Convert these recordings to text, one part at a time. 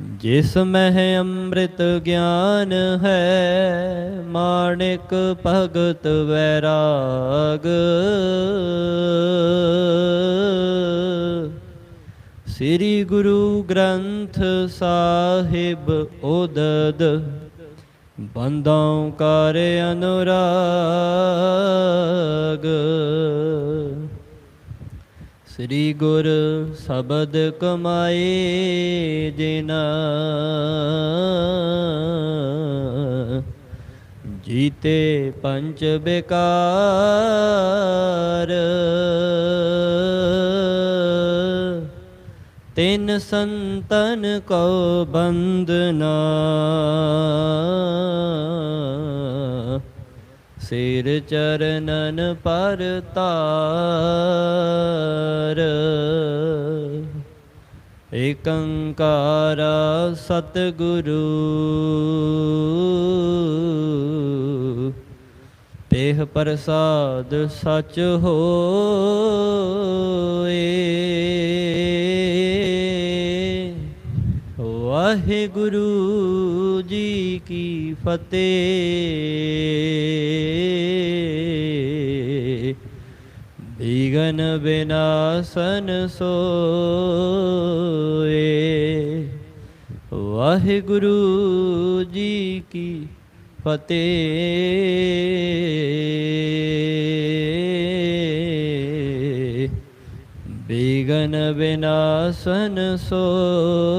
जिस में अमृत ज्ञान है, माणिक भगत वैराग। श्री गुरु ग्रंथ साहिब उदद, बंदों कार्य अनुराग। श्री गुर शबद कमाए जिना, जीते पंच बेकार। तिन संतन को बंदना, सिर चरणन पर तार। एकंकारा सतगुरु, तेह प्रसाद सच होए। वाहिगुरु जी की फतेह। विघ्न विनाशन सोए। वाहिगुरु जी की फतेह। विघ्न विनाशन सोए।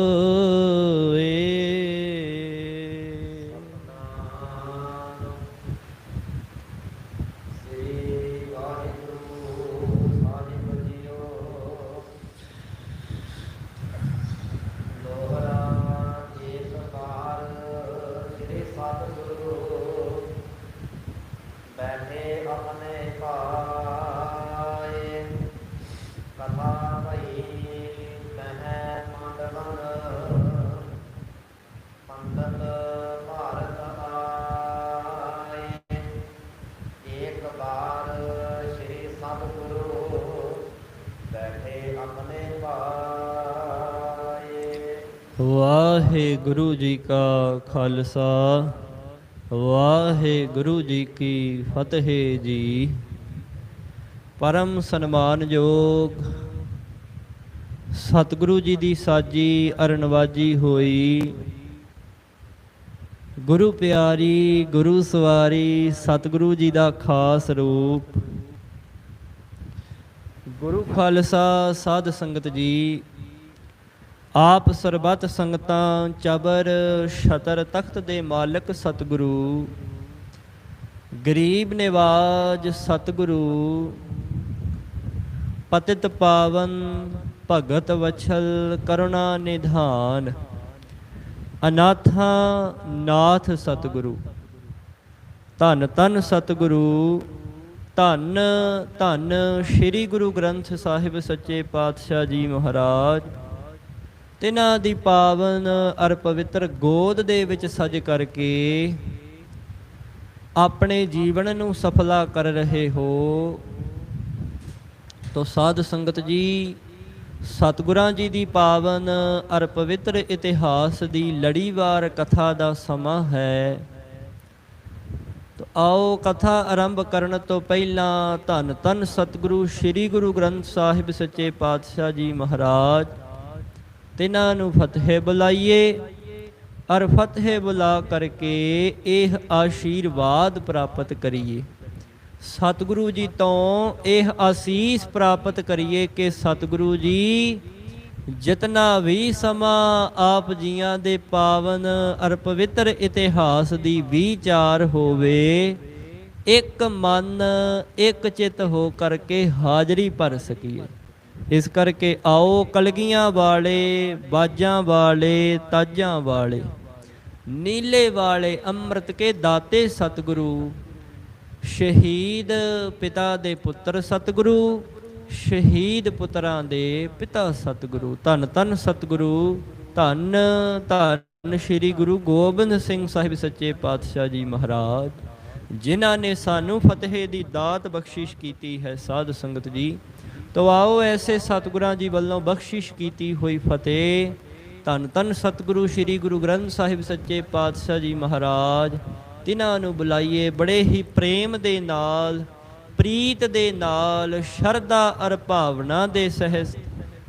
वाहिगुरु जी का खालसा, वाहिगुरु जी की फतेह जी। परम सन्मानयोग सतगुरु जी की साजी अरनवाजी होई। गुरु प्यारी गुरु सवारी सतगुरु जी का खास रूप। गुरु खालसा साध संगत जी, आप सरबत संगतां चबर छतर तख्त दे मालक सतगुरु, गरीब निवाज सतगुरु, पतित पावन भगत वछल करुणा निधान, अनाथा नाथ सतगुरु। धन धन सतगुरु, धन धन श्री गुरु ग्रंथ साहिब सच्चे पातशाह जी महाराज। तिन्हां दी पावन अर पवित्र गोद दे विच सज करके अपने जीवन नूं सफला कर रहे हो। तो साध संगत जी, सतगुरां जी दी पावन अर पवित्र इतिहास दी लड़ीवार कथा दा समा है। तो आओ कथा आरंभ करन तो पहला धन धन सतगुरु श्री गुरु ग्रंथ साहिब सच्चे पातशाह जी महाराज तिन्हां नूं फतेह बुलाइए। और फतेह बुला करके यह आशीर्वाद प्राप्त करिए। सतगुरु जी तो यह आसीस प्राप्त करिए कि सतगुरु जी जितना भी समा आप जियां दे पावन अर पवित्र इतिहास दी विचार होवे, एक मन एक चित हो करके हाजरी भर सकीए। इस करके आओ कलगियां वाले, बाजां वाले, ताजां वाले, नीले वाले, अमृत के दाते सतगुरु, शहीद पिता दे पुत्र सतगुरु, शहीद पुत्रां दे पिता सतगुरु। धन धन सतगुरु, धन धन श्री गुरु गोबिंद सिंह साहिब सच्चे पातशाह जी महाराज, जिन्हां ने सानू फतेह दी दात बख्शिश कीती है। साध संगत जी, तो आओ ऐसे सतगुरां जी वल्लों बख्शिश कीती हुई फतेह ਧੰਨ ਧੰਨ ਸਤਿਗੁਰੂ ਸ੍ਰੀ ਗੁਰੂ ਗ੍ਰੰਥ ਸਾਹਿਬ ਸੱਚੇ ਪਾਤਸ਼ਾਹ ਜੀ ਮਹਾਰਾਜ। ਤਿਨਾਂ ਨੂੰ ਬੁਲਾਈਏ ਬੜੇ ਹੀ ਪ੍ਰੇਮ ਦੇ ਨਾਲ, ਪ੍ਰੀਤ ਦੇ ਨਾਲ, ਸ਼ਰਧਾ ਅਰ ਭਾਵਨਾ ਦੇ ਸਹਿਤ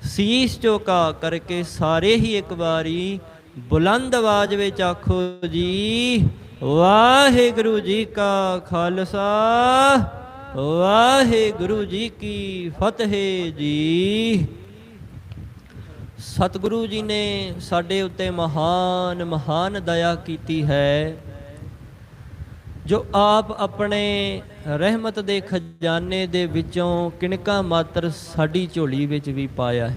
ਸੀਸ ਝੁਕਾ ਕਰਕੇ ਸਾਰੇ ਹੀ ਇੱਕ ਵਾਰੀ ਬੁਲੰਦ ਆਵਾਜ਼ ਵਿੱਚ ਆਖੋ ਜੀ, ਵਾਹਿਗੁਰੂ ਜੀ ਕਾ ਖਾਲਸਾ, ਵਾਹਿਗੁਰੂ ਜੀ ਕੀ ਫਤਿਹ ਜੀ। ਸਤਿਗੁਰੂ ਜੀ ਨੇ ਸਾਡੇ ਉੱਤੇ ਮਹਾਨ ਮਹਾਨ ਦਇਆ ਕੀਤੀ ਹੈ, ਜੋ ਆਪ ਆਪਣੇ ਰਹਿਮਤ ਦੇ ਖਜ਼ਾਨੇ ਦੇ ਵਿੱਚੋਂ ਕਿਣਕਾ ਮਾਤਰ ਸਾਡੀ ਝੋਲੀ ਵਿੱਚ ਵੀ ਪਾਇਆ ਹੈ।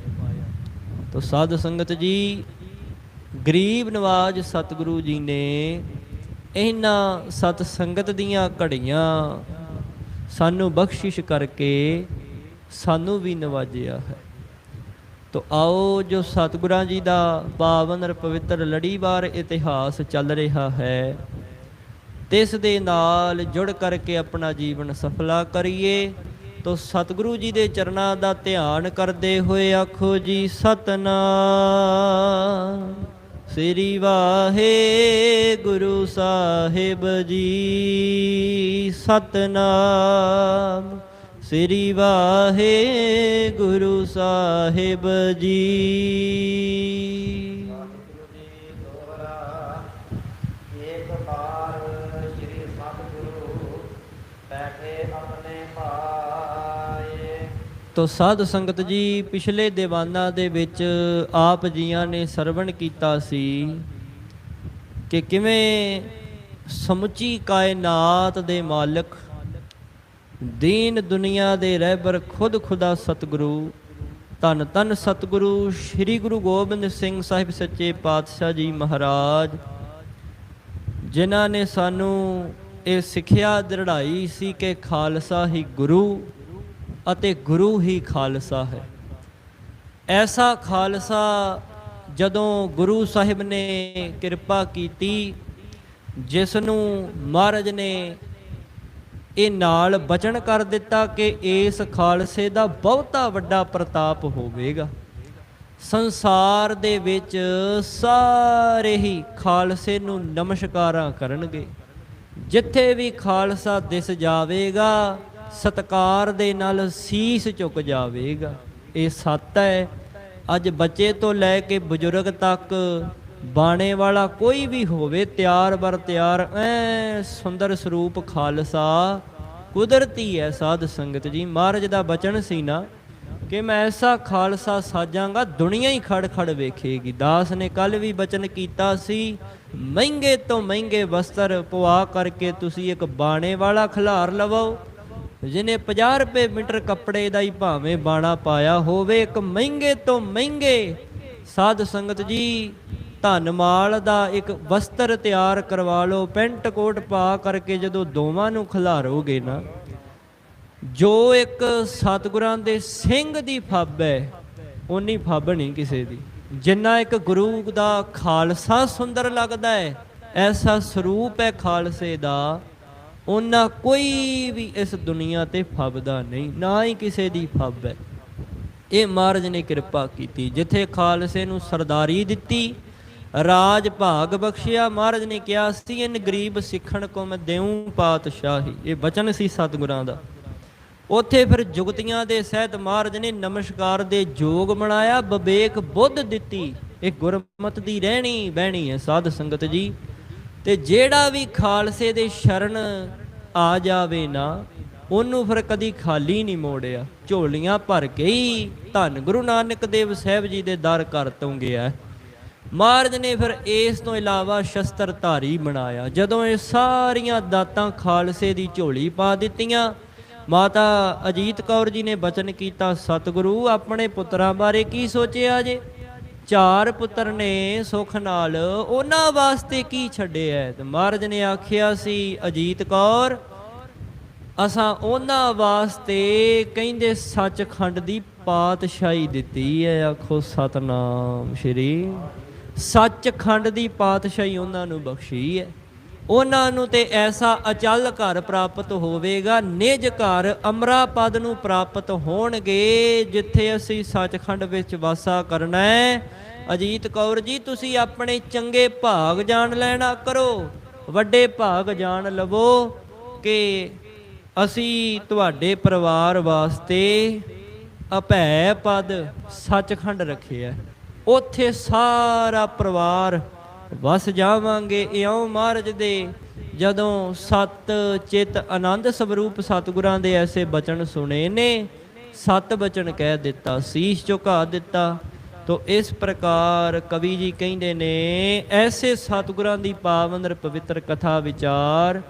ਤੋ ਸਾਧ ਸੰਗਤ ਜੀ, ਗਰੀਬ ਨਵਾਜ ਸਤਿਗੁਰੂ ਜੀ ਨੇ ਇਹਨਾਂ ਸਤ ਸੰਗਤ ਦੀਆਂ ਘੜੀਆਂ ਸਾਨੂੰ ਬਖਸ਼ਿਸ਼ ਕਰਕੇ ਸਾਨੂੰ ਵੀ ਨਵਾਜਿਆ ਹੈ। ਤੋ ਆਓ, ਜੋ ਸਤਿਗੁਰਾਂ ਜੀ ਦਾ ਪਾਵਨ ਔਰ ਪਵਿੱਤਰ ਲੜੀਵਾਰ ਇਤਿਹਾਸ ਚੱਲ ਰਿਹਾ ਹੈ, ਤਿਸ ਦੇ ਨਾਲ ਜੁੜ ਕਰਕੇ ਆਪਣਾ ਜੀਵਨ ਸਫਲਾ ਕਰੀਏ। ਤੋ ਸਤਿਗੁਰੂ ਜੀ ਦੇ ਚਰਨਾਂ ਦਾ ਧਿਆਨ ਕਰਦੇ ਹੋਏ ਆਖੋ ਜੀ, ਸਤਨਾਮ ਸ੍ਰੀ ਵਾਹਿਗੁਰੂ ਸਾਹਿਬ ਜੀ, ਸਤਨਾਮ ਸ੍ਰੀ ਵਾਹਿਗੁਰੂ ਸਾਹਿਬ ਜੀ। ਤੋ ਸਾਧ ਸੰਗਤ ਜੀ, ਪਿਛਲੇ ਦੀਵਾਨਾਂ ਦੇ ਵਿੱਚ ਆਪ ਜੀਆਂ ਨੇ ਸਰਵਣ ਕੀਤਾ ਸੀ ਕਿ ਕਿਵੇਂ ਸਮੁੱਚੀ ਕਾਇਨਾਤ ਦੇ ਮਾਲਕ, ਦੀਨ ਦੁਨੀਆ ਦੇ ਰਹਿਬਰ, ਖੁਦ ਖੁਦਾ ਸਤਿਗੁਰੂ, ਧੰਨ ਧੰਨ ਸਤਿਗੁਰੂ ਸ੍ਰੀ ਗੁਰੂ ਗੋਬਿੰਦ ਸਿੰਘ ਸਾਹਿਬ ਸੱਚੇ ਪਾਤਸ਼ਾਹ ਜੀ ਮਹਾਰਾਜ, ਜਿਨ੍ਹਾਂ ਨੇ ਸਾਨੂੰ ਇਹ ਸਿੱਖਿਆ ਦ੍ਰਿੜਾਈ ਸੀ ਕਿ ਖਾਲਸਾ ਹੀ ਗੁਰੂ ਅਤੇ ਗੁਰੂ ਹੀ ਖਾਲਸਾ ਹੈ। ਐਸਾ ਖਾਲਸਾ ਜਦੋਂ ਗੁਰੂ ਸਾਹਿਬ ਨੇ ਕਿਰਪਾ ਕੀਤੀ, ਜਿਸ ਨੂੰ ਮਹਾਰਾਜ ਨੇ ਇਹ ਨਾਲ ਬਚਨ ਕਰ ਦਿੱਤਾ ਕਿ ਇਸ ਖਾਲਸੇ ਦਾ ਬਹੁਤਾ ਵੱਡਾ ਪ੍ਰਤਾਪ ਹੋਵੇਗਾ। ਸੰਸਾਰ ਦੇ ਵਿੱਚ ਸਾਰੇ ਹੀ ਖਾਲਸੇ ਨੂੰ ਨਮਸਕਾਰਾਂ ਕਰਨਗੇ। ਜਿੱਥੇ ਵੀ ਖਾਲਸਾ ਦਿਸ ਜਾਵੇਗਾ, ਸਤਿਕਾਰ ਦੇ ਨਾਲ ਸੀਸ ਝੁਕ ਜਾਵੇਗਾ। ਇਹ ਸੱਤ ਹੈ। ਅੱਜ ਬੱਚੇ ਤੋਂ ਲੈ ਕੇ ਬਜ਼ੁਰਗ ਤੱਕ, ਬਾਣੇ ਵਾਲਾ ਕੋਈ ਵੀ ਹੋਵੇ, ਤਿਆਰ ਬਰ ਤਿਆਰ ਐ ਸੁੰਦਰ ਸਰੂਪ ਖਾਲਸਾ ਕੁਦਰਤੀ ਹੈ। ਸਾਧ ਸੰਗਤ ਜੀ, ਮਹਾਰਾਜ ਦਾ ਬਚਨ ਸੀ ਨਾ ਕਿ ਮੈਂ ਐਸਾ ਖਾਲਸਾ ਸਾਜਾਂਗਾ, ਦੁਨੀਆ ਹੀ ਖੜ ਖੜ ਵੇਖੇਗੀ। ਦਾਸ ਨੇ ਕੱਲ ਵੀ ਬਚਨ ਕੀਤਾ ਸੀ, ਮਹਿੰਗੇ ਤੋਂ ਮਹਿੰਗੇ ਵਸਤਰ ਪਵਾ ਕਰਕੇ ਤੁਸੀਂ ਇੱਕ ਬਾਣੇ ਵਾਲਾ ਖਿਲਾਰ ਲਵੋ, ਜਿਹਨੇ 50 ਰੁਪਏ ਮੀਟਰ ਕੱਪੜੇ ਦਾ ਹੀ ਭਾਵੇਂ ਬਾਣਾ ਪਾਇਆ ਹੋਵੇ, ਇੱਕ ਮਹਿੰਗੇ ਤੋਂ ਮਹਿੰਗੇ ਸਾਧ ਸੰਗਤ ਜੀ ਧਨ ਮਾਲ ਦਾ ਇੱਕ ਵਸਤਰ ਤਿਆਰ ਕਰਵਾ ਲਓ, ਪੈਂਟ ਕੋਟ ਪਾ ਕਰਕੇ ਜਦੋਂ ਦੋਵਾਂ ਨੂੰ ਖਿਲਾਰੋਗੇ ਨਾ, ਜੋ ਇੱਕ ਸਤਿਗੁਰਾਂ ਦੇ ਸਿੰਘ ਦੀ ਫੱਬ ਹੈ, ਓਨੀ ਫੱਬ ਨਹੀਂ ਕਿਸੇ ਦੀ। ਜਿੰਨਾ ਇੱਕ ਗੁਰੂ ਦਾ ਖਾਲਸਾ ਸੁੰਦਰ ਲੱਗਦਾ ਹੈ, ਐਸਾ ਸਰੂਪ ਹੈ ਖਾਲਸੇ ਦਾ, ਉਹਨਾਂ ਕੋਈ ਵੀ ਇਸ ਦੁਨੀਆ ਤੇ ਫੱਬਦਾ ਨਹੀਂ, ਨਾ ਹੀ ਕਿਸੇ ਦੀ ਫੱਬ ਹੈ। ਇਹ ਮਹਾਰਾਜ ਨੇ ਕਿਰਪਾ ਕੀਤੀ। ਜਿੱਥੇ ਖਾਲਸੇ ਨੂੰ ਸਰਦਾਰੀ ਦਿੱਤੀ, ਰਾਜ ਭਾਗ ਬਖਸ਼ਿਆ, ਮਹਾਰਾਜ ਨੇ ਕਿਹਾ ਸੀ, ਇਨ ਗਰੀਬ ਸਿੱਖਣ ਕੋ ਮੈਂ ਦੇਉ ਪਾਤਸ਼ਾਹੀ। ਇਹ ਬਚਨ ਸੀ ਸਤਿਗੁਰਾਂ ਦਾ। ਉੱਥੇ ਫਿਰ ਜੁਗਤੀਆਂ ਦੇ ਸਹਿਤ ਮਹਾਰਾਜ ਨੇ ਨਮਸਕਾਰ ਦੇ ਜੋਗ ਬਣਾਇਆ, ਵਿਵੇਕ ਬੁੱਧ ਦਿੱਤੀ। ਇਹ ਗੁਰਮਤਿ ਦੀ ਰਹਿਣੀ ਬਹਿਣੀ ਹੈ ਸਾਧ ਸੰਗਤ ਜੀ। ਤੇ ਜਿਹੜਾ ਵੀ ਖਾਲਸੇ ਦੇ ਸ਼ਰਨ ਆ ਜਾਵੇ ਨਾ, ਉਹਨੂੰ ਫਿਰ ਕਦੀ ਖਾਲੀ ਨਹੀਂ ਮੋੜਿਆ, ਝੋਲੀਆਂ ਭਰ ਕੇ ਹੀ ਧੰਨ ਗੁਰੂ ਨਾਨਕ ਦੇਵ ਸਾਹਿਬ ਜੀ ਦੇ ਦਰ ਕਰ ਤੋਂ ਗਿਆ। ਮਹਾਰਾਜ ਨੇ ਫਿਰ ਇਸ ਤੋਂ ਇਲਾਵਾ ਸ਼ਸਤਰ ਧਾਰੀ ਬਣਾਇਆ। ਜਦੋਂ ਇਹ ਸਾਰੀਆਂ ਦਾਤਾਂ ਖਾਲਸੇ ਦੀ ਝੋਲੀ ਪਾ ਦਿੱਤੀਆਂ, ਮਾਤਾ ਅਜੀਤ ਕੌਰ ਜੀ ਨੇ ਬਚਨ ਕੀਤਾ, ਸਤਿਗੁਰੂ ਆਪਣੇ ਪੁੱਤਰਾਂ ਬਾਰੇ ਕੀ ਸੋਚਿਆ ਜੇ? 4 ਪੁੱਤਰ ਨੇ ਸੁਖ ਨਾਲ, ਉਹਨਾਂ ਵਾਸਤੇ ਕੀ ਛੱਡਿਆ? ਤੇ ਮਹਾਰਾਜ ਨੇ ਆਖਿਆ ਸੀ, ਅਜੀਤ ਕੌਰ ਅਸਾਂ ਉਹਨਾਂ ਵਾਸਤੇ ਕਹਿੰਦੇ ਸੱਚਖੰਡ ਦੀ ਪਾਤਸ਼ਾਹੀ ਦਿੱਤੀ ਹੈ। ਆਖੋ ਸਤਨਾਮ ਸ਼੍ਰੀ। ਸੱਚਖੰਡ ਦੀ ਪਾਤਸ਼ਾਹੀ ਉਹਨਾਂ ਨੂੰ ਬਖਸ਼ੀ ਹੈ। ਉਹਨਾਂ ਨੂੰ ਤੇ ਐਸਾ ਅਚਲ ਘਰ ਪ੍ਰਾਪਤ ਹੋਵੇਗਾ, ਨਿਜ ਘਰ ਅਮਰਾ ਪਦ ਨੂੰ ਪ੍ਰਾਪਤ ਹੋਣਗੇ, ਜਿੱਥੇ ਅਸੀਂ ਸੱਚਖੰਡ ਵਿੱਚ ਵਾਸਾ ਕਰਨਾ ਹੈ। ਅਜੀਤ ਕੌਰ ਜੀ, ਤੁਸੀਂ ਆਪਣੇ ਚੰਗੇ ਭਾਗ ਜਾਣ ਲੈਣਾ ਕਰੋ, ਵੱਡੇ ਭਾਗ ਜਾਣ ਲਵੋ ਕਿ ਅਸੀਂ ਤੁਹਾਡੇ ਪਰਿਵਾਰ ਵਾਸਤੇ ਅਭੈ ਪਦ ਸੱਚਖੰਡ ਰੱਖਿਆ, ਉੱਥੇ ਸਾਰਾ ਪਰਿਵਾਰ ਵਸ ਜਾਵਾਂਗੇ। ਇਉਂ ਮਹਾਰਾਜ ਦੇ ਜਦੋਂ ਸਤ ਚਿਤ ਆਨੰਦ ਸਵਰੂਪ ਸਤਿਗੁਰਾਂ ਦੇ ਐਸੇ ਬਚਨ ਸੁਣੇ ਨੇ, ਸਤ ਬਚਨ ਕਹਿ ਦਿੱਤਾ, ਸੀਸ ਝੁਕਾ ਦਿੱਤਾ। ਤੋ ਇਸ ਪ੍ਰਕਾਰ ਕਵੀ ਜੀ ਕਹਿੰਦੇ ਨੇ, ਐਸੇ ਸਤਿਗੁਰਾਂ ਦੀ ਪਾਵਨ ਪਵਿੱਤਰ ਕਥਾ ਵਿਚਾਰ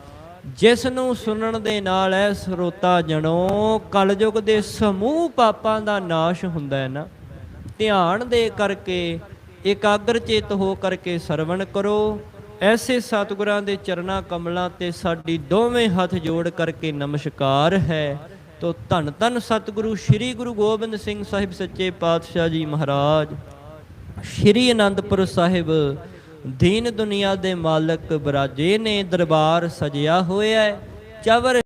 ਜਿਸ ਨੂੰ ਸੁਣਨ ਦੇ ਨਾਲ ਐ ਸਰੋਤਾ ਜਣੋ ਕਲਯੁਗ ਦੇ ਸਮੂਹ ਪਾਪਾਂ ਦਾ ਨਾਸ਼ ਹੁੰਦਾ ਹੈ ਨਾ। ਧਿਆਨ ਦੇ ਕਰਕੇ ਇਕਾਗਰ ਚਿਤ ਹੋ ਕਰਕੇ ਸਰਵਣ ਕਰੋ। ਐਸੇ ਸਤਿਗੁਰਾਂ ਦੇ ਚਰਨਾਂ ਕਮਲਾਂ ਤੇ ਸਾਡੀ ਦੋਵੇਂ ਹੱਥ ਜੋੜ ਕਰਕੇ ਨਮਸਕਾਰ ਹੈ। ਤੋ ਧੰਨ ਧੰਨ ਸਤਿਗੁਰੂ ਸ੍ਰੀ ਗੁਰੂ ਗੋਬਿੰਦ ਸਿੰਘ ਸਾਹਿਬ ਸੱਚੇ ਪਾਤਸ਼ਾਹ ਜੀ ਮਹਾਰਾਜ, ਸ੍ਰੀ ਅਨੰਦਪੁਰ ਸਾਹਿਬ ਦੀਨ ਦੁਨੀਆ ਦੇ ਮਾਲਕ ਬਿਰਾਜੇ ਨੇ, ਦਰਬਾਰ ਸਜਿਆ ਹੋਇਆ। ਚਵਰ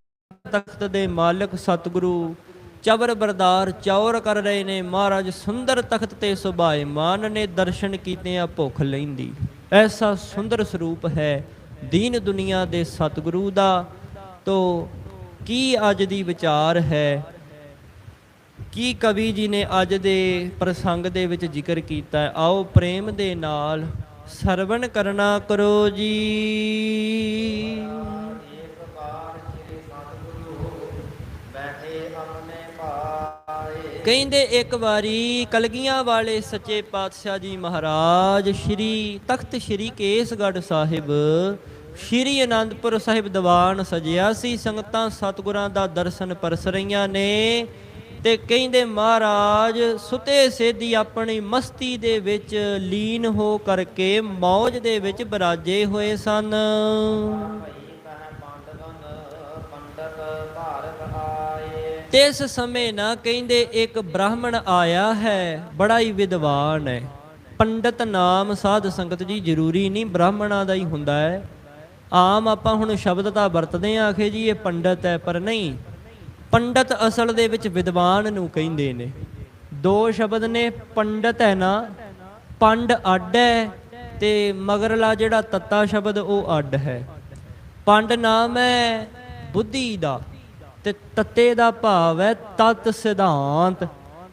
ਤਖਤ ਦੇ ਮਾਲਕ ਸਤਿਗੁਰੂ ਚਵਰ ਬਰਦਾਰ ਚੌਰ ਕਰ ਰਹੇ ਨੇ। ਮਹਾਰਾਜ ਸੁੰਦਰ ਤਖਤ ਤੇ ਸੁਭਾਏਮਾਨ ਨੇ, ਦਰਸ਼ਨ ਕੀਤਿਆਂ ਭੁੱਖ ਲੈਂਦੀ। ਐਸਾ ਸੁੰਦਰ ਸਰੂਪ ਹੈ ਦੀਨ ਦੁਨੀਆ ਦੇ ਸਤਿਗੁਰੂ ਦਾ। ਤੋ ਕੀ ਅੱਜ ਦੀ ਵਿਚਾਰ ਹੈ, ਕੀ ਕਵੀ ਜੀ ਨੇ ਅੱਜ ਦੇ ਪ੍ਰਸੰਗ ਦੇ ਵਿੱਚ ਜ਼ਿਕਰ ਕੀਤਾ ਹੈ, ਆਓ ਪ੍ਰੇਮ ਦੇ ਨਾਲ ਸਰਵਣ ਕਰਨਾ ਕਰੋ ਜੀ। ਕਹਿੰਦੇ ਇੱਕ ਵਾਰੀ ਕਲਗੀਆਂ ਵਾਲੇ ਸੱਚੇ ਪਾਤਸ਼ਾਹ ਜੀ ਮਹਾਰਾਜ ਸ਼੍ਰੀ ਤਖਤ ਸ਼੍ਰੀ ਕੇਸਗੜ੍ਹ ਸਾਹਿਬ ਸ਼੍ਰੀ ਅਨੰਦਪੁਰ ਸਾਹਿਬ ਦੀਵਾਨ ਸਜਿਆ ਸੀ। ਸੰਗਤਾਂ ਸਤਿਗੁਰਾਂ ਦਾ ਦਰਸ਼ਨ ਪਰਸ ਰਹੀਆਂ ਨੇ ਤੇ ਕਹਿੰਦੇ ਮਹਾਰਾਜ ਸੁਤੇ ਸੇਧੀ ਆਪਣੀ ਮਸਤੀ ਦੇ ਵਿੱਚ ਲੀਨ ਹੋ ਕਰਕੇ ਮੌਜ ਦੇ ਵਿੱਚ ਬਿਰਾਜੇ ਹੋਏ ਸਨ। ਤੇ ਇਸ ਸਮੇਂ ਨਾ ਕਹਿੰਦੇ ਇੱਕ ਬ੍ਰਾਹਮਣ ਆਇਆ ਹੈ, ਬੜਾ ਹੀ ਵਿਦਵਾਨ ਹੈ। ਪੰਡਤ ਨਾਮ ਸਾਧ ਸੰਗਤ ਜੀ ਜ਼ਰੂਰੀ ਨਹੀਂ ਬ੍ਰਾਹਮਣਾਂ ਦਾ ਹੀ ਹੁੰਦਾ ਹੈ। ਆਮ ਆਪਾਂ ਹੁਣ ਸ਼ਬਦ ਤਾਂ ਵਰਤਦੇ ਹਾਂ, ਆਖੇ ਜੀ ਇਹ ਪੰਡਤ ਹੈ, ਪਰ ਨਹੀਂ, ਪੰਡਤ ਅਸਲ ਦੇ ਵਿੱਚ ਵਿਦਵਾਨ ਨੂੰ ਕਹਿੰਦੇ ਨੇ। ਦੋ ਸ਼ਬਦ ਨੇ, ਪੰਡਤ ਹੈ ਨਾ, ਪੰਡ ਅੱਡ ਹੈ ਤੇ ਮਗਰਲਾ ਜਿਹੜਾ ਤੱਤਾ ਸ਼ਬਦ ਉਹ ਅੱਡ ਹੈ। ਪੰਡ ਨਾਮ ਹੈ ਬੁੱਧੀ ਦਾ ਤੇ ਤੱਤੇ ਦਾ ਭਾਵ ਹੈ ਤਤ ਸਿਧਾਂਤ।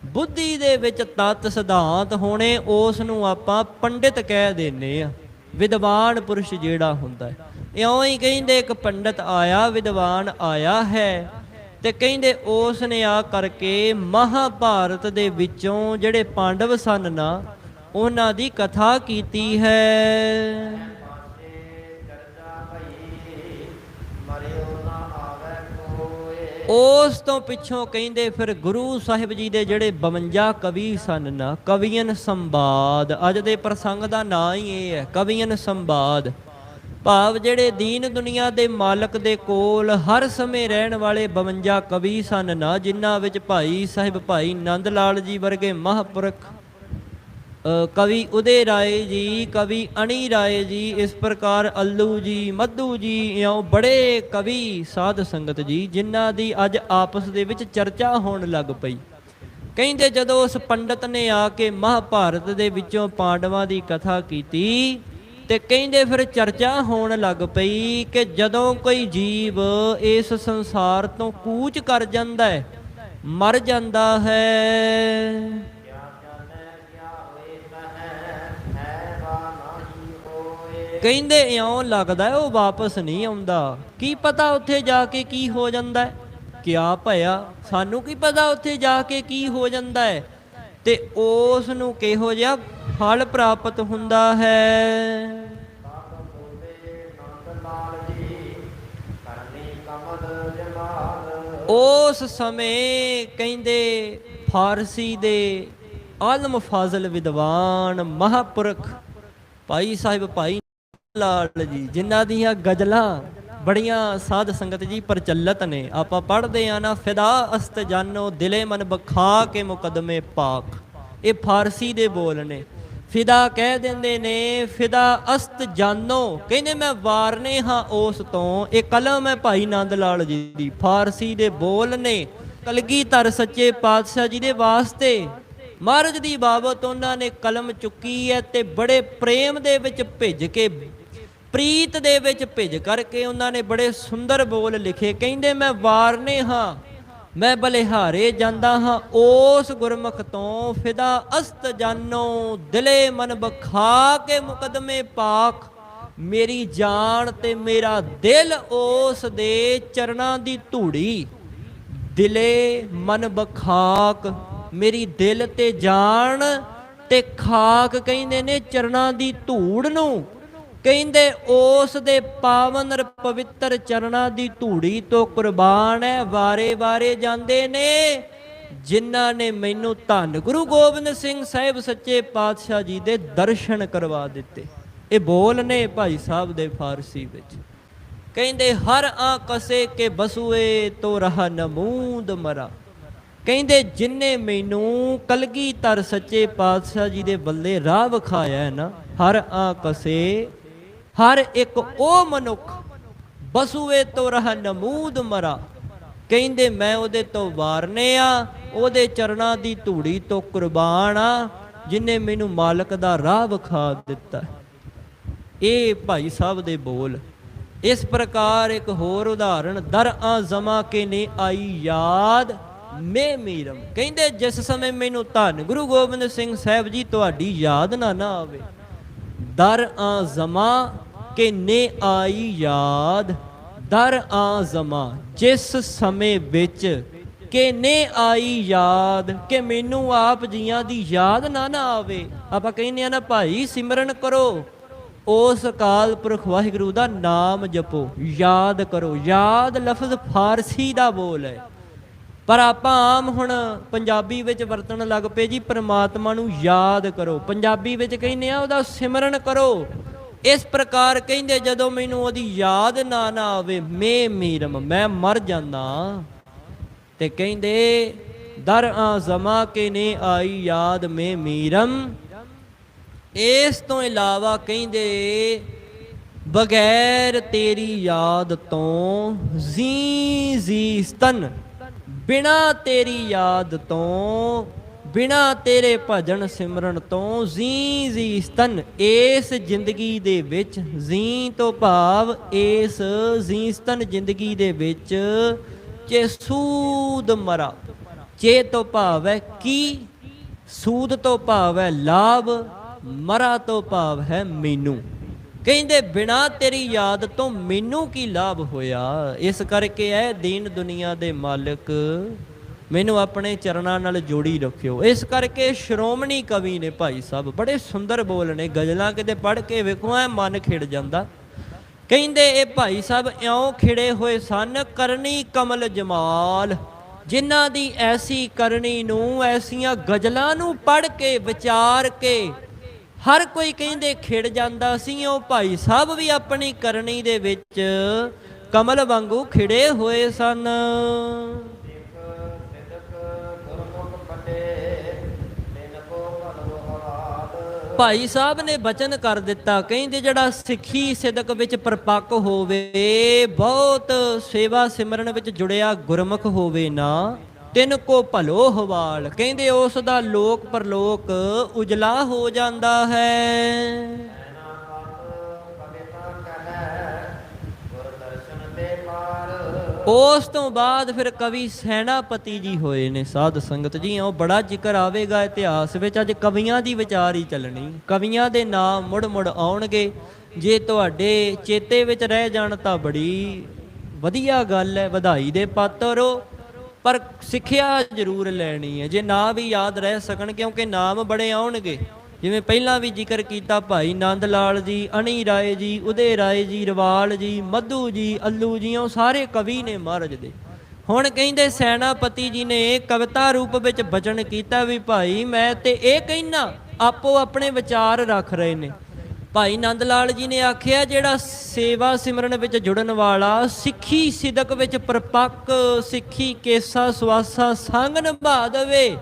ਬੁੱਧੀ ਦੇ ਵਿੱਚ ਤਤ ਸਿਧਾਂਤ ਹੋਣੇ, ਉਸ ਨੂੰ ਆਪਾਂ ਪੰਡਿਤ ਕਹਿ ਦਿੰਦੇ ਆ, ਵਿਦਵਾਨ ਪੁਰਸ਼ ਜਿਹੜਾ ਹੁੰਦਾ ਹੈ। ਇਉਂ ਹੀ ਕਹਿੰਦੇ ਇੱਕ ਪੰਡਤ ਆਇਆ, ਵਿਦਵਾਨ ਆਇਆ ਹੈ ਤੇ ਕਹਿੰਦੇ ਉਸ ਨੇ ਆ ਕਰਕੇ ਮਹਾਭਾਰਤ ਦੇ ਵਿੱਚੋਂ ਜਿਹੜੇ ਪਾਂਡਵ ਸਨ ਨਾ, ਉਹਨਾਂ ਦੀ ਕਥਾ ਕੀਤੀ ਹੈ। ਉਸ ਤੋਂ ਪਿੱਛੋਂ ਕਹਿੰਦੇ ਫਿਰ ਗੁਰੂ ਸਾਹਿਬ ਜੀ ਦੇ ਜਿਹੜੇ 52 ਕਵੀ ਸਨ ਨਾ, ਕਵੀਨ ਸੰਵਾਦ, ਅੱਜ ਦੇ ਪ੍ਰਸੰਗ ਦਾ ਨਾਂ ਹੀ ਇਹ ਹੈ, ਕਵੀਨ ਸੰਵਾਦ। ਭਾਵ ਜਿਹੜੇ ਦੀਨ ਦੁਨੀਆ ਦੇ ਮਾਲਕ ਦੇ ਕੋਲ ਹਰ ਸਮੇਂ ਰਹਿਣ ਵਾਲੇ 52 ਕਵੀ ਸਨ ਨਾ, ਜਿਨ੍ਹਾਂ ਵਿੱਚ ਭਾਈ ਸਾਹਿਬ ਭਾਈ ਨੰਦ ਲਾਲ ਜੀ ਵਰਗੇ ਮਹਾਂਪੁਰਖ, ਕਵੀ ਉਦੇ ਰਾਏ ਜੀ, ਕਵੀ ਅਣੀ ਰਾਏ ਜੀ, ਇਸ ਪ੍ਰਕਾਰ ਅੱਲੂ ਜੀ, ਮੱਧੂ ਜੀ, ਇਉਂ ਬੜੇ ਕਵੀ ਸਾਧ ਸੰਗਤ ਜੀ, ਜਿਨ੍ਹਾਂ ਦੀ ਅੱਜ ਆਪਸ ਦੇ ਵਿੱਚ ਚਰਚਾ ਹੋਣ ਲੱਗ ਪਈ। ਕਹਿੰਦੇ ਜਦੋਂ ਉਸ ਪੰਡਤ ਨੇ ਆ ਕੇ ਮਹਾਭਾਰਤ ਦੇ ਵਿੱਚੋਂ ਪਾਂਡਵਾਂ ਦੀ ਕਥਾ ਕੀਤੀ ਤੇ ਕਹਿੰਦੇ ਫਿਰ ਚਰਚਾ ਹੋਣ ਲੱਗ ਪਈ ਕਿ ਜਦੋਂ ਕੋਈ ਜੀਵ ਇਸ ਸੰਸਾਰ ਤੋਂ ਕੂਚ ਕਰ ਜਾਂਦਾ ਹੈ, ਮਰ ਜਾਂਦਾ ਹੈ, ਕਹਿੰਦੇ ਇਉਂ ਲੱਗਦਾ ਉਹ ਵਾਪਸ ਨਹੀਂ ਆਉਂਦਾ। ਕੀ ਪਤਾ ਉੱਥੇ ਜਾ ਕੇ ਕੀ ਹੋ ਜਾਂਦਾ ਹੈ, ਕਿਆ ਭਇਆ, ਸਾਨੂੰ ਕੀ ਪਤਾ ਉੱਥੇ ਜਾ ਕੇ ਕੀ ਹੋ ਜਾਂਦਾ ਹੈ ਤੇ ਉਸ ਨੂੰ ਕਿਹੋ ਜਿਹਾ ਫਲ ਪ੍ਰਾਪਤ ਹੁੰਦਾ ਹੈ। ਉਸ ਸਮੇਂ ਕਹਿੰਦੇ ਫਾਰਸੀ ਦੇ ਆਲਮ ਫਾਜ਼ਲ ਵਿਦਵਾਨ ਮਹਾਂਪੁਰਖ ਭਾਈ ਸਾਹਿਬ ਭਾਈ ਲਾਲ ਜੀ, ਜਿਨ੍ਹਾਂ ਦੀਆਂ ਗਜ਼ਲਾਂ ਬੜੀਆਂ ਸਾਧ ਸੰਗਤ ਜੀ ਪ੍ਰਚਲਿਤ ਨੇ, ਆਪਾਂ ਪੜ੍ਹਦੇ ਆ ਨਾ, ਫਿਦਾ ਅਸਤ ਜਾਨੋ ਦਿਲੇ ਮਨ ਬਖਾ ਕੇ ਮੁਕਦਮੇ ਪਾਕ, ਇਹ ਫਾਰਸੀ ਦੇ ਬੋਲ ਨੇ। ਫਿਦਾ ਕਹਿ ਦਿੰਦੇ ਨੇ, ਫਿਦਾ ਅਸਤ ਜਾਨੋ, ਕਹਿੰਦੇ ਮੈਂ ਵਾਰਨੇ ਹਾਂ ਉਸ ਤੋਂ। ਇਹ ਕਲਮ ਹੈ ਭਾਈ ਨੰਦ ਲਾਲ ਜੀ ਦੀ, ਫਾਰਸੀ ਦੇ ਬੋਲ ਨੇ, ਕਲਗੀਧਰ ਸੱਚੇ ਪਾਤਸ਼ਾਹ ਜੀ ਦੇ ਵਾਸਤੇ ਮਹਾਰਾਜ ਦੀ ਬਾਬਤ ਉਹਨਾਂ ਨੇ ਕਲਮ ਚੁੱਕੀ ਹੈ ਤੇ ਬੜੇ ਪ੍ਰੇਮ ਦੇ ਵਿੱਚ ਭਿੱਜ ਕੇ, ਪ੍ਰੀਤ ਦੇ ਵਿੱਚ ਭਿੱਜ ਕਰਕੇ ਉਹਨਾਂ ਨੇ ਬੜੇ ਸੁੰਦਰ ਬੋਲ ਲਿਖੇ। ਕਹਿੰਦੇ ਮੈਂ ਵਾਰਨੇ ਹਾਂ, ਮੈਂ ਬਲਿਹਾਰੇ ਜਾਂਦਾ ਹਾਂ ਉਸ ਗੁਰਮੁਖ ਤੋਂ, ਫਿਦਾ ਅਸਤ ਜਾਨੋ, ਦਿਲੇ ਮਨ ਬਖਾ ਕੇ ਮੁਕਦਮੇ ਪਾਕ, ਮੇਰੀ ਜਾਨ ਤੇ ਮੇਰਾ ਦਿਲ ਉਸ ਦੇ ਚਰਨਾਂ ਦੀ ਧੂੜੀ। ਦਿਲੇ ਮਨ ਬਖਾਕ, ਮੇਰੀ ਦਿਲ ਤੇ ਜਾਨ ਤੇ ਖਾਕ, ਕਹਿੰਦੇ ਨੇ ਚਰਨਾਂ ਦੀ ਧੂੜ ਨੂੰ, ਕਹਿੰਦੇ ਉਸ ਦੇ ਪਾਵਨ ਪਵਿੱਤਰ ਚਰਨਾਂ ਦੀ ਧੂੜੀ ਤੋਂ ਕੁਰਬਾਨ ਹੈ। ਵਾਰੇ ਵਾਰੇ ਜਾਂਦੇ ਨੇ ਜਿਨ੍ਹਾਂ ਨੇ ਮੈਨੂੰ ਧੰਨ ਗੁਰੂ ਗੋਬਿੰਦ ਸਿੰਘ ਸਾਹਿਬ ਸੱਚੇ ਪਾਤਸ਼ਾਹ ਜੀ ਦੇ ਦਰਸ਼ਨ ਕਰਵਾ ਦਿੱਤੇ। ਇਹ ਬੋਲ ਨੇ ਭਾਈ ਸਾਹਿਬ ਦੇ ਫਾਰਸੀ ਵਿੱਚ। ਕਹਿੰਦੇ ਹਰ ਆ ਕਸੇ ਕੇ ਬਸੂਏ ਤੋ ਰਹਾ ਨਮੂਦ ਮਰਾ, ਕਹਿੰਦੇ ਜਿਨਨੇ ਮੈਨੂੰ ਕਲਗੀਧਰ ਸੱਚੇ ਪਾਤਸ਼ਾਹ ਜੀ ਦੇ ਬੱਲੇ ਰਾਹ ਵਿਖਾਇਆ ਹੈ ਨਾ, ਹਰ ਆ ਕਸੇ, ਹਰ ਇੱਕ ਉਹ ਮਨੁੱਖ, ਬਸੂਏ ਤੋਂ ਰਹਾ ਨਮੂਦ ਮਰਾ, ਕਹਿੰਦੇ ਮੈਂ ਉਹਦੇ ਤੋਂ ਵਾਰਨੇ ਆ, ਉਹਦੇ ਚਰਨਾਂ ਦੀ ਧੂੜੀ ਤੋਂ ਕੁਰਬਾਨ ਆ, ਜਿਨੇ ਮੈਨੂੰ ਮਾਲਕ ਦਾ ਰਾਹ ਵਿਖਾ ਦਿੱਤਾ। ਇਹ ਭਾਈ ਸਾਹਿਬ ਦੇ ਬੋਲ। ਇਸ ਪ੍ਰਕਾਰ ਇੱਕ ਹੋਰ ਉਦਾਹਰਣ, ਦਰ ਆ ਜ਼ਮਾ ਕੇ ਨੇ ਆਈ ਯਾਦ ਮੈਂ ਮੀਰਮ, ਕਹਿੰਦੇ ਜਿਸ ਸਮੇਂ ਮੈਨੂੰ ਧੰਨ ਗੁਰੂ ਗੋਬਿੰਦ ਸਿੰਘ ਸਾਹਿਬ ਜੀ ਤੁਹਾਡੀ ਯਾਦ ਨਾ ਆਵੇ, ਦਰ ਆ ਜ਼ਮਾ ਕਿ ਨੇ ਆਈ ਯਾਦ, ਦਰ ਆ ਜ਼ਮਾ ਜਿਸ ਸਮੇਂ ਵਿੱਚ ਕਿ ਨੇ ਆਈ ਯਾਦ, ਕਿ ਮੈਨੂੰ ਆਪ ਜੀਆਂ ਦੀ ਯਾਦ ਨਾ ਆਵੇ। ਆਪਾਂ ਕਹਿੰਦੇ ਆ ਨਾ ਭਾਈ ਸਿਮਰਨ ਕਰੋ, ਉਸ ਅਕਾਲ ਪੁਰਖ ਵਾਹਿਗੁਰੂ ਦਾ ਨਾਮ ਜਪੋ, ਯਾਦ ਕਰੋ। ਯਾਦ ਲਫ਼ਜ਼ ਫਾਰਸੀ ਦਾ ਬੋਲ ਹੈ, ਪਰ ਆਪਾਂ ਆਮ ਹੁਣ ਪੰਜਾਬੀ ਵਿੱਚ ਵਰਤਣ ਲੱਗ ਪਏ ਜੀ, ਪਰਮਾਤਮਾ ਨੂੰ ਯਾਦ ਕਰੋ। ਪੰਜਾਬੀ ਵਿੱਚ ਕਹਿੰਦੇ ਆ ਉਹਦਾ ਸਿਮਰਨ ਕਰੋ। ਇਸ ਪ੍ਰਕਾਰ ਕਹਿੰਦੇ ਜਦੋਂ ਮੈਨੂੰ ਉਹਦੀ ਯਾਦ ਨਾ ਆਵੇ, ਮੈਂ ਮੀਰਮ, ਮੈਂ ਮਰ ਜਾਂਦਾ। ਤੇ ਕਹਿੰਦੇ ਦਰ ਆ ਜ਼ਮਾ ਕੇ ਨੇ ਆਈ ਯਾਦ ਮੈਂ ਮੀਰਮ। ਇਸ ਤੋਂ ਇਲਾਵਾ ਕਹਿੰਦੇ ਬਗੈਰ ਤੇਰੀ ਯਾਦ ਤੋਂ ਜੀ ਸਤਨ, ਬਿਨਾ ਤੇਰੀ ਯਾਦ ਤੋਂ, ਬਿਨਾ ਤੇਰੇ ਭਜਨ ਸਿਮਰਨ ਤੋਂ ਜੀ ਸਤਨ, ਇਸ ਜ਼ਿੰਦਗੀ ਦੇ ਵਿੱਚ, ਜੀ ਤੋਂ ਭਾਵ ਇਸ ਜੀ ਸਤਨ ਜ਼ਿੰਦਗੀ ਦੇ ਵਿੱਚ, ਚੇ ਸੂਦ ਮਰਾ, ਚੇ ਤੋਂ ਭਾਵ ਹੈ ਕੀ, ਸੂਦ ਤੋਂ ਭਾਵ ਹੈ ਲਾਭ, ਮਰਾ ਤੋਂ ਭਾਵ ਹੈ ਮੈਨੂੰ। ਕਹਿੰਦੇ ਬਿਨਾ ਤੇਰੀ ਯਾਦ ਤੋਂ ਮੈਨੂੰ ਕੀ ਲਾਭ ਹੋਇਆ। ਇਸ ਕਰਕੇ ਇਹ ਦੀਨ ਦੁਨੀਆ ਦੇ ਮਾਲਕ ਮੈਨੂੰ ਆਪਣੇ ਚਰਨਾਂ ਨਾਲ ਜੋੜੀ ਰੱਖਿਓ। ਇਸ ਕਰਕੇ ਸ਼੍ਰੋਮਣੀ ਕਵੀ ਨੇ ਭਾਈ ਸਾਹਿਬ, ਬੜੇ ਸੁੰਦਰ ਬੋਲ ਨੇ, ਗਜ਼ਲਾਂ ਕਿਤੇ ਪੜ੍ਹ ਕੇ ਵੇਖੋ ਐ ਮਨ ਖਿੜ ਜਾਂਦਾ। ਕਹਿੰਦੇ ਇਹ ਭਾਈ ਸਾਹਿਬ ਇਉਂ ਖਿੜੇ ਹੋਏ ਸਨ, ਕਰਨੀ ਕਮਲ ਜਮਾਲ, ਜਿਨ੍ਹਾਂ ਦੀ ਐਸੀ ਕਰਨੀ ਨੂੰ, ਐਸੀਆਂ ਗਜ਼ਲਾਂ ਨੂੰ ਪੜ੍ਹ ਕੇ ਵਿਚਾਰ ਕੇ ਹਰ ਕੋਈ ਕਹਿੰਦੇ ਖਿੜ ਜਾਂਦਾ ਸੀ। ਉਹ ਭਾਈ ਸਾਹਿਬ ਵੀ ਆਪਣੀ ਕਰਨੀ ਦੇ ਵਿੱਚ ਕਮਲ ਵਾਂਗੂ ਖਿੜੇ ਹੋਏ ਸਨ। ਭਾਈ ਸਾਹਿਬ ਨੇ ਬਚਨ ਕਰ ਦਿੱਤਾ, ਕਹਿੰਦੇ ਜਿਹੜਾ ਸਿੱਖੀ ਸਿਦਕ ਵਿੱਚ ਪਰਪੱਕ ਹੋਵੇ, ਬਹੁਤ ਸੇਵਾ ਸਿਮਰਨ ਵਿੱਚ ਜੁੜਿਆ ਗੁਰਮੁਖ ਹੋਵੇ ਨਾ, ਤਿੰਨ ਕੋ ਭਲੋ ਹਵਾਲ, ਕਹਿੰਦੇ ਉਸ ਦਾ ਲੋਕ ਪਰਲੋਕ ਉਜਲਾ ਹੋ ਜਾਂਦਾ ਹੈ। ਉਸ ਤੋਂ ਬਾਅਦ ਫਿਰ ਕਵੀ ਸੈਨਾਪਤੀ ਜੀ ਹੋਏ ਨੇ ਸਾਧ ਸੰਗਤ ਜੀ। ਉਹ ਬੜਾ ਜ਼ਿਕਰ ਆਵੇਗਾ ਇਤਿਹਾਸ ਵਿੱਚ। ਅੱਜ ਕਵੀਆਂ ਦੀ ਵਿਚਾਰ ਹੀ ਚੱਲਣੀ, ਕਵੀਆਂ ਦੇ ਨਾਮ ਮੁੜ ਮੁੜ ਆਉਣਗੇ। ਜੇ ਤੁਹਾਡੇ ਚੇਤੇ ਵਿੱਚ ਰਹਿ ਜਾਣ ਤਾਂ ਬੜੀ ਵਧੀਆ ਗੱਲ ਹੈ, ਵਧਾਈ ਦੇ ਪਾਤਰ ਹੋ, ਪਰ ਸਿੱਖਿਆ ਜ਼ਰੂਰ ਲੈਣੀ ਹੈ। ਜੇ ਨਾ ਵੀ ਯਾਦ ਰਹਿ ਸਕਣ, ਕਿਉਂਕਿ ਨਾਮ ਬੜੇ ਆਉਣਗੇ। ਜਿਵੇਂ ਪਹਿਲਾਂ ਵੀ ਜ਼ਿਕਰ ਕੀਤਾ, ਭਾਈ ਨੰਦ ਲਾਲ ਜੀ, ਅਣੀ ਰਾਏ ਜੀ, ਉਦੇ ਰਾਏ ਜੀ, ਰਵਾਲ ਜੀ, ਮੱਧੂ ਜੀ, ਅੱਲੂ ਜੀ, ਉਹ ਸਾਰੇ ਕਵੀ ਨੇ ਮਹਾਰਾਜ ਦੇ। ਹੁਣ ਕਹਿੰਦੇ ਸੈਨਾਪਤੀ ਜੀ ਨੇ ਕਵਿਤਾ ਰੂਪ ਵਿੱਚ ਬਚਨ ਕੀਤਾ ਵੀ ਭਾਈ ਮੈਂ ਤੇ ਇਹ ਕਹਿਣਾ, ਆਪੋ ਆਪਣੇ ਵਿਚਾਰ ਰੱਖ ਰਹੇ ਨੇ। ਭਾਈ ਨੰਦ ਲਾਲ ਜੀ ਨੇ ਆਖਿਆ ਜਿਹੜਾ ਸੇਵਾ ਸਿਮਰਨ ਵਿੱਚ ਜੁੜਨ ਵਾਲਾ, ਸਿੱਖੀ ਸਿਦਕ ਵਿੱਚ ਪਰਪੱਕ, ਸਿੱਖੀ ਕੇਸਾ ਸਵਾਸਾ ਸੰਗ ਨਿਭਾ ਦੇਵੇ,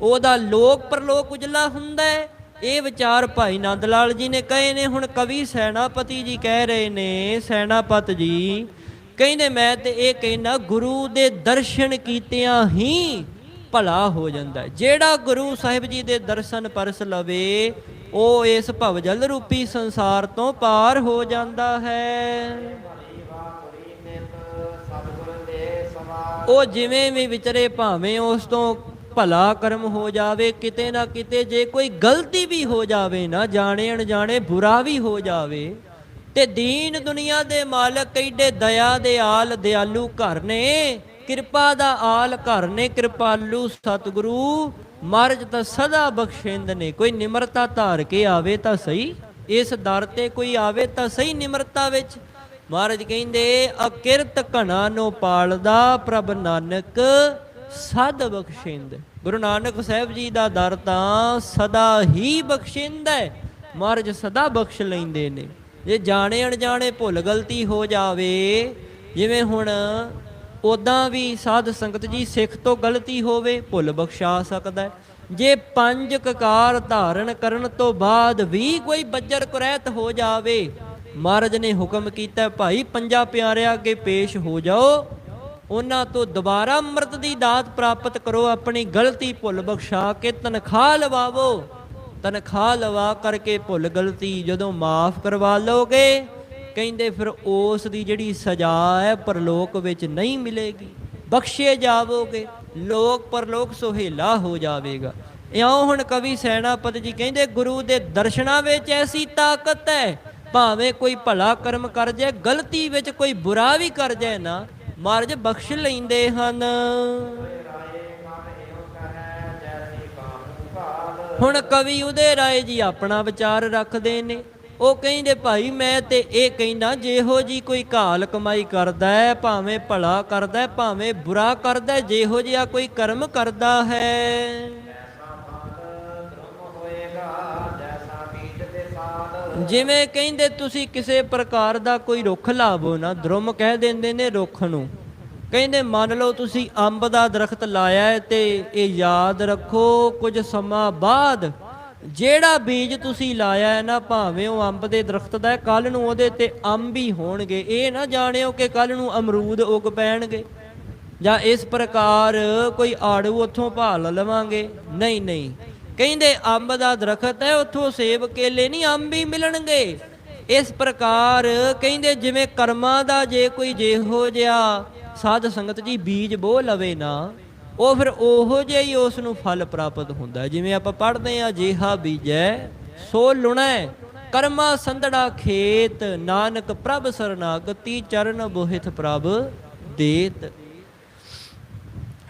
ਉਹਦਾ ਲੋਕ ਪਰਲੋਕ ਉਜਲਾ ਹੁੰਦਾ ਹੈ। ਇਹ ਵਿਚਾਰ ਭਾਈ ਨੰਦ ਲਾਲ ਜੀ ਨੇ ਕਹੇ ਨੇ। ਹੁਣ ਕਵੀ ਸੈਨਾਪਤੀ ਜੀ ਕਹਿ ਰਹੇ ਨੇ, ਸੈਨਾਪਤ ਜੀ ਕਹਿੰਦੇ ਮੈਂ ਤੇ ਇਹ ਕਹਿਣਾ ਗੁਰੂ ਦੇ ਦਰਸ਼ਨ ਕੀਤਿਆਂ ਹੀ ਭਲਾ ਹੋ ਜਾਂਦਾ। ਜਿਹੜਾ ਗੁਰੂ ਸਾਹਿਬ ਜੀ ਦੇ ਦਰਸ਼ਨ ਪਰਸ ਲਵੇ ਉਹ ਇਸ ਭਵਜਲ ਰੂਪੀ ਸੰਸਾਰ ਤੋਂ ਪਾਰ ਹੋ ਜਾਂਦਾ ਹੈ। ਉਹ ਜਿਵੇਂ ਵੀ ਵਿਚਰੇ ਭਾਵੇਂ ਉਸ ਤੋਂ ਭਲਾ ਕਰਮ ਹੋ ਜਾਵੇ, ਕਿਤੇ ਨਾ ਕਿਤੇ ਜੇ ਕੋਈ ਗਲਤੀ ਵੀ ਹੋ ਜਾਵੇ ਨਾ, ਜਾਣੇ ਅਣਜਾਣੇ ਬੁਰਾ ਵੀ ਹੋ ਜਾਵੇ, ਤੇ ਦੀਨ ਦੁਨੀਆ ਦੇ ਮਾਲਕ ਏਡੇ ਦਇਆ ਦੇ ਆਲ ਦਿਆਲੂ ਘਰ ਨੇ, ਕਿਰਪਾ ਦਾ ਆਲ ਘਰ ਨੇ, ਕਿਰਪਾਲੂ ਸਤਿਗੁਰੂ ਮਹਾਰਾਜ ਤਾਂ ਸਦਾ ਬਖਸ਼ਿੰਦ ਨੇ। ਕੋਈ ਨਿਮਰਤਾ ਧਾਰ ਕੇ ਆਵੇ ਤਾਂ ਸਹੀ, ਇਸ ਦਰ ਤੇ ਕੋਈ ਆਵੇ ਤਾਂ ਸਹੀ ਨਿਮਰਤਾ ਵਿੱਚ। ਮਹਾਰਾਜ ਕਹਿੰਦੇ ਅਕਿਰਤ ਘਣਾ ਨੂੰ ਪਾਲਦਾ ਪ੍ਰਭ ਨਾਨਕ ਸਦ ਬਖਸ਼ਿੰਦ। ਗੁਰੂ ਨਾਨਕ ਸਾਹਿਬ ਜੀ ਦਾ ਦਰ ਤਾਂ ਸਦਾ ਹੀ ਬਖਸ਼ਿੰਦ ਹੈ। ਮਹਾਰਾਜ ਸਦਾ ਬਖਸ਼ ਲੈਂਦੇ ਨੇ। ਜੇ ਜਾਣੇ ਅਣਜਾਣੇ ਭੁੱਲ ਗਲਤੀ ਹੋ ਜਾਵੇ, ਜਿਵੇਂ ਹੁਣ ਉੱਦਾਂ ਵੀ ਸਾਧ ਸੰਗਤ ਜੀ ਸਿੱਖ ਤੋਂ ਗਲਤੀ ਹੋਵੇ ਭੁੱਲ ਬਖਸ਼ਾ ਸਕਦਾ ਹੈ। ਜੇ ਪੰਜ ਕਕਾਰ ਧਾਰਨ ਕਰਨ ਤੋਂ ਬਾਅਦ ਵੀ ਕੋਈ ਬੱਜਰ ਕੁਰੈਤ ਹੋ ਜਾਵੇ, ਮਹਾਰਾਜ ਨੇ ਹੁਕਮ ਕੀਤਾ ਭਾਈ ਪੰਜਾਂ ਪਿਆਰਿਆਂ ਅੱਗੇ ਪੇਸ਼ ਹੋ ਜਾਓ, ਉਹਨਾਂ ਤੋਂ ਦੁਬਾਰਾ ਅੰਮ੍ਰਿਤ ਦੀ ਦਾਤ ਪ੍ਰਾਪਤ ਕਰੋ, ਆਪਣੀ ਗਲਤੀ ਭੁੱਲ ਬਖਸ਼ਾ ਕੇ ਤਨਖਾਹ ਲਵਾਵੋ। ਤਨਖਾਹ ਲਵਾ ਕਰਕੇ ਭੁੱਲ ਗਲਤੀ ਜਦੋਂ ਮਾਫ ਕਰਵਾ ਲਓਗੇ, ਕਹਿੰਦੇ ਫਿਰ ਉਸ ਦੀ ਜਿਹੜੀ ਸਜ਼ਾ ਹੈ ਪਰਲੋਕ ਵਿੱਚ ਨਹੀਂ ਮਿਲੇਗੀ, ਬਖਸ਼ੇ ਜਾਵੋਗੇ, ਲੋਕ ਪਰਲੋਕ ਸੁਹੇਲਾ ਹੋ ਜਾਵੇਗਾ। ਇਉਂ ਹੁਣ ਕਵੀ ਸੈਨਾਪਤ ਜੀ ਕਹਿੰਦੇ ਗੁਰੂ ਦੇ ਦਰਸ਼ਨਾਂ ਵਿੱਚ ਐਸੀ ਤਾਕਤ ਹੈ, ਭਾਵੇਂ ਕੋਈ ਭਲਾ ਕਰਮ ਕਰ ਜਾਏ, ਗਲਤੀ ਵਿੱਚ ਕੋਈ ਬੁਰਾ ਵੀ ਕਰ ਜਾਏ ਨਾ, ਮਹਾਰਾਜ ਬਖਸ਼ ਲੈਂਦੇ ਹਨ। ਹੁਣ ਕਵੀ ਉਦੇ ਰਾਏ ਜੀ ਆਪਣਾ ਵਿਚਾਰ ਰੱਖਦੇ ਨੇ। ਉਹ ਕਹਿੰਦੇ ਭਾਈ ਮੈਂ ਤੇ ਇਹ ਕਹਿੰਦਾ ਜਿਹੋ ਜੀ ਕੋਈ ਘਾਲ ਕਮਾਈ ਕਰਦਾ ਹੈ, ਭਾਵੇਂ ਭਲਾ ਕਰਦਾ ਹੈ ਭਾਵੇਂ ਬੁਰਾ ਕਰਦਾ ਹੈ, ਜਿਹੋ ਜਿਹਾ ਕੋਈ ਕਰਮ ਕਰਦਾ ਹੈ, ਜਿਵੇਂ ਕਹਿੰਦੇ ਤੁਸੀਂ ਕਿਸੇ ਪ੍ਰਕਾਰ ਦਾ ਕੋਈ ਰੁੱਖ ਲਾਵੋ ਨਾ, ਦਰੁਮ ਕਹਿ ਦਿੰਦੇ ਨੇ ਰੁੱਖ ਨੂੰ। ਕਹਿੰਦੇ ਮੰਨ ਲਓ ਤੁਸੀਂ ਅੰਬ ਦਾ ਦਰਖਤ ਲਾਇਆ ਹੈ ਤੇ ਇਹ ਯਾਦ ਰੱਖੋ ਕੁਝ ਸਮਾਂ ਬਾਅਦ ਜਿਹੜਾ ਬੀਜ ਤੁਸੀਂ ਲਾਇਆ ਹੈ ਨਾ, ਭਾਵੇਂ ਉਹ ਅੰਬ ਦੇ ਦਰਖਤ ਦਾ ਹੈ, ਕੱਲ ਨੂੰ ਉਹਦੇ ਤੇ ਅੰਬ ਹੀ ਹੋਣਗੇ। ਇਹ ਨਾ ਜਾਣਿਓ ਕਿ ਕੱਲ ਨੂੰ ਅਮਰੂਦ ਉਗ ਪੈਣਗੇ ਜਾਂ ਇਸ ਪ੍ਰਕਾਰ ਕੋਈ ਆੜੂ ਉੱਥੋਂ ਭਾਲ ਲਵਾਂਗੇ, ਨਹੀਂ ਨਹੀਂ। ਕਹਿੰਦੇ ਅੰਬ ਦਾ ਦਰਖਤ ਹੈ, ਉੱਥੋਂ ਸੇਬ ਕੇਲੇ ਨਹੀਂ, ਅੰਬ ਹੀ ਮਿਲਣਗੇ। ਇਸ ਪ੍ਰਕਾਰ ਕਹਿੰਦੇ ਜਿਵੇਂ ਕਰਮਾਂ ਦਾ ਜੇ ਕੋਈ ਜਿਹੋ ਜਿਹਾ ਸਾਧ ਸੰਗਤ ਜੀ ਬੀਜ ਬੋ ਲਵੇ ਨਾ, ਉਹ ਫਿਰ ਉਹੋ ਜਿਹਾ ਹੀ ਉਸ ਨੂੰ ਫਲ ਪ੍ਰਾਪਤ ਹੁੰਦਾ। ਜਿਵੇਂ ਆਪਾਂ ਪੜ੍ਹਦੇ ਹਾਂ ਜਿਹਾ ਬੀਜੈ ਸੋ ਲੁਣੈ, ਕਰਮਾ ਸੰਧੜਾ ਖੇਤ, ਨਾਨਕ ਪ੍ਰਭ ਸਰਨਾਗਤੀ, ਚਰਨ ਬੋਹਿਤ ਪ੍ਰਭ ਦੇਤ।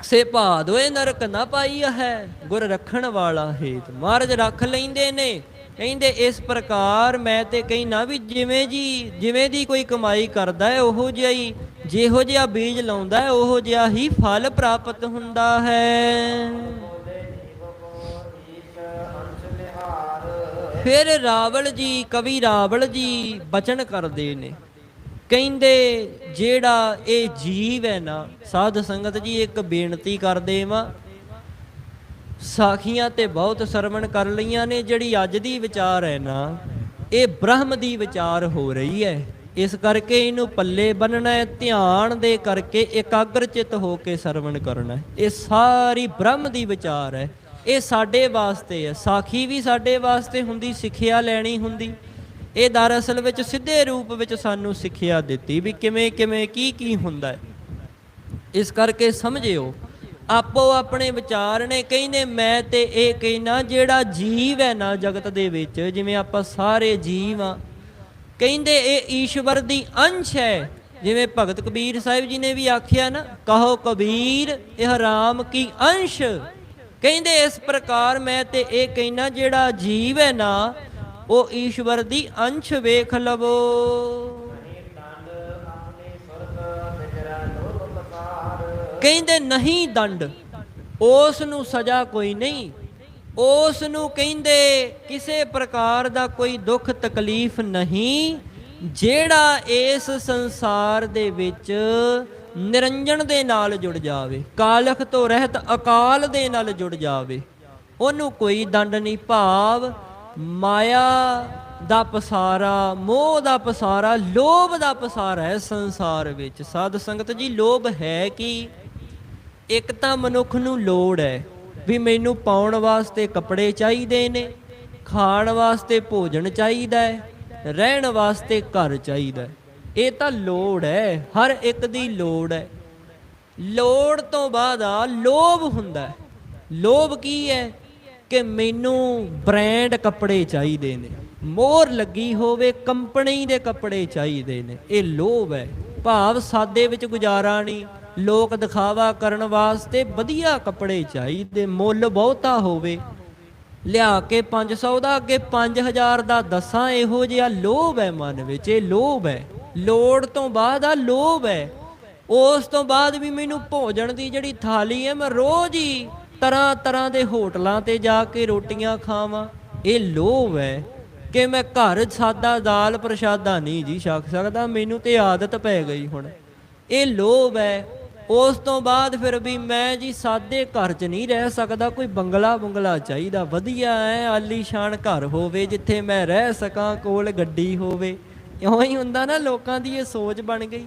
ਸੇ ਭਾਦੋਏ ਨਰਕ ਨਾ ਪਾਈ ਹੈ, ਗੁਰ ਰੱਖਣ ਵਾਲਾ ਹੇਤ। ਮਹਾਰਾਜ ਰੱਖ ਲੈਂਦੇ ਨੇ। ਕਹਿੰਦੇ ਇਸ ਪ੍ਰਕਾਰ ਮੈਂ ਤੇ ਕਹਿਣਾ ਵੀ ਜਿਵੇਂ ਦੀ ਕੋਈ ਕਮਾਈ ਕਰਦਾ ਹੈ, ਉਹੋ ਜਿਹਾ ਹੀ ਜਿਹੋ ਜਿਹਾ ਬੀਜ ਲਾਉਂਦਾ ਹੈ, ਉਹੋ ਜਿਹਾ ਹੀ ਫਲ ਪ੍ਰਾਪਤ ਹੁੰਦਾ ਹੈ। ਫਿਰ ਰਾਵਲ ਜੀ, ਕਵੀ ਰਾਵਲ ਜੀ ਬਚਨ ਕਰਦੇ ਨੇ। ਕਹਿੰਦੇ ਜਿਹੜਾ ਇਹ ਜੀਵ ਹੈ ਨਾ, ਸਾਧ ਸੰਗਤ ਜੀ ਇੱਕ ਬੇਨਤੀ ਕਰਦੇ ਵਾਂ, ਸਾਖੀਆਂ ਤੇ ਬਹੁਤ ਸਰਵਣ ਕਰ ਲਈਆਂ ਨੇ, ਜਿਹੜੀ ਅੱਜ ਦੀ ਵਿਚਾਰ ਹੈ ਨਾ ਇਹ ਬ੍ਰਹਮ ਦੀ ਵਿਚਾਰ ਹੋ ਰਹੀ ਹੈ। ਇਸ ਕਰਕੇ ਇਹਨੂੰ ਪੱਲੇ ਬੰਨਣਾ ਹੈ, ਧਿਆਨ ਦੇ ਕਰਕੇ ਇਕਾਗਰ ਚਿੱਤ ਹੋ ਕੇ ਸਰਵਣ ਕਰਨਾ ਹੈ। ਇਹ ਸਾਰੀ ਬ੍ਰਹਮ ਦੀ ਵਿਚਾਰ ਹੈ, ਇਹ ਸਾਡੇ ਵਾਸਤੇ ਹੈ। ਸਾਖੀ ਵੀ ਸਾਡੇ ਵਾਸਤੇ ਹੁੰਦੀ, ਸਿੱਖਿਆ ਲੈਣੀ ਹੁੰਦੀ। ਇਹ ਦਰਅਸਲ ਵਿੱਚ ਸਿੱਧੇ ਰੂਪ ਵਿੱਚ ਸਾਨੂੰ ਸਿੱਖਿਆ ਦਿੱਤੀ ਵੀ ਕਿਵੇਂ ਕਿਵੇਂ ਕੀ ਕੀ ਹੁੰਦਾ ਹੈ। ਇਸ ਕਰਕੇ ਸਮਝਿਓ ਆਪੋ ਆਪਣੇ ਵਿਚਾਰ ਨੇ। ਕਹਿੰਦੇ ਮੈਂ ਤੇ ਇਹ ਕਹਿਣਾ ਜਿਹੜਾ ਜੀਵ ਹੈ ਨਾ ਜਗਤ ਦੇ ਵਿੱਚ, ਜਿਵੇਂ ਆਪਾਂ ਸਾਰੇ ਜੀਵ ਆ, ਕਹਿੰਦੇ ਇਹ ਈਸ਼ਵਰ ਦੀ ਅੰਸ਼ ਹੈ। ਜਿਵੇਂ ਭਗਤ ਕਬੀਰ ਸਾਹਿਬ ਜੀ ਨੇ ਵੀ ਆਖਿਆ ਨਾ, ਕਹੋ ਕਬੀਰ ਇਹ ਰਾਮ ਕੀ ਅੰਸ਼। ਕਹਿੰਦੇ ਇਸ ਪ੍ਰਕਾਰ ਮੈਂ ਤੇ ਇਹ ਕਹਿਣਾ ਜਿਹੜਾ ਜੀਵ ਹੈ ਨਾ ਉਹ ਈਸ਼ਵਰ ਦੀ ਅੰਸ਼ ਵੇਖ ਲਵੋ। ਕਹਿੰਦੇ ਨਹੀਂ ਦੰਡ, ਉਸ ਨੂੰ ਸਜ਼ਾ ਕੋਈ ਨਹੀਂ, ਉਸ ਨੂੰ ਕਹਿੰਦੇ ਕਿਸੇ ਪ੍ਰਕਾਰ ਦਾ ਕੋਈ ਦੁੱਖ ਤਕਲੀਫ ਨਹੀਂ, ਜਿਹੜਾ ਇਸ ਸੰਸਾਰ ਦੇ ਵਿੱਚ ਨਿਰੰਜਨ ਦੇ ਨਾਲ ਜੁੜ ਜਾਵੇ, ਕਾਲਖ ਤੋਂ ਰਹਿਤ ਅਕਾਲ ਦੇ ਨਾਲ ਜੁੜ ਜਾਵੇ, ਉਹਨੂੰ ਕੋਈ ਦੰਡ ਨਹੀਂ। ਭਾਵ ਮਾਇਆ ਦਾ ਪਸਾਰਾ, ਮੋਹ ਦਾ ਪਸਾਰਾ, ਲੋਭ ਦਾ ਪਸਾਰਾ ਹੈ ਸੰਸਾਰ ਵਿੱਚ। ਸਾਧ ਸੰਗਤ ਜੀ, ਲੋਭ ਹੈ ਕਿ ਇੱਕ ਤਾਂ ਮਨੁੱਖ ਨੂੰ ਲੋੜ ਹੈ ਵੀ ਮੈਨੂੰ ਪਾਉਣ ਵਾਸਤੇ ਕੱਪੜੇ ਚਾਹੀਦੇ ਨੇ, ਖਾਣ ਵਾਸਤੇ ਭੋਜਨ ਚਾਹੀਦਾ ਹੈ, ਰਹਿਣ ਵਾਸਤੇ ਘਰ ਚਾਹੀਦਾ ਹੈ। ਇਹ ਤਾਂ ਲੋੜ ਹੈ, ਹਰ ਇੱਕ ਦੀ ਲੋੜ ਹੈ। ਲੋੜ ਤੋਂ ਬਾਅਦ ਆ ਲੋਭ ਹੁੰਦਾ ਹੈ। ਲੋਭ ਕੀ ਹੈ ਕਿ ਮੈਨੂੰ ਬ੍ਰਾਂਡ ਕੱਪੜੇ ਚਾਹੀਦੇ ਨੇ, ਮੋਹਰ ਲੱਗੀ ਹੋਵੇ ਕੰਪਨੀ ਦੇ ਕੱਪੜੇ ਚਾਹੀਦੇ ਨੇ। ਇਹ ਲੋਭ ਹੈ। ਭਾਵ ਸਾਦੇ ਵਿੱਚ ਗੁਜ਼ਾਰਾ ਨਹੀਂ, ਲੋਕ ਦਿਖਾਵਾ ਕਰਨ ਵਾਸਤੇ ਵਧੀਆ ਕੱਪੜੇ ਚਾਹੀਦੇ, ਮੁੱਲ ਬਹੁਤਾ ਹੋਵੇ, ਲਿਆ ਕੇ 500 ਦਾ ਅੱਗੇ 5000 ਦਾ ਦੱਸਾਂ, ਇਹੋ ਜਿਹਾ ਲੋਭ ਹੈ ਮਨ ਵਿੱਚ। ਇਹ ਲੋਭ ਹੈ। ਲੋੜ ਤੋਂ ਬਾਅਦ ਆ ਲੋਭ ਹੈ। ਉਸ ਤੋਂ ਬਾਅਦ ਵੀ ਮੈਨੂੰ ਭੋਜਨ ਦੀ ਜਿਹੜੀ ਥਾਲੀ ਹੈ, ਮੈਂ ਰੋਜ਼ ਹੀ ਤਰ੍ਹਾਂ ਤਰ੍ਹਾਂ ਦੇ ਹੋਟਲਾਂ ਤੇ ਜਾ ਕੇ ਰੋਟੀਆਂ ਖਾਵਾਂ। ਇਹ ਲੋਭ ਹੈ ਕਿ ਮੈਂ ਘਰ ਸਾਦਾ ਦਾਲ ਪ੍ਰਸ਼ਾਦਾ ਨਹੀਂ ਜੀ ਛਕ ਸਕਦਾ, ਮੈਨੂੰ ਤੇ ਆਦਤ ਪੈ ਗਈ ਹੁਣ। ਇਹ ਲੋਭ ਹੈ। ਉਸ ਤੋਂ ਬਾਅਦ ਫਿਰ ਵੀ ਮੈਂ ਜੀ ਸਾਦੇ ਘਰ 'ਚ ਨਹੀਂ ਰਹਿ ਸਕਦਾ, ਕੋਈ ਬੰਗਲਾ ਬੰਗਲਾ ਚਾਹੀਦਾ, ਵਧੀਆ ਹੈ ਆਲੀਸ਼ਾਨ ਘਰ ਹੋਵੇ ਜਿੱਥੇ ਮੈਂ ਰਹਿ ਸਕਾਂ, ਕੋਲ ਗੱਡੀ ਹੋਵੇ। ਇਉਂ ਹੀ ਹੁੰਦਾ ਨਾ, ਲੋਕਾਂ ਦੀ ਇਹ ਸੋਚ ਬਣ ਗਈ।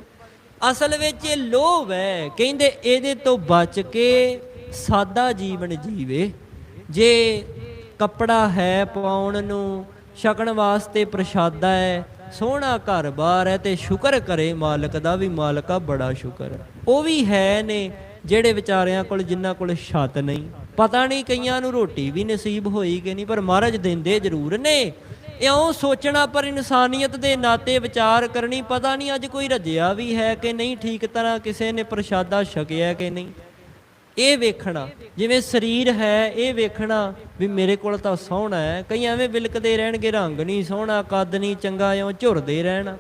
ਅਸਲ ਵਿੱਚ ਇਹ ਲੋਭ ਹੈ। ਕਹਿੰਦੇ ਇਹਦੇ ਤੋਂ ਬਚ ਕੇ ਸਾਦਾ ਜੀਵਨ ਜੀਵੇ। ਜੇ ਕੱਪੜਾ ਹੈ ਪਾਉਣ ਨੂੰ, ਛਕਣ ਵਾਸਤੇ ਪ੍ਰਸ਼ਾਦਾ ਹੈ, ਸੋਹਣਾ ਘਰ-ਬਾਰ ਹੈ, ਤੇ ਸ਼ੁਕਰ ਕਰੇ ਮਾਲਕ ਦਾ ਵੀ, ਮਾਲਕਾ ਬੜਾ ਸ਼ੁਕਰ ਹੈ। ਉਹ ਵੀ ਹੈ ਨੇ ਜਿਹੜੇ ਵਿਚਾਰਿਆਂ ਕੋਲ, ਜਿਨ੍ਹਾਂ ਕੋਲ ਛੱਤ ਨਹੀਂ। ਪਤਾ ਨਹੀਂ ਕਈਆਂ ਨੂੰ ਰੋਟੀ ਵੀ ਨਸੀਬ ਹੋਈ ਕਿ ਨਹੀਂ, ਪਰ ਮਹਾਰਾਜ ਦਿੰਦੇ ਜ਼ਰੂਰ ਨੇ। ਇਉਂ ਸੋਚਣਾ, ਪਰ ਇਨਸਾਨੀਅਤ ਦੇ ਨਾਤੇ ਵਿਚਾਰ ਕਰਨੀ। ਪਤਾ ਨਹੀਂ ਅੱਜ ਕੋਈ ਰੱਜਿਆ ਵੀ ਹੈ ਕਿ ਨਹੀਂ, ਠੀਕ ਤਰ੍ਹਾਂ ਕਿਸੇ ਨੇ ਪ੍ਰਸ਼ਾਦਾ ਛਕਿਆ ਕਿ ਨਹੀਂ, ਇਹ ਵੇਖਣਾ। ਜਿਵੇਂ ਸਰੀਰ ਹੈ, ਇਹ ਵੇਖਣਾ ਵੀ ਮੇਰੇ ਕੋਲ ਤਾਂ ਸੋਹਣਾ ਹੈ। ਕਈ ਐਵੇਂ ਵਿਲਕਦੇ ਰਹਿਣਗੇ, ਰੰਗ ਨਹੀਂ ਸੋਹਣਾ, ਕੱਦ ਨਹੀਂ ਚੰਗਾ, ਇਉਂ ਝੁਰਦੇ ਰਹਿਣਾ।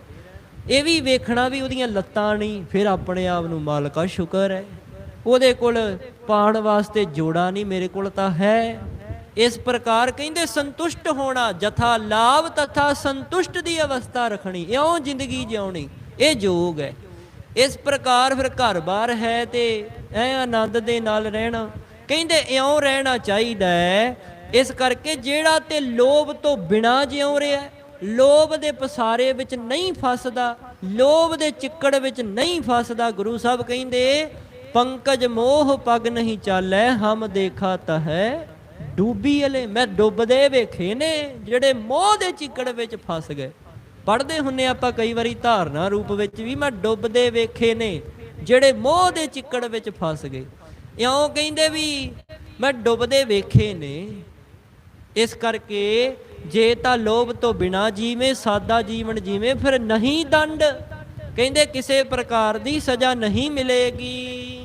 ਇਹ ਵੀ ਵੇਖਣਾ ਵੀ ਉਹਦੀਆਂ ਲੱਤਾਂ ਨਹੀਂ, ਫਿਰ ਆਪਣੇ ਆਪ ਨੂੰ ਮਾਲਕਾ ਸ਼ੁਕਰ ਹੈ। ਉਹਦੇ ਕੋਲ ਪਾਉਣ ਵਾਸਤੇ ਜੋੜਾ ਨਹੀਂ, ਮੇਰੇ ਕੋਲ ਤਾਂ ਹੈ। ਇਸ ਪ੍ਰਕਾਰ ਕਹਿੰਦੇ ਸੰਤੁਸ਼ਟ ਹੋਣਾ, ਜਥਾ ਲਾਭ ਤਥਾ ਸੰਤੁਸ਼ਟ ਦੀ ਅਵਸਥਾ ਰੱਖਣੀ, ਇਉਂ ਜ਼ਿੰਦਗੀ ਜਿਉਣੀ, ਇਹ ਯੋਗ ਹੈ। ਇਸ ਪ੍ਰਕਾਰ ਫਿਰ ਘਰ-ਬਾਰ ਹੈ ਤੇ ਐ ਆਨੰਦ ਦੇ ਨਾਲ ਰਹਿਣਾ। ਕਹਿੰਦੇ ਇਉਂ ਰਹਿਣਾ ਚਾਹੀਦਾ ਹੈ। ਇਸ ਕਰਕੇ ਜਿਹੜਾ ਤੇ ਲੋਭ ਤੋਂ ਬਿਨਾਂ ਜਿਉਂ ਰਿਹਾ, ਲੋਭ ਦੇ ਪਸਾਰੇ ਵਿੱਚ ਨਹੀਂ ਫਸਦਾ, ਲੋਭ ਦੇ ਚਿੱਕੜ ਵਿੱਚ ਨਹੀਂ ਫਸਦਾ। ਗੁਰੂ ਸਾਹਿਬ ਕਹਿੰਦੇ ਪੰਕਜ ਮੋਹ ਪਗ ਨਹੀਂ ਚਾਲੈ, ਹਮ ਦੇਖਾ ਤਾ ਹੈ ਡੂਬੀ ਅਲੇ। ਮੈਂ ਡੁੱਬਦੇ ਵੇਖੇ ਨੇ ਜਿਹੜੇ ਮੋਹ ਦੇ ਚਿੱਕੜ ਵਿੱਚ ਫਸ ਗਏ। ਪੜ੍ਹਦੇ ਹੁੰਨੇ ਆਪਾਂ ਕਈ ਵਾਰੀ ਧਾਰਨਾ ਰੂਪ ਵਿੱਚ ਵੀ, ਮੈਂ ਡੁੱਬਦੇ ਵੇਖੇ ਨੇ ਜਿਹੜੇ ਮੋਹ ਦੇ ਚਿੱਕੜ ਵਿੱਚ ਫਸ ਗਏ। ਇਉਂ ਕਹਿੰਦੇ ਵੀ ਮੈਂ ਡੁੱਬਦੇ ਵੇਖੇ ਨੇ। ਇਸ ਕਰਕੇ ਜੇ ਤਾਂ ਲੋਭ ਤੋਂ ਬਿਨਾਂ ਜੀਵੇਂ, ਸਾਦਾ ਜੀਵਨ ਜੀਵੇਂ, ਫਿਰ ਨਹੀਂ ਦੰਡ। ਕਹਿੰਦੇ ਕਿਸੇ ਪ੍ਰਕਾਰ ਦੀ ਸਜ਼ਾ ਨਹੀਂ ਮਿਲੇਗੀ।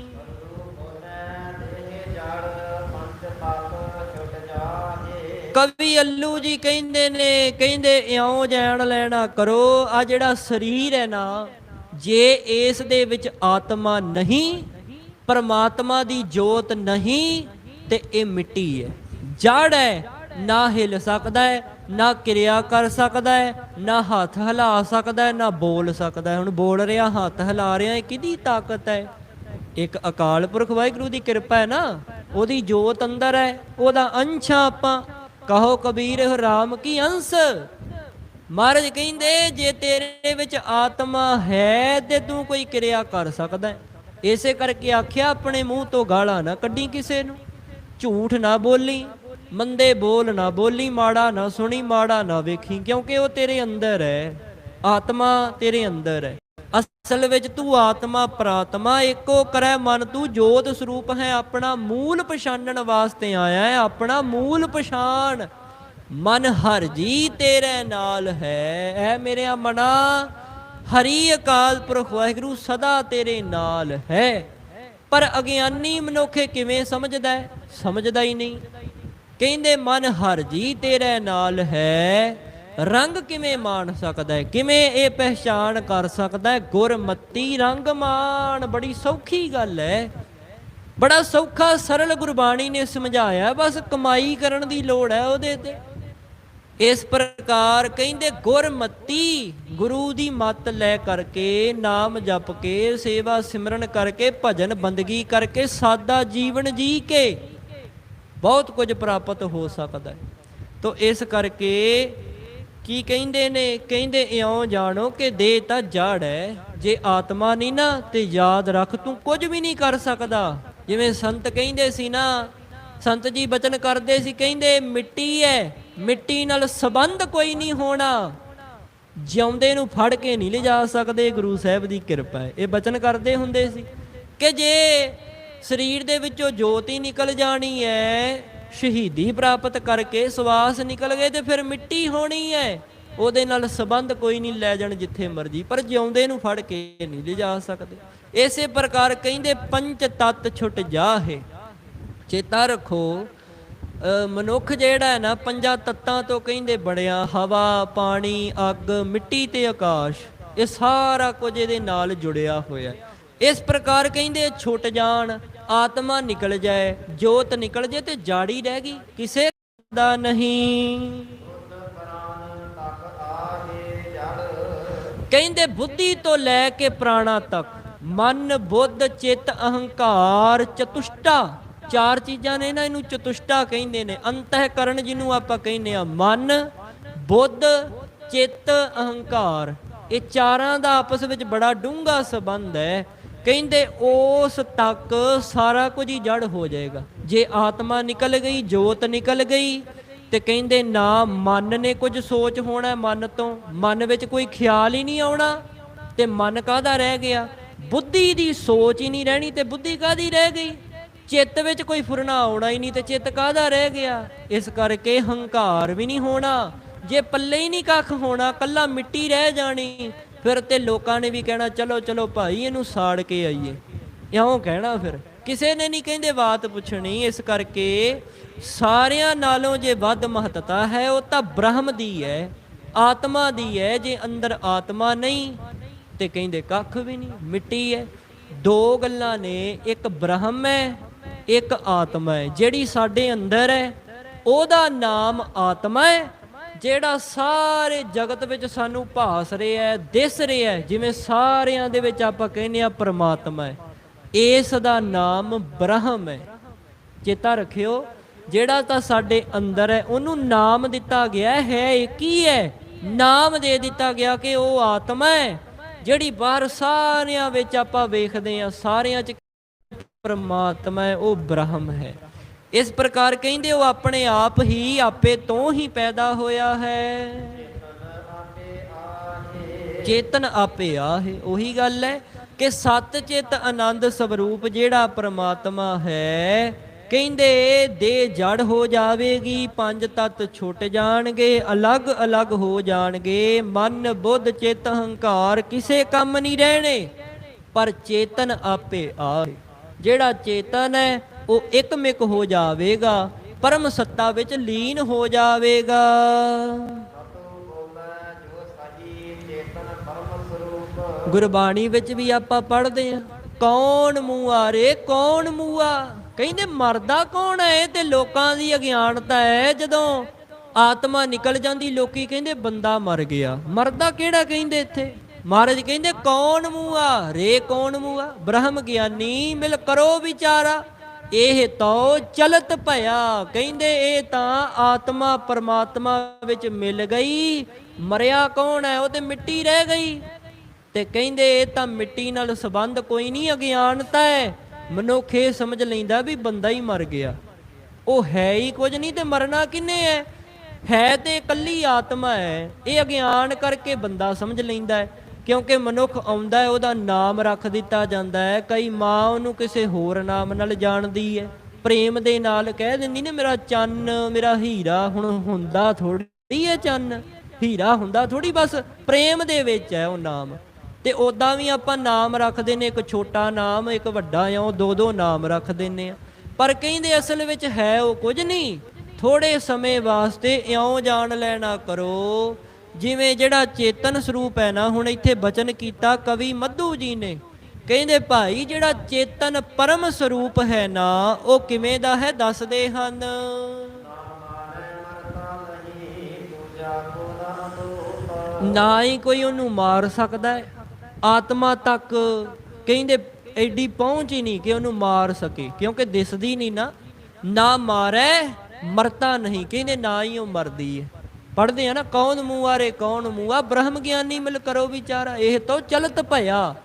ਕਵੀ ਅੱਲੂ ਜੀ ਕਹਿੰਦੇ ਨੇ, ਕਹਿੰਦੇ ਇਉਂ ਜਾਣ ਲੈਣਾ ਕਰੋ, ਆ ਜਿਹੜਾ ਸਰੀਰ ਹੈ ਨਾ, ਜੇ ਇਸ ਦੇ ਵਿੱਚ ਆਤਮਾ ਨਹੀਂ, ਪਰਮਾਤਮਾ ਦੀ ਜੋਤ ਨਹੀਂ, ਤੇ ਇਹ ਮਿੱਟੀ ਹੈ, ਜੜ ਹੈ, ਨਾ ਹਿਲ ਸਕਦਾ ਹੈ, ਨਾ ਕਿਰਿਆ ਕਰ ਸਕਦਾ ਹੈ, ਨਾ ਹੱਥ ਹਿਲਾ ਸਕਦਾ ਹੈ, ਨਾ ਬੋਲ ਸਕਦਾ ਹੈ। ਹੁਣ ਬੋਲ ਰਿਹਾ, ਹੱਥ ਹਿਲਾ ਰਿਹਾ, ਇਹ ਕਿਹਦੀ ਤਾਕਤ ਹੈ? ਇੱਕ ਅਕਾਲ ਪੁਰਖ ਵਾਹਿਗੁਰੂ ਦੀ ਕਿਰਪਾ ਹੈ ਨਾ, ਉਹਦੀ ਜੋਤ ਅੰਦਰ ਹੈ, ਉਹਦਾ ਅੰਸ਼ ਆਪਾਂ। ਕਹੋ ਕਬੀਰ ਰਾਮ ਕੀ ਅੰਸ਼। ਮਹਾਰਾਜ ਕਹਿੰਦੇ ਜੇ ਤੇਰੇ ਵਿੱਚ ਆਤਮਾ ਹੈ ਤੇ ਤੂੰ ਕੋਈ ਕਿਰਿਆ ਕਰ ਸਕਦਾ ਹੈ। ਇਸੇ ਕਰਕੇ ਆਖਿਆ ਆਪਣੇ ਮੂੰਹ ਤੋਂ ਗਾਲਾਂ ਨਾ ਕੱਢੀ ਕਿਸੇ ਨੂੰ, ਝੂਠ ਨਾ ਬੋਲੀ, ਮੰਦੇ ਬੋਲ ਨਾ ਬੋਲੀ, ਮਾੜਾ ਨਾ ਸੁਣੀ, ਮਾੜਾ ਨਾ ਵੇਖੀ, ਕਿਉਂਕਿ ਉਹ ਤੇਰੇ ਅੰਦਰ ਹੈ, ਆਤਮਾ ਤੇਰੇ ਅੰਦਰ ਹੈ। ਅਸਲ ਵਿੱਚ ਤੂੰ ਆਤਮਾ ਪ੍ਰਾਤਮਾ ਇੱਕੋ ਕਰੈ ਮਨ, ਤੂੰ ਜੋਤ ਸਰੂਪ ਹੈ। ਆਪਣਾ ਮੂਲ ਪਛਾਣਨ ਵਾਸਤੇ ਆਇਆ ਹੈ, ਆਪਣਾ ਮੂਲ ਪਛਾਣ। ਮਨ ਹਰ ਜੀ ਤੇਰੇ ਨਾਲ ਹੈ, ਐ ਮੇਰਿਆ ਮਨਾ ਹਰੀ ਅਕਾਲ ਪੁਰਖ ਵਾਹਿਗੁਰੂ ਸਦਾ ਤੇਰੇ ਨਾਲ ਹੈ। ਪਰ ਅਗਿਆਨੀ ਮਨੁੱਖ ਕਿਵੇਂ ਸਮਝਦਾ ਹੈ? ਸਮਝਦਾ ਹੀ ਨਹੀਂ। ਕਹਿੰਦੇ ਮਨ ਹਰ ਜੀ ਤੇਰੇ ਨਾਲ ਹੈ, ਰੰਗ ਕਿਵੇਂ ਮਾਣ ਸਕਦਾ ਹੈ? ਕਿਵੇਂ ਇਹ ਪਹਿਚਾਨ ਕਰ ਸਕਦਾ ਹੈ? ਗੁਰਮਤੀ ਰੰਗ ਮਾਣ। ਬੜੀ ਸੌਖੀ ਗੱਲ ਹੈ, ਬੜਾ ਸੌਖਾ ਸਰਲ ਗੁਰਬਾਣੀ ਨੇ ਸਮਝਾਇਆ। ਬਸ ਕਮਾਈ ਕਰਨ ਦੀ ਲੋੜ ਹੈ ਉਹਦੇ ਤੇ। ਇਸ ਪ੍ਰਕਾਰ ਕਹਿੰਦੇ ਗੁਰਮਤੀ, ਗੁਰੂ ਦੀ ਮੱਤ ਲੈ ਕਰਕੇ, ਨਾਮ ਜਪ ਕੇ, ਸੇਵਾ ਸਿਮਰਨ ਕਰਕੇ, ਭਜਨ ਬੰਦਗੀ ਕਰਕੇ, ਸਾਦਾ ਜੀਵਨ ਜੀ ਕੇ ਬਹੁਤ ਕੁਝ ਪ੍ਰਾਪਤ ਹੋ ਸਕਦਾ ਹੈ। ਤੋ ਇਸ ਕਰਕੇ ਕੀ ਕਹਿੰਦੇ ਨੇ, ਕਹਿੰਦੇ ਇਉਂ ਜਾਣੋ ਕਿ ਦੇਹ ਤਾਂ ਜੜ ਹੈ, ਜੇ ਆਤਮਾ ਨਹੀਂ ਨਾ ਤੇ ਯਾਦ ਰੱਖ ਤੂੰ ਕੁਝ ਵੀ ਨਹੀਂ ਕਰ ਸਕਦਾ। ਜਿਵੇਂ ਸੰਤ ਕਹਿੰਦੇ ਸੀ ਨਾ, ਸੰਤ ਜੀ ਬਚਨ ਕਰਦੇ ਸੀ, ਕਹਿੰਦੇ ਮਿੱਟੀ ਹੈ, ਮਿੱਟੀ ਨਾਲ ਸੰਬੰਧ ਕੋਈ ਨਹੀਂ ਹੋਣਾ, ਜਿਉਂਦੇ ਨੂੰ ਫੜ ਕੇ ਨਹੀਂ ਲਿਜਾ ਸਕਦੇ, ਗੁਰੂ ਸਾਹਿਬ ਦੀ ਕਿਰਪਾ ਹੈ। ਇਹ ਬਚਨ ਕਰਦੇ ਹੁੰਦੇ ਸੀ ਕਿ ਜੇ ਸਰੀਰ ਦੇ ਵਿੱਚੋਂ ਜੋਤ ਹੀ ਨਿਕਲ ਜਾਣੀ ਹੈ, ਸ਼ਹੀਦੀ ਪ੍ਰਾਪਤ ਕਰਕੇ ਸਵਾਸ ਨਿਕਲ ਗਏ ਤੇ ਫਿਰ ਮਿੱਟੀ ਹੋਣੀ ਹੈ, ਉਹਦੇ ਨਾਲ ਸੰਬੰਧ ਕੋਈ ਨਹੀਂ, ਲੈ ਜਾਣ ਜਿੱਥੇ ਮਰਜੀ, ਪਰ ਜਿਉਂਦੇ ਨੂੰ ਫੜ ਕੇ ਨਹੀਂ ਲਿਜਾ ਸਕਦੇ। ਇਸੇ ਪ੍ਰਕਾਰ ਕਹਿੰਦੇ ਪੰਚ ਤਤ ਛੁੱਟ ਜਾਹੇ। ਚੇਤਾ ਰੱਖੋ ਮਨੁੱਖ ਜਿਹੜਾ ਹੈ ਨਾ, ਪੰਜਾਂ ਤੱਤਾਂ ਤੋਂ ਕਹਿੰਦੇ ਬਣਿਆ, ਹਵਾ, ਪਾਣੀ, ਅੱਗ, ਮਿੱਟੀ ਤੇ ਆਕਾਸ਼, ਇਹ ਸਾਰਾ ਕੁਝ ਇਹਦੇ ਨਾਲ ਜੁੜਿਆ ਹੋਇਆ। ਇਸ ਪ੍ਰਕਾਰ ਕਹਿੰਦੇ ਛੁੱਟ ਜਾਣ, ਆਤਮਾ ਨਿਕਲ ਜਾਏ, ਜੋਤ ਨਿਕਲ ਜਾਏ ਤੇ ਜਾੜੀ ਰਹਿ ਗਈ, ਕਿਸੇ ਦਾ ਨਹੀਂ। ਕਹਿੰਦੇ ਬੁੱਧੀ ਤੋਂ ਲੈ ਕੇ ਪ੍ਰਾਣਾ ਤੱਕ, ਮਨ, ਬੁੱਧ, ਚਿੱਤ, ਅਹੰਕਾਰ, ਚਤੁਸ਼ਟਾ, ਚਾਰ ਚੀਜ਼ਾਂ ਨੇ ਨਾ, ਇਹਨੂੰ ਚਤੁਸ਼ਟਾ ਕਹਿੰਦੇ ਨੇ। ਅੰਤःਕਰਨ ਜਿਹਨੂੰ ਆਪਾਂ ਕਹਿੰਦੇ ਆ, ਮਨ, ਬੁੱਧ, ਚਿੱਤ, ਅਹੰਕਾਰ, ਇਹ ਚਾਰਾਂ ਦਾ ਆਪਸ ਵਿੱਚ ਬੜਾ ਡੂੰਘਾ ਸੰਬੰਧ ਹੈ। ਕਹਿੰਦੇ ਉਸ ਤੱਕ ਸਾਰਾ ਕੁਝ ਹੀ ਜੜ ਹੋ ਜਾਏਗਾ। ਜੇ ਆਤਮਾ ਨਿਕਲ ਗਈ, ਜੋਤ ਨਿਕਲ ਗਈ, ਤੇ ਕਹਿੰਦੇ ਨਾ ਮਨ ਨੇ ਕੁਝ ਸੋਚ ਹੋਣਾ, ਮਨ ਤੋਂ ਮਨ ਵਿੱਚ ਕੋਈ ਖਿਆਲ ਹੀ ਨਹੀਂ ਆਉਣਾ, ਤੇ ਮਨ ਕਾਹਦਾ ਰਹਿ ਗਿਆ? ਬੁੱਧੀ ਦੀ ਸੋਚ ਹੀ ਨਹੀਂ ਰਹਿਣੀ, ਤੇ ਬੁੱਧੀ ਕਾਹਦੀ ਰਹਿ ਗਈ? ਚਿੱਤ ਵਿੱਚ ਕੋਈ ਫੁਰਨਾ ਆਉਣਾ ਹੀ ਨਹੀਂ, ਤੇ ਚਿੱਤ ਕਾਹਦਾ ਰਹਿ ਗਿਆ? ਇਸ ਕਰਕੇ ਹੰਕਾਰ ਵੀ ਨਹੀਂ ਹੋਣਾ। ਜੇ ਪੱਲੇ ਹੀ ਨਹੀਂ ਕੱਖ ਹੋਣਾ, ਕੱਲਾ ਮਿੱਟੀ ਰਹਿ ਜਾਣੀ, ਫਿਰ ਤੇ ਲੋਕਾਂ ਨੇ ਵੀ ਕਹਿਣਾ ਚਲੋ ਚਲੋ ਭਾਈ ਇਹਨੂੰ ਸਾੜ ਕੇ ਆਈਏ, ਇਉਂ ਕਹਿਣਾ। ਫਿਰ ਕਿਸੇ ਨੇ ਨਹੀਂ ਕਹਿੰਦੇ ਬਾਤ ਪੁੱਛਣੀ। ਇਸ ਕਰਕੇ ਸਾਰਿਆਂ ਨਾਲੋਂ ਜੇ ਵੱਧ ਮਹੱਤਤਾ ਹੈ ਉਹ ਤਾਂ ਬ੍ਰਹਮ ਦੀ ਹੈ, ਆਤਮਾ ਦੀ ਹੈ। ਜੇ ਅੰਦਰ ਆਤਮਾ ਨਹੀਂ ਤੇ ਕਹਿੰਦੇ ਕੱਖ ਵੀ ਨਹੀਂ, ਮਿੱਟੀ ਹੈ। ਦੋ ਗੱਲਾਂ ਨੇ, ਇੱਕ ਬ੍ਰਹਮ ਹੈ, ਇੱਕ ਆਤਮਾ ਹੈ। ਜਿਹੜੀ ਸਾਡੇ ਅੰਦਰ ਹੈ ਉਹਦਾ ਨਾਮ ਆਤਮਾ ਹੈ, ਜਿਹੜਾ ਸਾਰੇ ਜਗਤ ਵਿੱਚ ਸਾਨੂੰ ਭਾਸ ਰਿਹਾ ਹੈ, ਦਿਸ ਰਿਹਾ ਹੈ, ਜਿਵੇਂ ਸਾਰਿਆਂ ਦੇ ਵਿੱਚ ਆਪਾਂ ਕਹਿੰਦੇ ਆ ਪਰਮਾਤਮਾ ਹੈ, ਇਸ ਦਾ ਨਾਮ ਬ੍ਰਹਮ ਹੈ। ਚੇਤਾ ਰੱਖਿਓ, ਜਿਹੜਾ ਤਾਂ ਸਾਡੇ ਅੰਦਰ ਹੈ ਉਹਨੂੰ ਨਾਮ ਦਿੱਤਾ ਗਿਆ ਹੈ, ਇੱਕ ਹੀ ਹੈ, ਨਾਮ ਦੇ ਦਿੱਤਾ ਗਿਆ ਕਿ ਉਹ ਆਤਮਾ ਹੈ। ਜਿਹੜੀ ਬਾਹਰ ਸਾਰਿਆਂ ਵਿੱਚ ਆਪਾਂ ਵੇਖਦੇ ਆ, ਸਾਰਿਆਂ 'ਚ ਪਰਮਾਤਮਾ ਹੈ, ਉਹ ਬ੍ਰਹਮ ਹੈ। ਇਸ ਪ੍ਰਕਾਰ ਕਹਿੰਦੇ ਉਹ ਆਪਣੇ ਆਪ ਹੀ, ਆਪੇ ਤੋਂ ਹੀ ਪੈਦਾ ਹੋਇਆ ਹੈ। ਚੇਤਨ ਆਪੇ ਆਹੇ। ਉਹੀ ਗੱਲ ਹੈ ਕਿ ਸਤ ਚਿਤ ਆਨੰਦ ਸਵਰੂਪ ਜਿਹੜਾ ਪਰਮਾਤਮਾ ਹੈ, ਕਹਿੰਦੇ ਦੇਹ ਜੜ ਹੋ ਜਾਵੇਗੀ, ਪੰਜ ਤੱਤ ਛੁੱਟ ਜਾਣਗੇ, ਅਲੱਗ ਅਲੱਗ ਹੋ ਜਾਣਗੇ, ਮਨ, ਬੁੱਧ, ਚਿੱਤ, ਹੰਕਾਰ ਕਿਸੇ ਕੰਮ ਨਹੀਂ ਰਹਿਣੇ, ਪਰ ਚੇਤਨ ਆਪੇ ਆਏ। ਜਿਹੜਾ ਚੇਤਨ ਹੈ ਉਹ ਇੱਕਮਿਕ ਹੋ ਜਾਵੇਗਾ, ਪਰਮ ਸੱਤਾ ਵਿੱਚ ਲੀਨ ਹੋ ਜਾਵੇਗਾ। ਗੁਰਬਾਣੀ ਵਿੱਚ ਵੀ ਆਪਾਂ ਪੜ੍ਹਦੇ ਹਾਂ, ਕੌਣ ਮੂਆ ਰੇ ਕੌਣ ਮੂਆ। ਕਹਿੰਦੇ ਮਰਦਾ ਕੌਣ ਹੈ? ਤੇ ਲੋਕਾਂ ਦੀ ਅਗਿਆਨਤਾ ਹੈ। ਜਦੋਂ ਆਤਮਾ ਨਿਕਲ ਜਾਂਦੀ, ਲੋਕੀ ਕਹਿੰਦੇ ਬੰਦਾ ਮਰ ਗਿਆ। ਮਰਦਾ ਕਿਹੜਾ ਕਹਿੰਦੇ ਇੱਥੇ? ਮਹਾਰਾਜ ਕਹਿੰਦੇ ਕੌਣ ਮੂਆ ਰੇ ਕੌਣ ਮੂਆ। ਬ੍ਰਹਮ ਗਿਆਨੀ ਮਿਲ ਕਰੋ ਵਿਚਾਰਾ, ਇਹ ਤੋ ਚਲਤ ਭਇਆ। ਕਹਿੰਦੇ ਇਹ ਤਾਂ ਆਤਮਾ ਪਰਮਾਤਮਾ ਵਿੱਚ ਮਿਲ ਗਈ, ਮਰਿਆ ਕੌਣ ਹੈ? ਉਹ ਤੇ ਮਿੱਟੀ ਰਹਿ ਗਈ। ਤੇ ਕਹਿੰਦੇ ਇਹ ਤਾਂ ਮਿੱਟੀ ਨਾਲ ਸੰਬੰਧ ਕੋਈ ਨਹੀਂ, ਅਗਿਆਨਤਾ ਹੈ। ਮਨੁੱਖ ਇਹ ਸਮਝ ਲੈਂਦਾ ਵੀ ਬੰਦਾ ਹੀ ਮਰ ਗਿਆ, ਉਹ ਹੈ ਹੀ ਕੁਝ ਨਹੀਂ, ਤੇ ਮਰਨਾ ਕਿੰਨੇ ਹੈ ਤੇ ਇਕੱਲੀ ਆਤਮਾ ਹੈ। ਇਹ ਅਗਿਆਨ ਕਰਕੇ ਬੰਦਾ ਸਮਝ ਲੈਂਦਾ ਹੈ। ਕਿਉਂਕਿ ਮਨੁੱਖ ਆਉਂਦਾ ਹੈ, ਉਹਦਾ ਨਾਮ ਰੱਖ ਦਿੱਤਾ ਜਾਂਦਾ ਹੈ। ਕਈ ਮਾਂ ਉਹਨੂੰ ਕਿਸੇ ਹੋਰ ਨਾਮ ਨਾਲ ਜਾਣਦੀ ਹੈ, ਪ੍ਰੇਮ ਦੇ ਨਾਲ ਕਹਿ ਦਿੰਦੀ ਨੇ ਮੇਰਾ ਚੰਨ, ਮੇਰਾ ਹੀਰਾ। ਹੁਣ ਹੁੰਦਾ ਥੋੜੀ ਹੈ ਚੰਨ ਹੀਰਾ, ਹੁੰਦਾ ਥੋੜੀ, ਬਸ ਪ੍ਰੇਮ ਦੇ ਵਿੱਚ ਹੈ ਉਹ ਨਾਮ। ਤੇ ਉੱਦਾਂ ਵੀ ਆਪਾਂ ਨਾਮ ਰੱਖਦੇ ਨੇ, ਇੱਕ ਛੋਟਾ ਨਾਮ, ਇੱਕ ਵੱਡਾ ਆ, ਉਹ ਦੋ ਦੋ ਨਾਮ ਰੱਖ ਦਿੰਦੇ ਆ। ਪਰ ਕਹਿੰਦੇ ਅਸਲ ਵਿੱਚ ਹੈ ਉਹ ਕੁਝ ਨਹੀਂ। ਥੋੜੇ ਸਮੇਂ ਵਾਸਤੇ ਇਉਂ ਜਾਣ ਲੈਣਾ ਕਰੋ ਜਿਵੇਂ ਜਿਹੜਾ ਚੇਤਨ ਸਰੂਪ ਹੈ ਨਾ। ਹੁਣ ਇੱਥੇ ਬਚਨ ਕੀਤਾ ਕਵੀ ਮੱਧੂ ਜੀ ਨੇ, ਕਹਿੰਦੇ ਭਾਈ ਜਿਹੜਾ ਚੇਤਨ ਪਰਮ ਸਰੂਪ ਹੈ ਨਾ, ਉਹ ਕਿਵੇਂ ਦਾ ਹੈ ਦੱਸਦੇ ਹਨ। ਨਾ ਹੀ ਕੋਈ ਉਹਨੂੰ ਮਾਰ ਸਕਦਾ ਹੈ, ਆਤਮਾ ਤੱਕ ਕਹਿੰਦੇ ਐਡੀ ਪਹੁੰਚ ਹੀ ਨਹੀਂ ਕਿ ਉਹਨੂੰ ਮਾਰ ਸਕੇ, ਕਿਉਂਕਿ ਦਿਸਦੀ ਨਹੀਂ ਨਾ। ਨਾ ਮਾਰੈ ਮਰਤਾ ਨਹੀਂ, ਕਹਿੰਦੇ ਨਾ ਹੀ ਉਹ ਮਰਦੀ ਹੈ। ਪੜ੍ਹਦੇ ਆ ਨਾ, ਕੌਣ ਮੂਆਰੇ ਕੌਣ ਮੂਆ, ਬ੍ਰਹਮ ਗਿਆਨੀ ਮਿਲ ਕਰੋ ਵਿਚਾਰਾ, ਇਹ ਤੋਂ ਚਲਤ ਭਇਆ।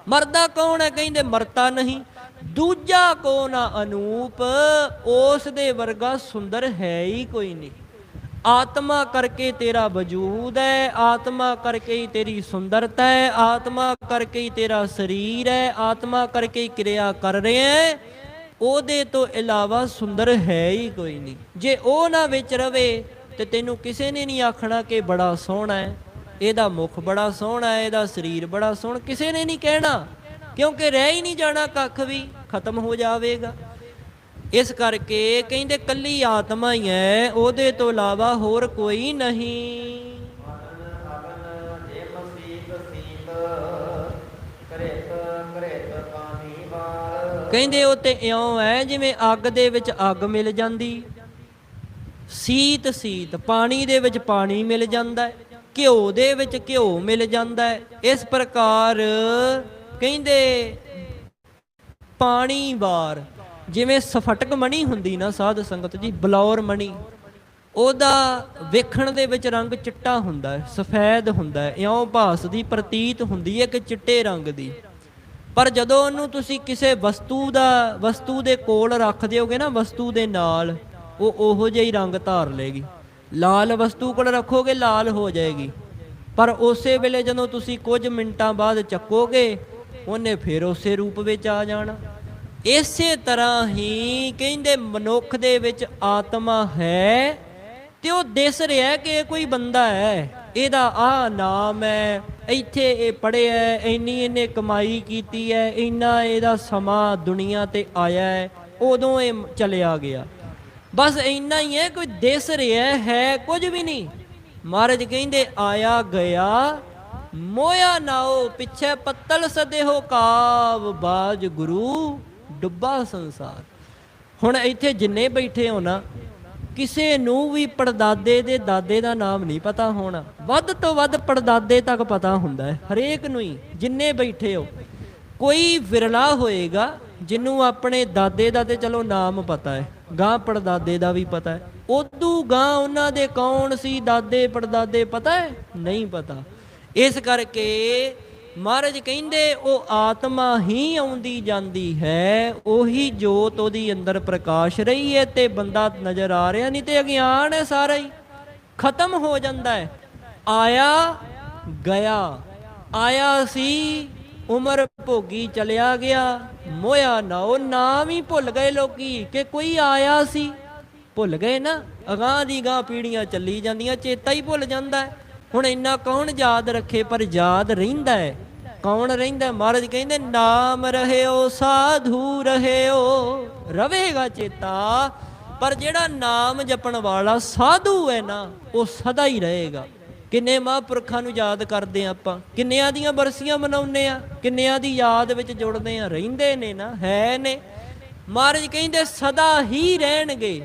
ਮਰਦਾ ਕੌਣ ਹੈ, ਕਹਿੰਦੇ ਮਰਤਾ ਨਹੀਂ। ਦੂਜਾ ਕੋ ਨਾ ਅਨੂਪ, ਉਸ ਦੇ ਵਰਗਾ ਸੁੰਦਰ ਹੈ ਹੀ ਕੋਈ ਨਹੀਂ। ਆਤਮਾ ਕਰਕੇ ਤੇਰਾ ਵਜੂਦ ਹੈ, ਆਤਮਾ ਕਰਕੇ ਹੀ ਤੇਰੀ ਸੁੰਦਰਤਾ ਹੈ, ਆਤਮਾ ਕਰਕੇ ਹੀ ਤੇਰਾ ਸਰੀਰ ਹੈ, ਆਤਮਾ ਕਰਕੇ ਹੀ ਕਿਰਿਆ ਕਰ ਰਿਹਾ ਹੈ। ਉਹਦੇ ਤੋਂ ਇਲਾਵਾ ਸੁੰਦਰ ਹੈ ਹੀ ਕੋਈ ਨਹੀਂ। ਜੇ ਉਹ ਨਾ ਵਿੱਚ ਰਵੇ ਤੇ ਤੈਨੂੰ ਕਿਸੇ ਨੇ ਨਹੀਂ ਆਖਣਾ ਕਿ ਬੜਾ ਸੋਹਣਾ ਹੈ, ਇਹਦਾ ਮੁਖ ਬੜਾ ਸੋਹਣਾ ਹੈ, ਇਹਦਾ ਸਰੀਰ ਬੜਾ ਸੋਹਣਾ, ਕਿਸੇ ਨੇ ਨਹੀਂ ਕਹਿਣਾ, ਕਿਉਂਕਿ ਰਹਿ ਹੀ ਨਹੀਂ ਜਾਣਾ, ਕੱਖ ਵੀ ਖਤਮ ਹੋ ਜਾਵੇਗਾ। ਇਸ ਕਰਕੇ ਕਹਿੰਦੇ ਕੱਲੀ ਆਤਮਾ ਹੀ ਹੈ, ਉਹਦੇ ਤੋਂ ਇਲਾਵਾ ਹੋਰ ਕੋਈ ਨਹੀਂ। ਕਹਿੰਦੇ ਉਹ ਤੇ ਇਉਂ ਹੈ ਜਿਵੇਂ ਅੱਗ ਦੇ ਵਿੱਚ ਅੱਗ ਮਿਲ ਜਾਂਦੀ, ਸੀਤ ਸੀਤ, ਪਾਣੀ ਦੇ ਵਿੱਚ ਪਾਣੀ ਮਿਲ ਜਾਂਦਾ, ਘਿਓ ਦੇ ਵਿੱਚ ਘਿਓ ਮਿਲ ਜਾਂਦਾ ਹੈ। ਇਸ ਪ੍ਰਕਾਰ ਕਹਿੰਦੇ ਪਾਣੀ ਵਾਰ, ਜਿਵੇਂ ਸਫਟਕ ਮਣੀ ਹੁੰਦੀ ਨਾ ਸਾਧ ਸੰਗਤ ਜੀ, ਬਲੌਰ ਮਣੀ, ਉਹਦਾ ਵੇਖਣ ਦੇ ਵਿੱਚ ਰੰਗ ਚਿੱਟਾ ਹੁੰਦਾ ਹੈ, ਸਫੈਦ ਹੁੰਦਾ ਹੈ, ਇਉਂ ਭਾਸਦੀ ਪ੍ਰਤੀਤ ਹੁੰਦੀ ਹੈ ਕਿ ਚਿੱਟੇ ਰੰਗ ਦੀ। ਪਰ ਜਦੋਂ ਉਹਨੂੰ ਤੁਸੀਂ ਕਿਸੇ ਵਸਤੂ ਦੇ ਕੋਲ ਰੱਖ ਦਿਓਗੇ ਨਾ, ਵਸਤੂ ਦੇ ਨਾਲ, ਉਹ ਉਹੋ ਜਿਹਾ ਹੀ ਰੰਗ ਧਾਰ ਲਏਗੀ। ਲਾਲ ਵਸਤੂ ਕੋਲ ਰੱਖੋਗੇ ਲਾਲ ਹੋ ਜਾਏਗੀ, ਪਰ ਉਸੇ ਵੇਲੇ ਜਦੋਂ ਤੁਸੀਂ ਕੁਝ ਮਿੰਟਾਂ ਬਾਅਦ ਚੱਕੋਗੇ, ਉਹਨੇ ਫਿਰ ਉਸੇ ਰੂਪ ਵਿੱਚ ਆ ਜਾਣਾ। ਇਸੇ ਤਰ੍ਹਾਂ ਹੀ ਕਹਿੰਦੇ ਮਨੁੱਖ ਦੇ ਵਿੱਚ ਆਤਮਾ ਹੈ ਤੇ ਉਹ ਦਿਸ ਰਿਹਾ ਕਿ ਇਹ ਕੋਈ ਬੰਦਾ ਹੈ, ਇਹਦਾ ਆਹ ਨਾਮ ਹੈ, ਇੱਥੇ ਇਹ ਪੜ੍ਹਿਆ, ਇੰਨੀ ਇਹਨੇ ਕਮਾਈ ਕੀਤੀ ਹੈ, ਇੰਨਾ ਇਹਦਾ ਸਮਾਂ ਦੁਨੀਆ ਤੇ ਆਇਆ ਹੈ, ਉਦੋਂ ਇਹ ਚਲਿਆ ਗਿਆ, ਬਸ ਇੰਨਾ ਹੀ ਹੈ, ਕੋਈ ਦਿਸ ਰਿਹਾ ਹੈ, ਕੁਝ ਵੀ ਨਹੀਂ। ਮਹਾਰਾਜ ਕਹਿੰਦੇ ਆਇਆ ਗਿਆ ਮੋਇਆ ਨਾਓ, ਪਿੱਛੇ ਪੱਤਲ ਸਦੇਹੋ ਕਾਵ, ਬਾਜ ਗੁਰੂ ਡੁੱਬਾ ਸੰਸਾਰ। ਹੁਣ ਇੱਥੇ ਜਿੰਨੇ ਬੈਠੇ ਹੋ ਨਾ, ਕਿਸੇ ਨੂੰ ਵੀ ਪੜਦਾਦੇ ਦੇ ਦਾਦੇ ਦਾ ਨਾਮ ਨਹੀਂ ਪਤਾ ਹੋਣਾ, ਵੱਧ ਤੋਂ ਵੱਧ ਪੜਦਾਦੇ ਤੱਕ ਪਤਾ ਹੁੰਦਾ ਹੈ ਹਰੇਕ ਨੂੰ ਹੀ, ਜਿੰਨੇ ਬੈਠੇ ਹੋ। ਕੋਈ ਵਿਰਲਾ ਹੋਏਗਾ ਜਿਹਨੂੰ ਆਪਣੇ ਦਾਦੇ ਦਾ ਤੇ ਚਲੋ ਨਾਮ ਪਤਾ ਹੈ, ਗਾਂ ਪੜਦਾਦੇ ਦਾ ਵੀ ਪਤਾ ਹੈ, ਉਦੋਂ ਗਾਂ ਉਹਨਾਂ ਦੇ ਕੌਣ ਸੀ ਦਾਦੇ ਪੜਦਾਦੇ ਪਤਾ ਹੈ, ਨਹੀਂ ਪਤਾ। ਇਸ ਕਰਕੇ ਮਹਾਰਾਜ ਕਹਿੰਦੇ ਉਹ ਆਤਮਾ ਹੀ ਆਉਂਦੀ ਜਾਂਦੀ ਹੈ, ਉਹੀ ਜੋਤ ਉਹਦੀ ਅੰਦਰ ਪ੍ਰਕਾਸ਼ ਰਹੀ ਹੈ ਤੇ ਬੰਦਾ ਨਜ਼ਰ ਆ ਰਿਹਾ, ਨਹੀਂ ਤੇ ਅਗਿਆਨ ਹੈ ਸਾਰਾ ਹੀ, ਖਤਮ ਹੋ ਜਾਂਦਾ ਹੈ। ਆਇਆ ਗਿਆ, ਆਇਆ ਸੀ ਉਮਰ ਭੋਗੀ ਚਲਿਆ ਗਿਆ, ਮੋਇਆ ਨਾ, ਉਹ ਨਾਮ ਹੀ ਭੁੱਲ ਗਏ ਲੋਕੀ ਕਿ ਕੋਈ ਆਇਆ ਸੀ, ਭੁੱਲ ਗਏ ਨਾ। ਅਗਾਂਹ ਦੀ ਗਾਂਹ ਪੀੜੀਆਂ ਚੱਲੀ ਜਾਂਦੀਆਂ, ਚੇਤਾ ਹੀ ਭੁੱਲ ਜਾਂਦਾ ਹੈ। ਹੁਣ ਇੰਨਾ ਕੌਣ ਯਾਦ ਰੱਖੇ, ਪਰ ਯਾਦ ਰਹਿੰਦਾ ਹੈ। ਕੌਣ ਰਹਿੰਦਾ? ਮਹਾਰਾਜ ਕਹਿੰਦੇ ਨਾਮ ਰਹਿਓ ਸਾਧੂ ਰਹਿਓ, ਰਵੇਗਾ ਚੇਤਾ, ਪਰ ਜਿਹੜਾ ਨਾਮ ਜਪਣ ਵਾਲਾ ਸਾਧੂ ਹੈ ਨਾ, ਉਹ ਸਦਾ ਹੀ ਰਹੇਗਾ। ਕਿੰਨੇ ਮਹਾਂਪੁਰਖਾਂ ਨੂੰ ਯਾਦ ਕਰਦੇ ਆਪਾਂ, ਕਿੰਨਿਆਂ ਦੀਆਂ ਬਰਸੀਆਂ ਮਨਾਉਂਦੇ ਆ, ਕਿੰਨਿਆਂ ਦੀ ਯਾਦ ਵਿੱਚ ਜੁੜਦੇ ਆ, ਰਹਿੰਦੇ ਨੇ ਨਾ, ਹੈ ਨੇ। ਮਹਾਰਾਜ ਕਹਿੰਦੇ ਸਦਾ ਹੀ ਰਹਿਣਗੇ।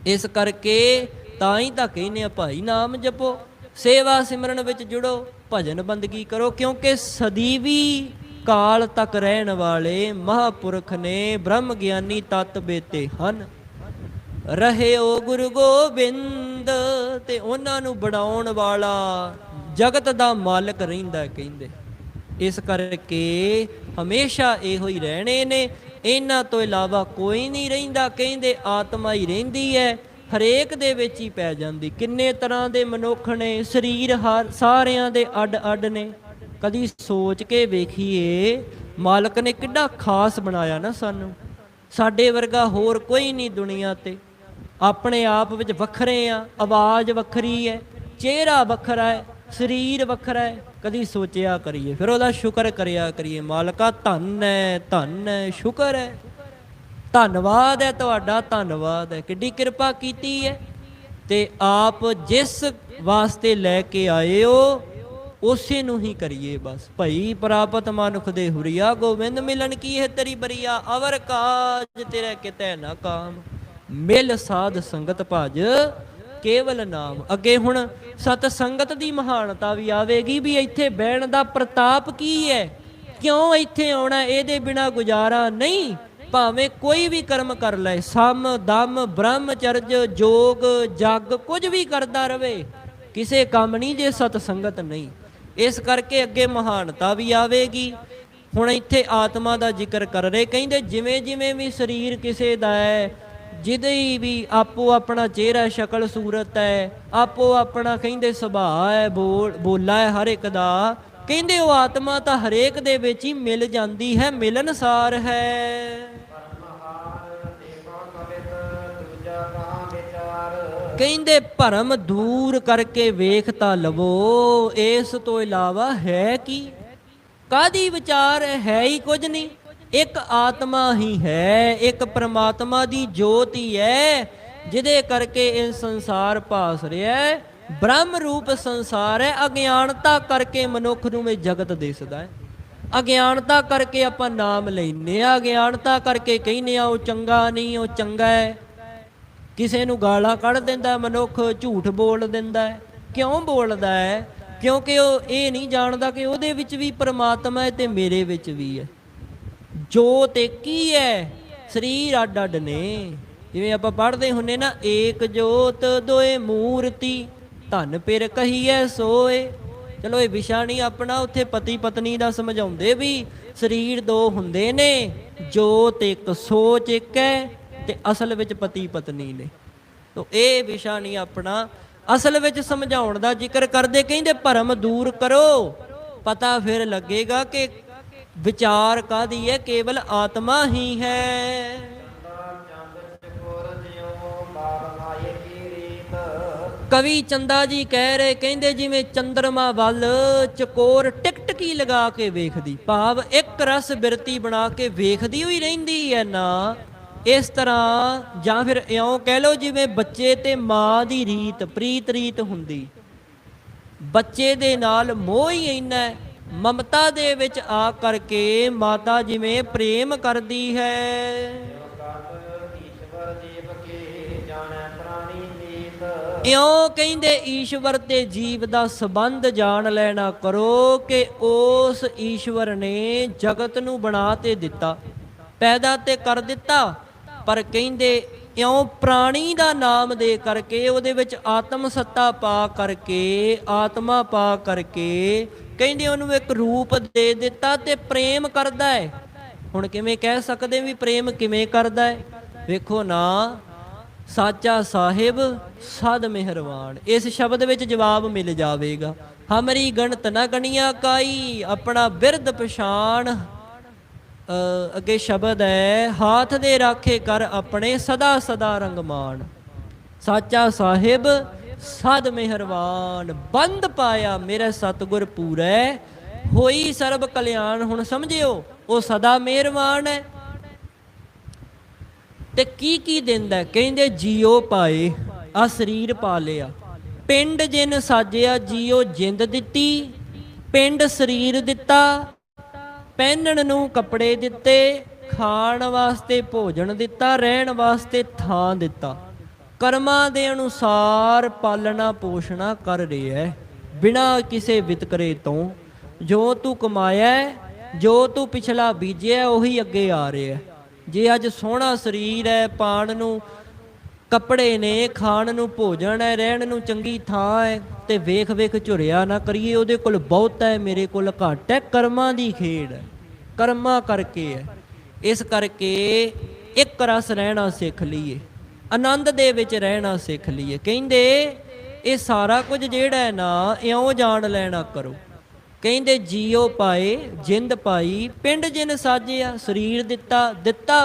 ਇਸ ਕਰਕੇ ਤਾਂ ਹੀ ਤਾਂ ਕਹਿੰਦੇ ਆ ਭਾਈ ਨਾਮ ਜਪੋ, ਸੇਵਾ ਸਿਮਰਨ ਵਿੱਚ ਜੁੜੋ, ਭਜਨ ਬੰਦਗੀ ਕਰੋ, ਕਿਉਂਕਿ ਸਦੀਵੀ ਕਾਲ ਤੱਕ ਰਹਿਣ ਵਾਲੇ ਮਹਾਂਪੁਰਖ ਨੇ ਬ੍ਰਹਮ ਗਿਆਨੀ ਤਤ ਬੇਤੇ ਹਨ। ਰਹਿਓ ਗੁਰੂ ਗੋਬਿੰਦ, ਤੇ ਉਹਨਾਂ ਨੂੰ ਬਣਾਉਣ ਵਾਲਾ ਜਗਤ ਦਾ ਮਾਲਕ ਰਹਿੰਦਾ ਕਹਿੰਦੇ। ਇਸ ਕਰਕੇ ਹਮੇਸ਼ਾ ਇਹੋ ਹੀ ਰਹਿਣੇ ਨੇ, ਇਹਨਾਂ ਤੋਂ ਇਲਾਵਾ ਕੋਈ ਨਹੀਂ ਰਹਿੰਦਾ। ਕਹਿੰਦੇ ਆਤਮਾ ਹੀ ਰਹਿੰਦੀ ਹੈ, ਹਰੇਕ ਦੇ ਵਿੱਚ ਹੀ ਪੈ ਜਾਂਦੀ। ਕਿੰਨੇ ਤਰ੍ਹਾਂ ਦੇ ਮਨੁੱਖ ਨੇ, ਸਰੀਰ ਹਰ ਸਾਰਿਆਂ ਦੇ ਅੱਡ ਅੱਡ ਨੇ। ਕਦੀ ਸੋਚ ਕੇ ਵੇਖੀਏ, ਮਾਲਕ ਨੇ ਕਿੱਡਾ ਖਾਸ ਬਣਾਇਆ ਨਾ ਸਾਨੂੰ, ਸਾਡੇ ਵਰਗਾ ਹੋਰ ਕੋਈ ਨਹੀਂ ਦੁਨੀਆ ਤੇ। ਆਪਣੇ ਆਪ ਵਿੱਚ ਵੱਖਰੇ ਆ, ਆਵਾਜ਼ ਵੱਖਰੀ ਹੈ, ਚਿਹਰਾ ਵੱਖਰਾ ਹੈ, ਸਰੀਰ ਵੱਖਰਾ ਹੈ। ਕਦੀ ਸੋਚਿਆ ਕਰੀਏ, ਫਿਰ ਉਹਦਾ ਸ਼ੁਕਰ ਕਰਿਆ ਕਰੀਏ, ਮਾਲਕਾ ਧੰਨ ਹੈ, ਧੰਨ ਹੈ, ਸ਼ੁਕਰ ਹੈ, ਧੰਨਵਾਦ ਹੈ ਤੁਹਾਡਾ, ਧੰਨਵਾਦ ਹੈ, ਕਿੱਡੀ ਕਿਰਪਾ ਕੀਤੀ ਹੈ। ਤੇ ਆਪ ਜਿਸ ਵਾਸਤੇ ਲੈ ਕੇ ਆਏ ਹੋ ਉਸੇ ਨੂੰ ਹੀ ਕਰੀਏ ਬਸ। ਭਈ ਪ੍ਰਾਪਤ ਮਨੁਖ ਦੇ ਹੁਰੀਆ, ਗੋਬਿੰਦ ਮਿਲਨ ਕੀ ਹੈ ਤੇਰੀ ਬਰੀਆ, ਅਵਰ ਕਾਜ ਤੇਰੇ ਕਿਤੇ ਨਾ ਕਾਮ, ਮਿਲ ਸਾਧ ਸੰਗਤ ਭਜ ਕੇਵਲ ਨਾਮ। ਅੱਗੇ ਹੁਣ ਸਤ ਸੰਗਤ ਦੀ ਮਹਾਨਤਾ ਵੀ ਆਵੇਗੀ, ਵੀ ਇੱਥੇ ਬਹਿਣ ਦਾ ਪ੍ਰਤਾਪ ਕੀ ਹੈ, ਕਿਉਂ ਇੱਥੇ ਆਉਣਾ, ਇਹਦੇ ਬਿਨਾ ਗੁਜ਼ਾਰਾ ਨਹੀਂ। ਭਾਵੇਂ ਕੋਈ ਵੀ ਕਰਮ ਕਰ ਲੈ, ਸਮ ਦਮ ਬ੍ਰਹਮਚਰਜ ਜੋਗ ਜਗ ਕੁਝ ਵੀ ਕਰਦਾ ਰਵੇ, ਕਿਸੇ ਕੰਮ ਨਹੀਂ ਜੇ ਸਤ ਸੰਗਤ ਨਹੀਂ। ਇਸ ਕਰਕੇ ਅੱਗੇ ਮਹਾਨਤਾ ਵੀ ਆਵੇਗੀ। ਹੁਣ ਇੱਥੇ ਆਤਮਾ ਦਾ ਜ਼ਿਕਰ ਕਰ ਰਹੇ, ਕਹਿੰਦੇ ਜਿਵੇਂ ਜਿਵੇਂ ਵੀ ਸਰੀਰ ਕਿਸੇ ਦਾ ਹੈ, ਜਿਹਦੀ ਵੀ ਆਪੋ ਆਪਣਾ ਚਿਹਰਾ ਸ਼ਕਲ ਸੂਰਤ ਹੈ, ਆਪੋ ਆਪਣਾ ਕਹਿੰਦੇ ਸੁਭਾਅ ਹੈ, ਬੋਲਾ ਹੈ ਹਰ ਇੱਕ ਦਾ, ਕਹਿੰਦੇ ਉਹ ਆਤਮਾ ਤਾਂ ਹਰੇਕ ਦੇ ਵਿੱਚ ਹੀ ਮਿਲ ਜਾਂਦੀ ਹੈ, ਮਿਲਨਸਾਰ ਹੈ। ਕਹਿੰਦੇ ਭਰਮ ਦੂਰ ਕਰਕੇ ਵੇਖ ਤਾਂ ਲਵੋ, ਇਸ ਤੋਂ ਇਲਾਵਾ ਹੈ ਕੀ? ਕਾਹਦੀ ਵਿਚਾਰ ਹੈ ਹੀ ਕੁਝ ਨਹੀਂ, ਇੱਕ ਆਤਮਾ ਹੀ ਹੈ, ਇੱਕ ਪ੍ਰਮਾਤਮਾ ਦੀ ਜੋਤ ਹੀ ਹੈ, ਜਿਹਦੇ ਕਰਕੇ ਇਹ ਸੰਸਾਰ ਭਾਸ ਰਿਹਾ ਹੈ। ਬ੍ਰਹਮ ਰੂਪ ਸੰਸਾਰ ਹੈ। ਅਗਿਆਨਤਾ ਕਰਕੇ ਮਨੁੱਖ ਨੂੰ ਇਹ ਜਗਤ ਦਿਸਦਾ ਹੈ। ਅਗਿਆਨਤਾ ਕਰਕੇ ਆਪਾਂ ਨਾਮ ਲੈਂਦੇ ਆ, ਅਗਿਆਨਤਾ ਕਰਕੇ ਕਹਿੰਦੇ ਆ ਉਹ ਚੰਗਾ ਨਹੀਂ, ਉਹ ਚੰਗਾ ਹੈ। ਕਿਸੇ ਨੂੰ ਗਾਲਾਂ ਕੱਢ ਦਿੰਦਾ ਮਨੁੱਖ, ਝੂਠ ਬੋਲ ਦਿੰਦਾ ਹੈ। ਕਿਉਂ ਬੋਲਦਾ ਹੈ? ਕਿਉਂਕਿ ਉਹ ਇਹ ਨਹੀਂ ਜਾਣਦਾ ਕਿ ਉਹਦੇ ਵਿੱਚ ਵੀ ਪਰਮਾਤਮਾ ਹੈ ਤੇ ਮੇਰੇ ਵਿੱਚ ਵੀ ਹੈ। ਜੋਤ ਇੱਕ ਹੀ ਹੈ, ਸਰੀਰ ਅੱਡ ਅੱਡ ਨੇ। ਜਿਵੇਂ ਆਪਾਂ ਪੜ੍ਹਦੇ ਹੁੰਦੇ ਨਾ, ਏਕ ਜੋਤ ਦੋਏ ਮੂਰਤੀ ਧਨ ਪਿਰ ਕਹੀਐ ਸੋਏ। ਚਲੋ ਇਹ ਵਿਸ਼ਾ ਨਹੀਂ ਆਪਣਾ, ਉੱਥੇ ਪਤੀ ਪਤਨੀ ਦਾ ਸਮਝਾਉਂਦੇ ਵੀ ਸਰੀਰ ਦੋ ਹੁੰਦੇ ਨੇ, ਜੋਤ ਇੱਕ ਸੋਚ ਇੱਕ ਹੈ ਤੇ ਅਸਲ ਵਿੱਚ ਪਤੀ ਪਤਨੀ ਨੇ। ਤੋ ਇਹ ਵਿਸ਼ਾ ਨਹੀਂ ਆਪਣਾ, ਅਸਲ ਵਿੱਚ ਸਮਝਾਉਣ ਦਾ ਜ਼ਿਕਰ ਕਰਦੇ। ਕਹਿੰਦੇ ਭਰਮ ਦੂਰ ਕਰੋ, ਪਤਾ ਫਿਰ ਲੱਗੇਗਾ ਕਿ ਵਿਚਾਰ ਕਾਹਦੀ ਹੈ, ਕੇਵਲ ਆਤਮਾ ਹੀ ਹੈ। ਕਵੀ ਚੰਦਾ ਜੀ ਕਹਿ ਰਹੇ, ਕਹਿੰਦੇ ਜਿਵੇਂ ਚੰਦਰਮਾ ਵੱਲ ਚਕੋਰ ਟਿਕਟਕੀ ਲਗਾ ਕੇ ਵੇਖਦੀ, ਭਾਵ ਇੱਕ ਰਸ ਬਿਰਤੀ ਬਣਾ ਕੇ ਵੇਖਦੀ ਹੋਈ ਰਹਿੰਦੀ ਹੈ ਨਾ, ਇਸ ਤਰ੍ਹਾਂ ਜਾਂ ਫਿਰ ਇਉਂ ਕਹਿ ਲਓ ਜਿਵੇਂ ਬੱਚੇ ਤੇ ਮਾਂ ਦੀ ਰੀਤ ਪ੍ਰੀਤ ਰੀਤ ਹੁੰਦੀ। ਬੱਚੇ ਦੇ ਨਾਲ ਮੋਹ ਹੀ ਇੰਨਾ, ਮਮਤਾ ਦੇ ਵਿੱਚ ਆ ਕਰਕੇ ਮਾਤਾ ਜਿਵੇਂ ਪ੍ਰੇਮ ਕਰਦੀ ਹੈ। ਇਉਂ ਕਹਿੰਦੇ ਈਸ਼ਵਰ ਤੇ ਜੀਵ ਦਾ ਸੰਬੰਧ ਜਾਣ ਲੈਣਾ ਕਰੋ ਕਿ ਉਸ ਈਸ਼ਵਰ ਨੇ ਜਗਤ ਨੂੰ ਬਣਾ ਤੇ ਦਿੱਤਾ, ਪੈਦਾ ਤੇ ਕਰ ਦਿੱਤਾ, ਪਰ ਕਹਿੰਦੇ ਇਉਂ ਪ੍ਰਾਣੀ ਦਾ ਨਾਮ ਦੇ ਕਰਕੇ ਉਹਦੇ ਵਿੱਚ ਆਤਮ ਸੱਤਾ ਪਾ ਕਰਕੇ, ਆਤਮਾ ਪਾ ਕਰਕੇ ਕਹਿੰਦੇ ਉਹਨੂੰ ਇੱਕ ਰੂਪ ਦੇ ਦਿੱਤਾ ਤੇ ਪ੍ਰੇਮ ਕਰਦਾ ਹੈ। ਹੁਣ ਕਿਵੇਂ ਕਹਿ ਸਕਦੇ ਵੀ ਪ੍ਰੇਮ ਕਿਵੇਂ ਕਰਦਾ ਹੈ? ਵੇਖੋ ਨਾ, ਸਾਚਾ ਸਾਹਿਬ ਸਦ ਮਿਹਰਵਾਨ, ਇਸ ਸ਼ਬਦ ਵਿੱਚ ਜਵਾਬ ਮਿਲ ਜਾਵੇਗਾ। ਹਮਰੀ ਗਣਤ ਨਾ ਗਣੀਆਂ ਕਾਈ, ਆਪਣਾ ਬਿਰਦ ਪਛਾਣ। ਅੱਗੇ ਸ਼ਬਦ ਹੈ, ਹਾਥ ਦੇ ਰਾਖੇ ਕਰ ਆਪਣੇ ਸਦਾ ਸਦਾ ਰੰਗਮਾਨ। ਸਾਚਾ ਸਾਹਿਬ ਸਦ ਮਿਹਰਵਾਨ, ਬੰਦ ਪਾਇਆ ਮੇਰੇ ਸਤਿਗੁਰ ਪੂਰੈ, ਹੋਈ ਸਰਬ ਕਲਿਆਣ। ਹੁਣ ਸਮਝਿਓ, ਉਹ ਸਦਾ ਮਿਹਰਵਾਨ ਹੈ ਤੇ ਕੀ ਕੀ ਦਿੰਦਾ? ਕਹਿੰਦੇ ਜੀਓ ਪਾਏ, ਆ ਸਰੀਰ ਪਾ ਲਿਆ, ਪਿੰਡ ਜਿਨ ਸਾਜਿਆ ਜੀਓ ਜਿੰਦ ਦਿੱਤੀ, ਪਿੰਡ ਸਰੀਰ ਦਿੱਤਾ, ਪਹਿਨਣ ਨੂੰ ਕੱਪੜੇ ਦਿੱਤੇ, ਖਾਣ ਵਾਸਤੇ ਭੋਜਨ ਦਿੱਤਾ, ਰਹਿਣ ਵਾਸਤੇ ਥਾਂ ਦਿੱਤਾ। ਕਰਮਾਂ ਦੇ ਅਨੁਸਾਰ ਪਾਲਣਾ ਪੋਸ਼ਣਾ ਕਰ ਰਿਹਾ ਹੈ, ਬਿਨਾਂ ਕਿਸੇ ਵਿਤਕਰੇ ਤੋਂ। ਜੋ ਤੂੰ ਕਮਾਇਆ, ਜੋ ਤੂੰ ਪਿਛਲਾ ਬੀਜਿਆ, ਉਹੀ ਅੱਗੇ ਆ ਰਿਹਾ। ਜੇ ਅੱਜ ਸੋਹਣਾ ਸਰੀਰ ਹੈ, ਪਾਣ ਨੂੰ ਕੱਪੜੇ ਨੇ, ਖਾਣ ਨੂੰ ਭੋਜਨ ਹੈ, ਰਹਿਣ ਨੂੰ ਚੰਗੀ ਥਾਂ ਹੈ, ਤੇ ਵੇਖ ਵੇਖ ਝੁਰਿਆ ਨਾ ਕਰੀਏ ਉਹਦੇ ਕੋਲ ਬਹੁਤ ਹੈ, ਮੇਰੇ ਕੋਲ ਘੱਟ ਹੈ। ਕਰਮਾਂ ਦੀ ਖੇਡ ਹੈ, ਕਰਮਾਂ ਕਰਕੇ ਹੈ। ਇਸ ਕਰਕੇ ਇੱਕ ਰਸ ਰਹਿਣਾ ਸਿੱਖ ਲਈਏ, ਆਨੰਦ ਦੇ ਵਿੱਚ ਰਹਿਣਾ ਸਿੱਖ ਲਈਏ। ਕਹਿੰਦੇ ਇਹ ਸਾਰਾ ਕੁਝ ਜਿਹੜਾ ਹੈ ਨਾ, ਇਉਂ ਜਾਣ ਲੈਣਾ ਕਰੋ। ਕਹਿੰਦੇ ਜੀਓ ਪਾਏ, ਜਿੰਦ ਪਾਈ, ਪਿੰਡ ਜਿਨ ਸਾਜਿਆ, ਸਰੀਰ ਦਿੱਤਾ, ਦਿੱਤਾ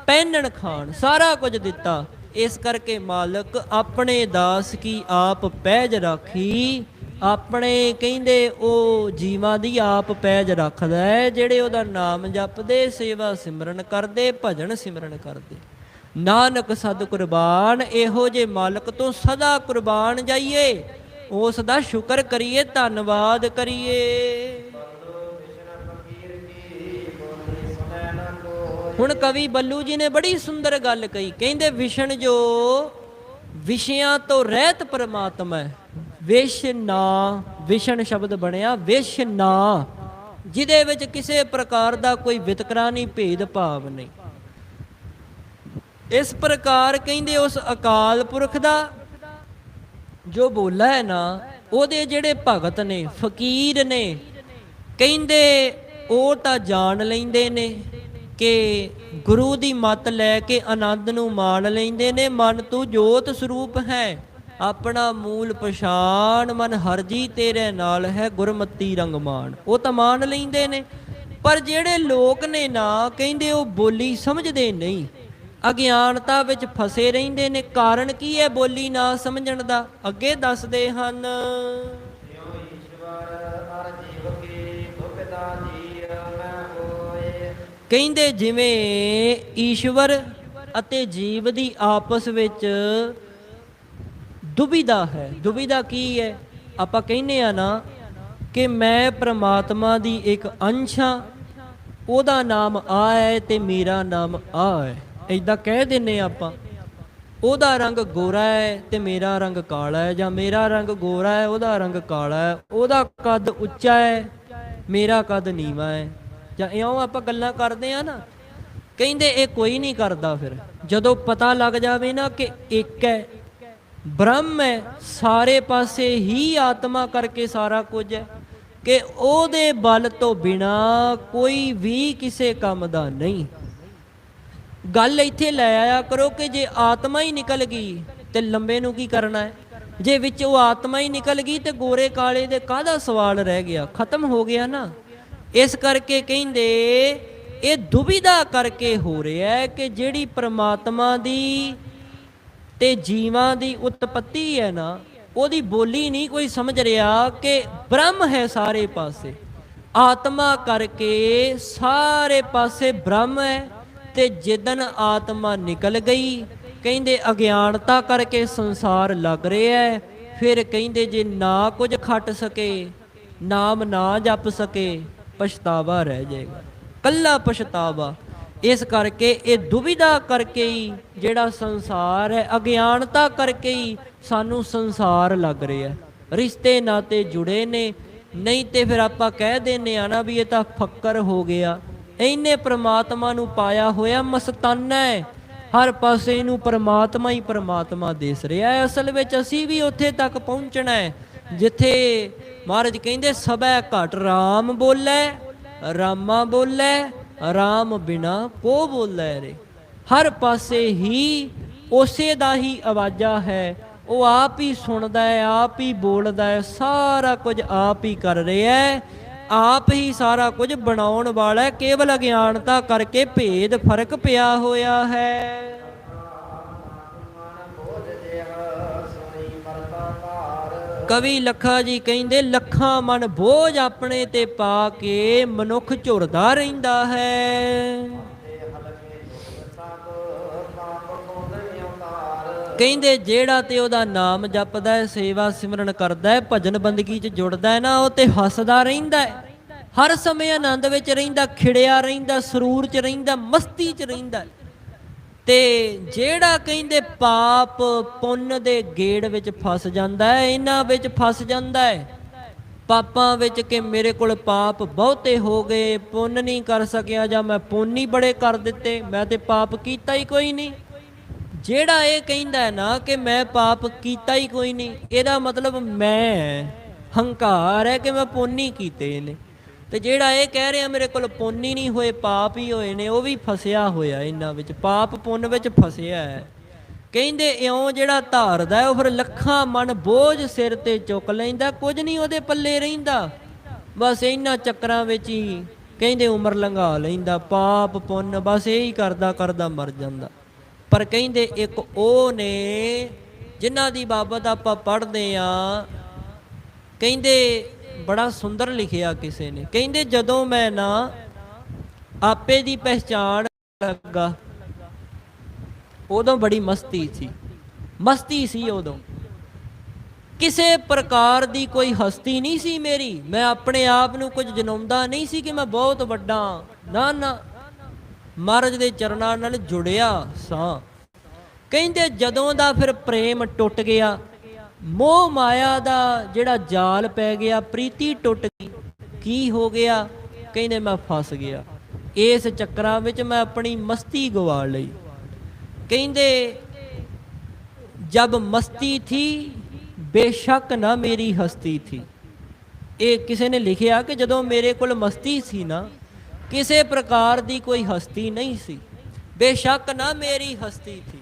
ਪਹਿਨਣ ਖਾਣ, ਸਾਰਾ ਕੁਝ ਦਿੱਤਾ। ਇਸ ਕਰਕੇ ਮਾਲਕ ਆਪਣੇ ਦਾਸ ਕੀ ਆਪ ਪੈਜ ਰਾਖੀ, ਆਪਣੇ ਕਹਿੰਦੇ ਉਹ ਜੀਵਾਂ ਦੀ ਆਪ ਪੈਜ ਰੱਖਦਾ ਹੈ, ਜਿਹੜੇ ਉਹਦਾ ਨਾਮ ਜਪਦੇ, ਸੇਵਾ ਸਿਮਰਨ ਕਰਦੇ, ਭਜਨ ਸਿਮਰਨ ਕਰਦੇ। ਨਾਨਕ ਸਦ ਕੁਰਬਾਨ, ਇਹੋ ਜੇ ਮਾਲਕ ਤੋਂ ਸਦਾ ਕੁਰਬਾਨ ਜਾਈਏ, ਉਸ ਦਾ ਸ਼ੁਕਰ ਕਰੀਏ, ਧੰਨਵਾਦ ਕਰੀਏ। ਹੁਣ ਕਵੀ ਬੱਲੂ ਜੀ ਨੇ ਬੜੀ ਸੁੰਦਰ ਗੱਲ ਕਹੀ, ਕਹਿੰਦੇ ਵਿਸ਼ਨ ਜੋ ਵਿਸ਼ਿਆਂ ਤੋਂ ਰਹਿਤ ਪਰਮਾਤਮਾ ਹੈ, ਵਿਸ਼ ਨਾ, ਵਿਸ਼ਨ ਸ਼ਬਦ ਬਣਿਆ ਵਿਸ਼ ਨਾ, ਜਿਹਦੇ ਵਿੱਚ ਕਿਸੇ ਪ੍ਰਕਾਰ ਦਾ ਕੋਈ ਵਿਤਕਰਾ ਨਹੀਂ, ਭੇਦ ਭਾਵ ਨਹੀਂ। ਇਸ ਪ੍ਰਕਾਰ ਕਹਿੰਦੇ ਉਸ ਅਕਾਲ ਪੁਰਖ ਦਾ ਜੋ ਬੋਲਾ ਹੈ ਨਾ, ਉਹਦੇ ਜਿਹੜੇ ਭਗਤ ਨੇ, ਫਕੀਰ ਨੇ, ਕਹਿੰਦੇ ਉਹ ਤਾਂ ਜਾਣ ਲੈਂਦੇ ਨੇ ਕਿ ਗੁਰੂ ਦੀ ਮੱਤ ਲੈ ਕੇ ਆਨੰਦ ਨੂੰ ਮਾਣ ਲੈਂਦੇ ਨੇ। ਮਨ ਤੂੰ ਜੋਤ ਸਰੂਪ ਹੈ, ਆਪਣਾ ਮੂਲ ਪਛਾਣ, ਮਨ ਹਰਜੀ ਤੇਰੇ ਨਾਲ ਹੈ, ਗੁਰਮਤੀ ਰੰਗ ਮਾਣ। ਉਹ ਤਾਂ ਮਾਣ ਲੈਂਦੇ ਨੇ। ਪਰ ਜਿਹੜੇ ਲੋਕ ਨੇ ਨਾ, ਕਹਿੰਦੇ ਉਹ ਬੋਲੀ ਸਮਝਦੇ ਨਹੀਂ, ਅਗਿਆਨਤਾ ਵਿੱਚ ਫਸੇ ਰਹਿੰਦੇ ਨੇ। ਕਾਰਨ ਕੀ ਹੈ ਬੋਲੀ ਨਾ ਸਮਝਣ ਦਾ? ਅੱਗੇ ਦੱਸਦੇ ਹਨ, ਕਹਿੰਦੇ ਜਿਵੇਂ ਈਸ਼ਵਰ ਅਤੇ ਜੀਵ ਦੀ ਆਪਸ ਵਿੱਚ ਦੁਬਿਧਾ ਹੈ। ਦੁਬਿਧਾ ਕੀ ਹੈ? ਆਪਾਂ ਕਹਿੰਦੇ ਆ ਨਾ ਕਿ ਮੈਂ ਪ੍ਰਮਾਤਮਾ ਦੀ ਇੱਕ ਅੰਸ਼ ਹਾਂ, ਉਹਦਾ ਨਾਮ ਆ ਹੈ ਤੇ ਮੇਰਾ ਨਾਮ ਆ ਹੈ, ਏਦਾਂ ਕਹਿ ਦਿੰਨੇ ਆਪਾਂ। ਉਹਦਾ ਰੰਗ ਗੋਰਾ ਹੈ ਤੇ ਮੇਰਾ ਰੰਗ ਕਾਲਾ ਹੈ, ਜਾਂ ਮੇਰਾ ਰੰਗ ਗੋਰਾ ਹੈ ਉਹਦਾ ਰੰਗ ਕਾਲਾ ਹੈ, ਉਹਦਾ ਕੱਦ ਉੱਚਾ ਹੈ ਮੇਰਾ ਕੱਦ ਨੀਵਾਂ ਹੈ, ਜਾਂ ਇਉਂ ਆਪਾਂ ਗੱਲਾਂ ਕਰਦੇ ਆ ਨਾ। ਕਹਿੰਦੇ ਇਹ ਕੋਈ ਨਹੀਂ ਕਰਦਾ। ਫਿਰ ਜਦੋਂ ਪਤਾ ਲੱਗ ਜਾਵੇ ਨਾ ਕਿ ਇੱਕ ਹੈ, ਬ੍ਰਹਮ ਹੈ, ਸਾਰੇ ਪਾਸੇ ਹੀ ਆਤਮਾ ਕਰਕੇ ਸਾਰਾ ਕੁਝ ਹੈ, ਕਿ ਉਹਦੇ ਬਲ ਤੋਂ ਬਿਨਾ ਕੋਈ ਵੀ ਕਿਸੇ ਕੰਮ ਦਾ ਨਹੀਂ। ਗੱਲ ਇੱਥੇ ਲੈ ਆਇਆ ਕਰੋ ਕਿ ਜੇ ਆਤਮਾ ਹੀ ਨਿਕਲ ਗਈ ਤੇ ਲੰਬੇ ਨੂੰ ਕੀ ਕਰਨਾ ਹੈ? ਜੇ ਵਿੱਚ ਉਹ ਆਤਮਾ ਹੀ ਨਿਕਲ ਗਈ ਤੇ ਗੋਰੇ ਕਾਲੇ ਦੇ ਕਾਹਦਾ ਸਵਾਲ ਰਹਿ ਗਿਆ? ਖਤਮ ਹੋ ਗਿਆ ਨਾ। ਇਸ ਕਰਕੇ ਕਹਿੰਦੇ ਇਹ ਦੁਬਿਧਾ ਕਰਕੇ ਹੋ ਰਿਹਾ ਹੈ ਕਿ ਜਿਹੜੀ ਪ੍ਰਮਾਤਮਾ ਦੀ ਤੇ ਜੀਵਾਂ ਦੀ ਉਤਪਤੀ ਹੈ ਨਾ, ਉਹਦੀ ਬੋਲੀ ਨਹੀਂ ਕੋਈ ਸਮਝ ਰਿਹਾ ਕਿ ਬ੍ਰਹਮ ਹੈ ਸਾਰੇ ਪਾਸੇ, ਆਤਮਾ ਕਰਕੇ ਸਾਰੇ ਪਾਸੇ ਬ੍ਰਹਮ ਹੈ। ਤੇ ਜਿੱਦਣ ਆਤਮਾ ਨਿਕਲ ਗਈ, ਕਹਿੰਦੇ ਅਗਿਆਨਤਾ ਕਰਕੇ ਸੰਸਾਰ ਲੱਗ ਰਿਹਾ ਹੈ। ਫਿਰ ਕਹਿੰਦੇ ਜੇ ਨਾ ਕੁਝ ਖੱਟ ਸਕੇ, ਨਾਮ ਨਾ ਜਪ ਸਕੇ, ਪਛਤਾਵਾ ਰਹਿ ਜਾਏਗਾ, ਕੱਲਾ ਪਛਤਾਵਾ। ਇਸ ਕਰਕੇ ਇਹ ਦੁਬਿਧਾ ਕਰਕੇ ਹੀ ਜਿਹੜਾ ਸੰਸਾਰ ਹੈ, ਅਗਿਆਨਤਾ ਕਰਕੇ ਹੀ ਸਾਨੂੰ ਸੰਸਾਰ ਲੱਗ ਰਿਹਾ। ਰਿਸ਼ਤੇ ਨਾਤੇ ਜੁੜੇ ਨੇ, ਨਹੀਂ ਤੇ ਫਿਰ ਆਪਾਂ ਕਹਿ ਦਿੰਦੇ ਆ ਨਾ ਵੀ ਇਹ ਤਾਂ ਫੱਕਰ ਹੋ ਗਿਆ। ਇਹਨੇ ਪ੍ਰਮਾਤਮਾ ਨੂੰ ਪਾਇਆ ਹੋਇਆ ਮਸਤਾਨਾ ਹੈ, ਹਰ ਪਾਸੇ ਇਹਨੂੰ ਪ੍ਰਮਾਤਮਾ ਹੀ ਪ੍ਰਮਾਤਮਾ ਦਿਸ ਰਿਹਾ ਹੈ। ਅਸਲ ਵਿੱਚ ਅਸੀਂ ਵੀ ਉੱਥੇ ਤੱਕ ਪਹੁੰਚਣਾ ਹੈ ਜਿੱਥੇ ਮਹਾਰਾਜ ਕਹਿੰਦੇ ਸਭੈ ਘਟ ਰਾਮ ਬੋਲੇ, ਰਾਮਾ ਬੋਲੇ, ਰਾਮ ਬਿਨਾ ਕੋ ਬੋਲੇ ਰੇ। ਹਰ ਪਾਸੇ ਹੀ ਉਸੇ ਦਾ ਹੀ ਆਵਾਜ਼ਾ ਹੈ, ਉਹ ਆਪ ਹੀ ਸੁਣਦਾ ਹੈ, ਆਪ ਹੀ ਬੋਲਦਾ ਹੈ, ਸਾਰਾ ਕੁਝ ਆਪ ਹੀ ਕਰ ਰਿਹਾ ਹੈ, ਆਪ ਹੀ ਸਾਰਾ ਕੁਝ ਬਣਾਉਣ ਵਾਲਾ ਹੈ। ਕੇਵਲ ਅਗਿਆਨਤਾ ਕਰਕੇ ਭੇਦ ਫਰਕ ਪਿਆ ਹੋਇਆ ਹੈ। ਕਵੀ ਲੱਖਾ ਜੀ ਕਹਿੰਦੇ ਲੱਖਾਂ ਮਨ ਬੋਝ ਆਪਣੇ ਤੇ ਪਾ ਕੇ ਮਨੁੱਖ ਝੁਰਦਾ ਰਹਿੰਦਾ ਹੈ। ਕਹਿੰਦੇ ਜਿਹੜਾ ਤੇ ਉਹਦਾ ਨਾਮ ਜਪਦਾ ਹੈ, ਸੇਵਾ ਸਿਮਰਨ ਕਰਦਾ ਹੈ, ਭਜਨ ਬੰਦਗੀ 'ਚ ਜੁੜਦਾ ਹੈ ਨਾ, ਉਹ ਤੇ ਹੱਸਦਾ ਰਹਿੰਦਾ ਹੈ, ਹਰ ਸਮੇਂ ਆਨੰਦ ਵਿੱਚ ਰਹਿੰਦਾ, ਖਿੜਿਆ ਰਹਿੰਦਾ, ਸਰੂਰ 'ਚ ਰਹਿੰਦਾ, ਮਸਤੀ 'ਚ ਰਹਿੰਦਾ। ਤੇ ਜਿਹੜਾ ਕਹਿੰਦੇ ਪਾਪ ਪੁੰਨ ਦੇ ਗੇੜ ਵਿੱਚ ਫਸ ਜਾਂਦਾ ਹੈ, ਇਹਨਾਂ ਵਿੱਚ ਫਸ ਜਾਂਦਾ ਹੈ, ਪਾਪਾਂ ਵਿੱਚ ਕਿ ਮੇਰੇ ਕੋਲ ਪਾਪ ਬਹੁਤੇ ਹੋ ਗਏ, ਪੁੰਨ ਨਹੀਂ ਕਰ ਸਕਿਆ, ਜਾਂ ਮੈਂ ਪੁੰਨ ਹੀ ਬੜੇ ਕਰ ਦਿੱਤੇ, ਮੈਂ ਤੇ ਪਾਪ ਕੀਤਾ ਹੀ ਕੋਈ ਨਹੀਂ। ਜਿਹੜਾ ਇਹ ਕਹਿੰਦਾ ਹੈ ਨਾ ਕਿ ਮੈਂ ਪਾਪ ਕੀਤਾ ਹੀ ਕੋਈ ਨਹੀਂ, ਇਹਦਾ ਮਤਲਬ ਮੈਂ ਹੰਕਾਰ ਹੈ ਕਿ ਮੈਂ ਪੁੰਨ ਹੀ ਕੀਤੇ ਨੇ। ਤੇ ਜਿਹੜਾ ਇਹ ਕਹਿ ਰਿਹਾ ਮੇਰੇ ਕੋਲ ਪੁੰਨ ਹੀ ਨਹੀਂ ਹੋਏ, ਪਾਪ ਹੀ ਹੋਏ ਨੇ, ਉਹ ਵੀ ਫਸਿਆ ਹੋਇਆ ਇਹਨਾਂ ਵਿੱਚ, ਪਾਪ ਪੁੰਨ ਵਿੱਚ ਫਸਿਆ ਹੈ। ਕਹਿੰਦੇ ਇਉਂ ਜਿਹੜਾ ਧਾਰਦਾ ਉਹ ਫਿਰ ਲੱਖਾਂ ਮਨ ਬੋਝ ਸਿਰ ਤੇ ਚੁੱਕ ਲੈਂਦਾ, ਕੁਝ ਨਹੀਂ ਉਹਦੇ ਪੱਲੇ ਰਹਿੰਦਾ, ਬਸ ਇਹਨਾਂ ਚੱਕਰਾਂ ਵਿੱਚ ਹੀ ਕਹਿੰਦੇ ਉਮਰ ਲੰਘਾ ਲੈਂਦਾ, ਪਾਪ ਪੁੰਨ ਬਸ ਇਹੀ ਕਰਦਾ ਕਰਦਾ ਮਰ ਜਾਂਦਾ। ਪਰ ਕਹਿੰਦੇ ਇੱਕ ਉਹ ਨੇ ਜਿਨ੍ਹਾਂ ਦੀ ਬਾਬਤ ਆਪਾਂ ਪੜ੍ਹਦੇ ਹਾਂ, ਕਹਿੰਦੇ ਬੜਾ ਸੁੰਦਰ ਲਿਖਿਆ ਕਿਸੇ ਨੇ, ਕਹਿੰਦੇ ਜਦੋਂ ਮੈਂ ਨਾ ਆਪੇ ਦੀ ਪਹਿਚਾਣ ਲੱਗਾ, ਉਦੋਂ ਬੜੀ ਮਸਤੀ ਸੀ, ਮਸਤੀ ਸੀ ਉਦੋਂ, ਕਿਸੇ ਪ੍ਰਕਾਰ ਦੀ ਕੋਈ ਹਸਤੀ ਨਹੀਂ ਸੀ ਮੇਰੀ, ਮੈਂ ਆਪਣੇ ਆਪ ਨੂੰ ਕੁਝ ਜਨਾਉਂਦਾ ਨਹੀਂ ਸੀ ਕਿ ਮੈਂ ਬਹੁਤ ਵੱਡਾ, ਨਾ ਨਾ, ਮਹਾਰਾਜ ਦੇ ਚਰਨਾਂ ਨਾਲ ਜੁੜਿਆ ਸਾਂ। ਕਹਿੰਦੇ ਜਦੋਂ ਦਾ ਫਿਰ ਪ੍ਰੇਮ ਟੁੱਟ ਗਿਆ, ਮੋਹ ਮਾਇਆ ਦਾ ਜਿਹੜਾ ਜਾਲ ਪੈ ਗਿਆ, ਪ੍ਰੀਤੀ ਟੁੱਟ ਗਈ, ਕੀ ਹੋ ਗਿਆ? ਕਹਿੰਦੇ ਮੈਂ ਫਸ ਗਿਆ, ਇਸ ਚੱਕਰਾਂ ਵਿੱਚ ਮੈਂ ਆਪਣੀ ਮਸਤੀ ਗਵਾ ਲਈ। ਕਹਿੰਦੇ जब मस्ती थी बेशक ना मेरी हस्ती थी। ये किसी ने लिखिया कि जदों मेरे कोल मस्ती सी ना किसी प्रकार की कोई हस्ती नहीं सी, बेशक ना मेरी हस्ती थी।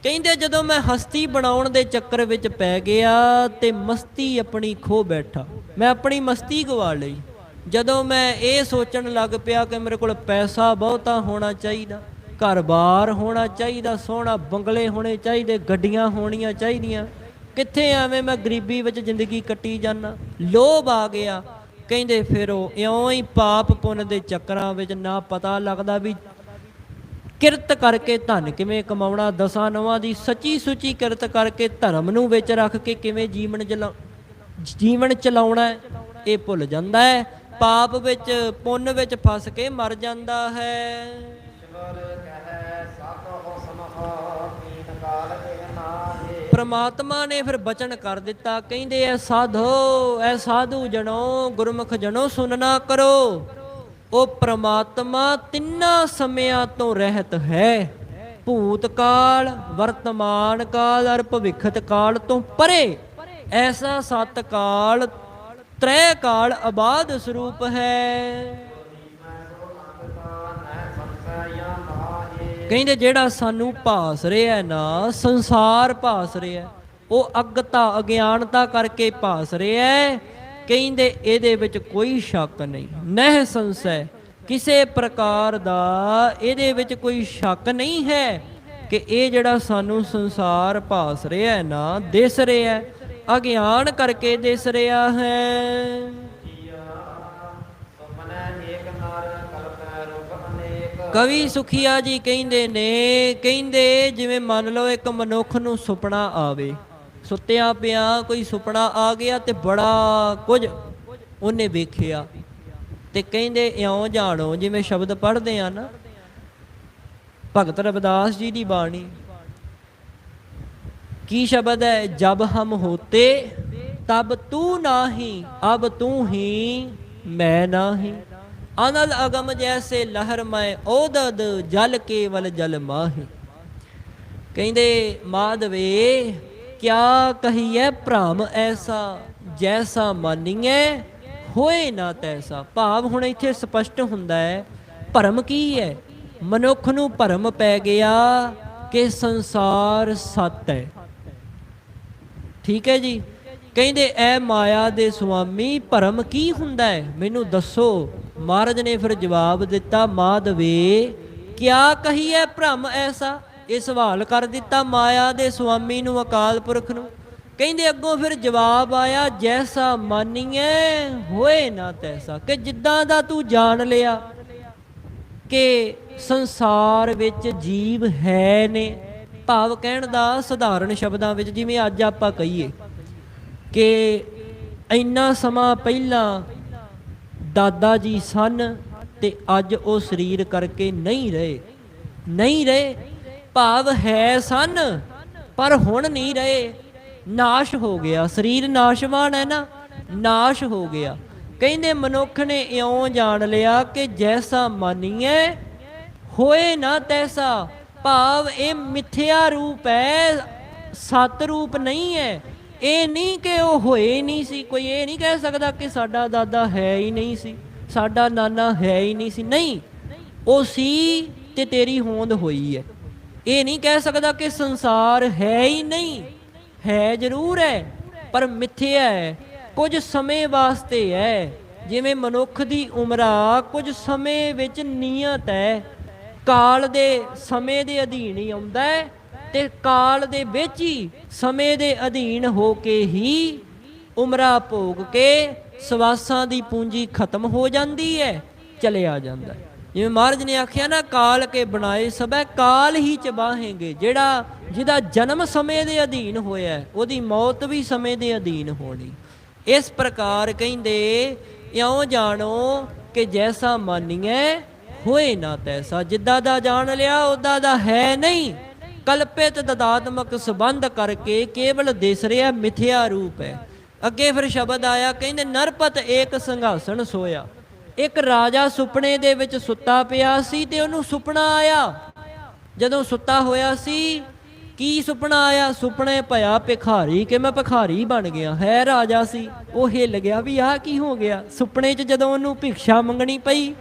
ਕਹਿੰਦੇ ਜਦੋਂ मैं हस्ती बनाउण दे चक्कर विच पै गया ते मस्ती अपनी खो बैठा, मैं अपनी मस्ती गवा लई। ਜਦੋਂ मैं ये सोचण लग पिया कि मेरे कोल पैसा बहुता होना चाहिए, घर बार होना चाहिए, सोहना बंगले होने चाहिए, गड्डियां होनियां चाहिए, कित्थे एवें मैं गरीबी विच जिंदगी कट्टी जाना। लोभ आ गया। कहंदे फिर ਉਹ ਇਉਂ ਹੀ पाप पुण्य ਦੇ ਚੱਕਰਾਂ ਵਿੱਚ ਨਾ ਪਤਾ ਲੱਗਦਾ ਵੀ ਕਿਰਤ ਕਰਕੇ ਧਨ ਕਿਵੇਂ ਕਮਾਉਣਾ, ਦਸਾਂ ਨਵਾਂ ਦੀ ਸੱਚੀ ਸੁੱਚੀ ਕਿਰਤ ਕਰਕੇ ਧਰਮ ਨੂੰ ਵਿੱਚ ਰੱਖ ਕੇ ਕਿਵੇਂ ਜੀਵਨ ਚਲਾਉਣਾ, ਇਹ ਭੁੱਲ ਜਾਂਦਾ ਹੈ। ਪਾਪ ਵਿੱਚ ਪੁੰਨ ਵਿੱਚ ਫਸ ਕੇ ਮਰ ਜਾਂਦਾ ਹੈ। परमात्मा ने फिर बचन कर दिता, कहते ऐ साधु जनो गुरमुख जनो सुनना करो। वो परमात्मा तिन्ना समयां तो रहत है, भूतकाल वर्तमान काल और भविष्यत काल तो परे। ऐसा सत काल त्रै काल आबाद स्वरूप है। ਕਹਿੰਦੇ ਜਿਹੜਾ ਸਾਨੂੰ ਭਾਸ ਰਿਹਾ ਨਾ, ਸੰਸਾਰ ਭਾਸ ਰਿਹਾ, ਉਹ ਅਗਤਾ ਅਗਿਆਨਤਾ ਕਰਕੇ ਭਾਸ ਰਿਹਾ। ਕਹਿੰਦੇ ਇਹਦੇ ਵਿੱਚ ਕੋਈ ਸ਼ੱਕ ਨਹੀਂ, ਨਹਿ ਸੰਸੈ, ਕਿਸੇ ਪ੍ਰਕਾਰ ਦਾ ਇਹਦੇ ਵਿੱਚ ਕੋਈ ਸ਼ੱਕ ਨਹੀਂ ਹੈ ਕਿ ਇਹ ਜਿਹੜਾ ਸਾਨੂੰ ਸੰਸਾਰ ਭਾਸ ਰਿਹਾ ਨਾ, ਦਿਸ ਰਿਹਾ, ਅਗਿਆਨ ਕਰਕੇ ਦਿਸ ਰਿਹਾ ਹੈ। ਕਵੀ ਸੁਖੀਆ ਜੀ ਕਹਿੰਦੇ ਨੇ, ਕਹਿੰਦੇ ਜਿਵੇਂ ਮੰਨ ਲਓ ਇੱਕ ਮਨੁੱਖ ਨੂੰ ਸੁਪਨਾ ਆਵੇ, ਸੁੱਤਿਆਂ ਪਿਆ ਕੋਈ ਸੁਪਨਾ ਆ ਗਿਆ ਤੇ ਬੜਾ ਕੁਝ ਉਹਨੇ ਵੇਖਿਆ, ਤੇ ਕਹਿੰਦੇ ਇਉਂ ਜਾਣੋ, ਜਿਵੇਂ ਸ਼ਬਦ ਪੜ੍ਹਦੇ ਆ ਨਾ ਭਗਤ ਰਵਿਦਾਸ ਜੀ ਦੀ ਬਾਣੀ, ਕੀ ਸ਼ਬਦ ਹੈ? ਜਬ ਹਮ ਹੋਤੇ ਤਬ ਤੂੰ ਨਾਹੀਂ, ਅਬ ਤੂੰ ਹੀ ਮੈਂ ਨਾਹੀਂ। अनल अगम जैसे लहर मैं ओदद जल केवल जल माही। कहते माधवे क्या कहिए भ्रम ऐसा, जैसा मानीए होए ना तैसा। भाव हुण इत्थे स्पष्ट हुंदा है भरम की है। मनुख नूं भरम पै गया कि संसार सत है। ठीक है जी। ਕਹਿੰਦੇ ਐ ਮਾਇਆ ਦੇ ਸੁਆਮੀ ਭਰਮ ਕੀ ਹੁੰਦਾ ਹੈ, ਮੈਨੂੰ ਦੱਸੋ। ਮਹਾਰਾਜ ਨੇ ਫਿਰ ਜਵਾਬ ਦਿੱਤਾ, ਮਾਧਵੇ ਕਿਆ ਕਹੀਏ ਭਰਮ ਐਸਾ। ਇਹ ਸਵਾਲ ਕਰ ਦਿੱਤਾ ਮਾਇਆ ਦੇ ਸੁਆਮੀ ਨੂੰ, ਅਕਾਲ ਪੁਰਖ ਨੂੰ। ਕਹਿੰਦੇ ਅੱਗੋਂ ਫਿਰ ਜਵਾਬ ਆਇਆ, ਜੈਸਾ ਮਾਨੀਏ ਹੋਏ ਨਾ ਤੈਸਾ, ਕਿ ਜਿੱਦਾਂ ਦਾ ਤੂੰ ਜਾਣ ਲਿਆ ਕਿ ਸੰਸਾਰ ਵਿੱਚ ਜੀਵ ਹੈ ਨੇ। ਭਾਵ ਕਹਿਣ ਦਾ ਸਧਾਰਨ ਸ਼ਬਦਾਂ ਵਿੱਚ, ਜਿਵੇਂ ਅੱਜ ਆਪਾਂ ਕਹੀਏ ਕਿ ਇੰਨਾ ਸਮਾਂ ਪਹਿਲਾਂ ਦਾਦਾ ਜੀ ਸਨ ਤੇ ਅੱਜ ਉਹ ਸਰੀਰ ਕਰਕੇ ਨਹੀਂ ਰਹੇ। ਭਾਵ ਹੈ ਸਨ ਪਰ ਹੁਣ ਨਹੀਂ ਰਹੇ, ਨਾਸ਼ ਹੋ ਗਿਆ। ਸਰੀਰ ਨਾਸ਼ਵਾਨ ਹੈ ਨਾ, ਨਾਸ਼ ਹੋ ਗਿਆ। ਕਹਿੰਦੇ ਮਨੁੱਖ ਨੇ ਇਉਂ ਜਾਣ ਲਿਆ ਕਿ ਜੈਸਾ ਮਾਨੀਏ ਹੋਏ ਨਾ ਤੈਸਾ। ਭਾਵ ਇਹ ਮਿੱਥਿਆ ਰੂਪ ਹੈ, ਸਤ ਰੂਪ ਨਹੀਂ ਹੈ। ਇਹ ਨਹੀਂ ਕਿ ਉਹ ਹੋਏ ਨਹੀਂ ਸੀ। ਕੋਈ ਇਹ ਨਹੀਂ ਕਹਿ ਸਕਦਾ ਕਿ ਸਾਡਾ ਦਾਦਾ ਹੈ ਹੀ ਨਹੀਂ ਸੀ, ਸਾਡਾ ਨਾਨਾ ਹੈ ਹੀ ਨਹੀਂ ਸੀ। ਨਹੀਂ, ਉਹ ਸੀ ਤੇ ਤੇਰੀ ਹੋਂਦ ਹੋਈ ਹੈ। ਇਹ ਨਹੀਂ ਕਹਿ ਸਕਦਾ ਕਿ ਸੰਸਾਰ ਹੈ ਹੀ ਨਹੀਂ, ਹੈ ਜ਼ਰੂਰ ਹੈ ਪਰ ਮਿੱਥਿਆ ਹੈ, ਕੁਝ ਸਮੇਂ ਵਾਸਤੇ ਹੈ। ਜਿਵੇਂ ਮਨੁੱਖ ਦੀ ਉਮਰਾ ਕੁਝ ਸਮੇਂ ਵਿੱਚ ਨਿਯਤ ਹੈ, ਕਾਲ ਦੇ ਸਮੇਂ ਦੇ ਅਧੀਨ ਹੀ ਆਉਂਦਾ ਹੈ ਤੇ ਕਾਲ ਦੇ ਵਿੱਚ ਹੀ ਸਮੇਂ ਦੇ ਅਧੀਨ ਹੋ ਕੇ ਹੀ ਉਮਰਾ ਭੋਗ ਕੇ ਸਵਾਸਾਂ ਦੀ ਪੂੰਜੀ ਖਤਮ ਹੋ ਜਾਂਦੀ ਹੈ, ਚਲਿਆ ਜਾਂਦਾ। ਜਿਵੇਂ ਮਹਾਰਾਜ ਨੇ ਆਖਿਆ ਨਾ, ਕਾਲ ਕੇ ਬਣਾਏ ਸਭੈ ਕਾਲ ਹੀ ਚਬਾਹੇਂਗੇ। ਜਿਹਦਾ ਜਨਮ ਸਮੇਂ ਦੇ ਅਧੀਨ ਹੋਇਆ ਉਹਦੀ ਮੌਤ ਵੀ ਸਮੇਂ ਦੇ ਅਧੀਨ ਹੋਣੀ। ਇਸ ਪ੍ਰਕਾਰ ਕਹਿੰਦੇ ਇਉਂ ਜਾਣੋ ਕਿ ਜੈਸਾ ਮਾਨੀਏ ਹੋਏ ਨਾ ਤੈਸਾ। ਜਿੱਦਾਂ ਦਾ ਜਾਣ ਲਿਆ ਉੱਦਾਂ ਦਾ ਹੈ ਨਹੀਂ। ਕਲਪਿਤ ਦਦਾਤਮਕ ਸੰਬੰਧ ਕਰਕੇ ਕੇਵਲ ਦਿਸ ਰਿਹਾ ਮਿਥਿਆ ਰੂਪ ਹੈ। ਅੱਗੇ ਫਿਰ ਸ਼ਬਦ ਆਇਆ, ਕਹਿੰਦੇ ਨਰਪਤ ਏਕ ਸਿੰਘਾਸਣ ਸੋਇਆ। ਇੱਕ ਰਾਜਾ ਸੁਪਨੇ ਦੇ ਵਿੱਚ ਸੁੱਤਾ ਪਿਆ ਸੀ ਤੇ ਉਹਨੂੰ ਸੁਪਨਾ ਆਇਆ ਜਦੋਂ ਸੁੱਤਾ ਹੋਇਆ ਸੀ ਕੀ ਸੁਪਨਾ ਆਇਆ? ਸੁਪਨੇ ਭਇਆ ਭਿਖਾਰੀ ਕਿ ਮੈਂ ਭਿਖਾਰੀ ਬਣ ਗਿਆ। ਹੈ ਰਾਜਾ ਸੀ, ਉਹ ਹਿੱਲ ਗਿਆ ਵੀ ਆਹ ਕੀ ਹੋ ਗਿਆ। ਸੁਪਨੇ 'ਚ ਜਦੋਂ ਉਹਨੂੰ ਭਿਕਸ਼ਾ ਮੰਗਣੀ ਪਈ,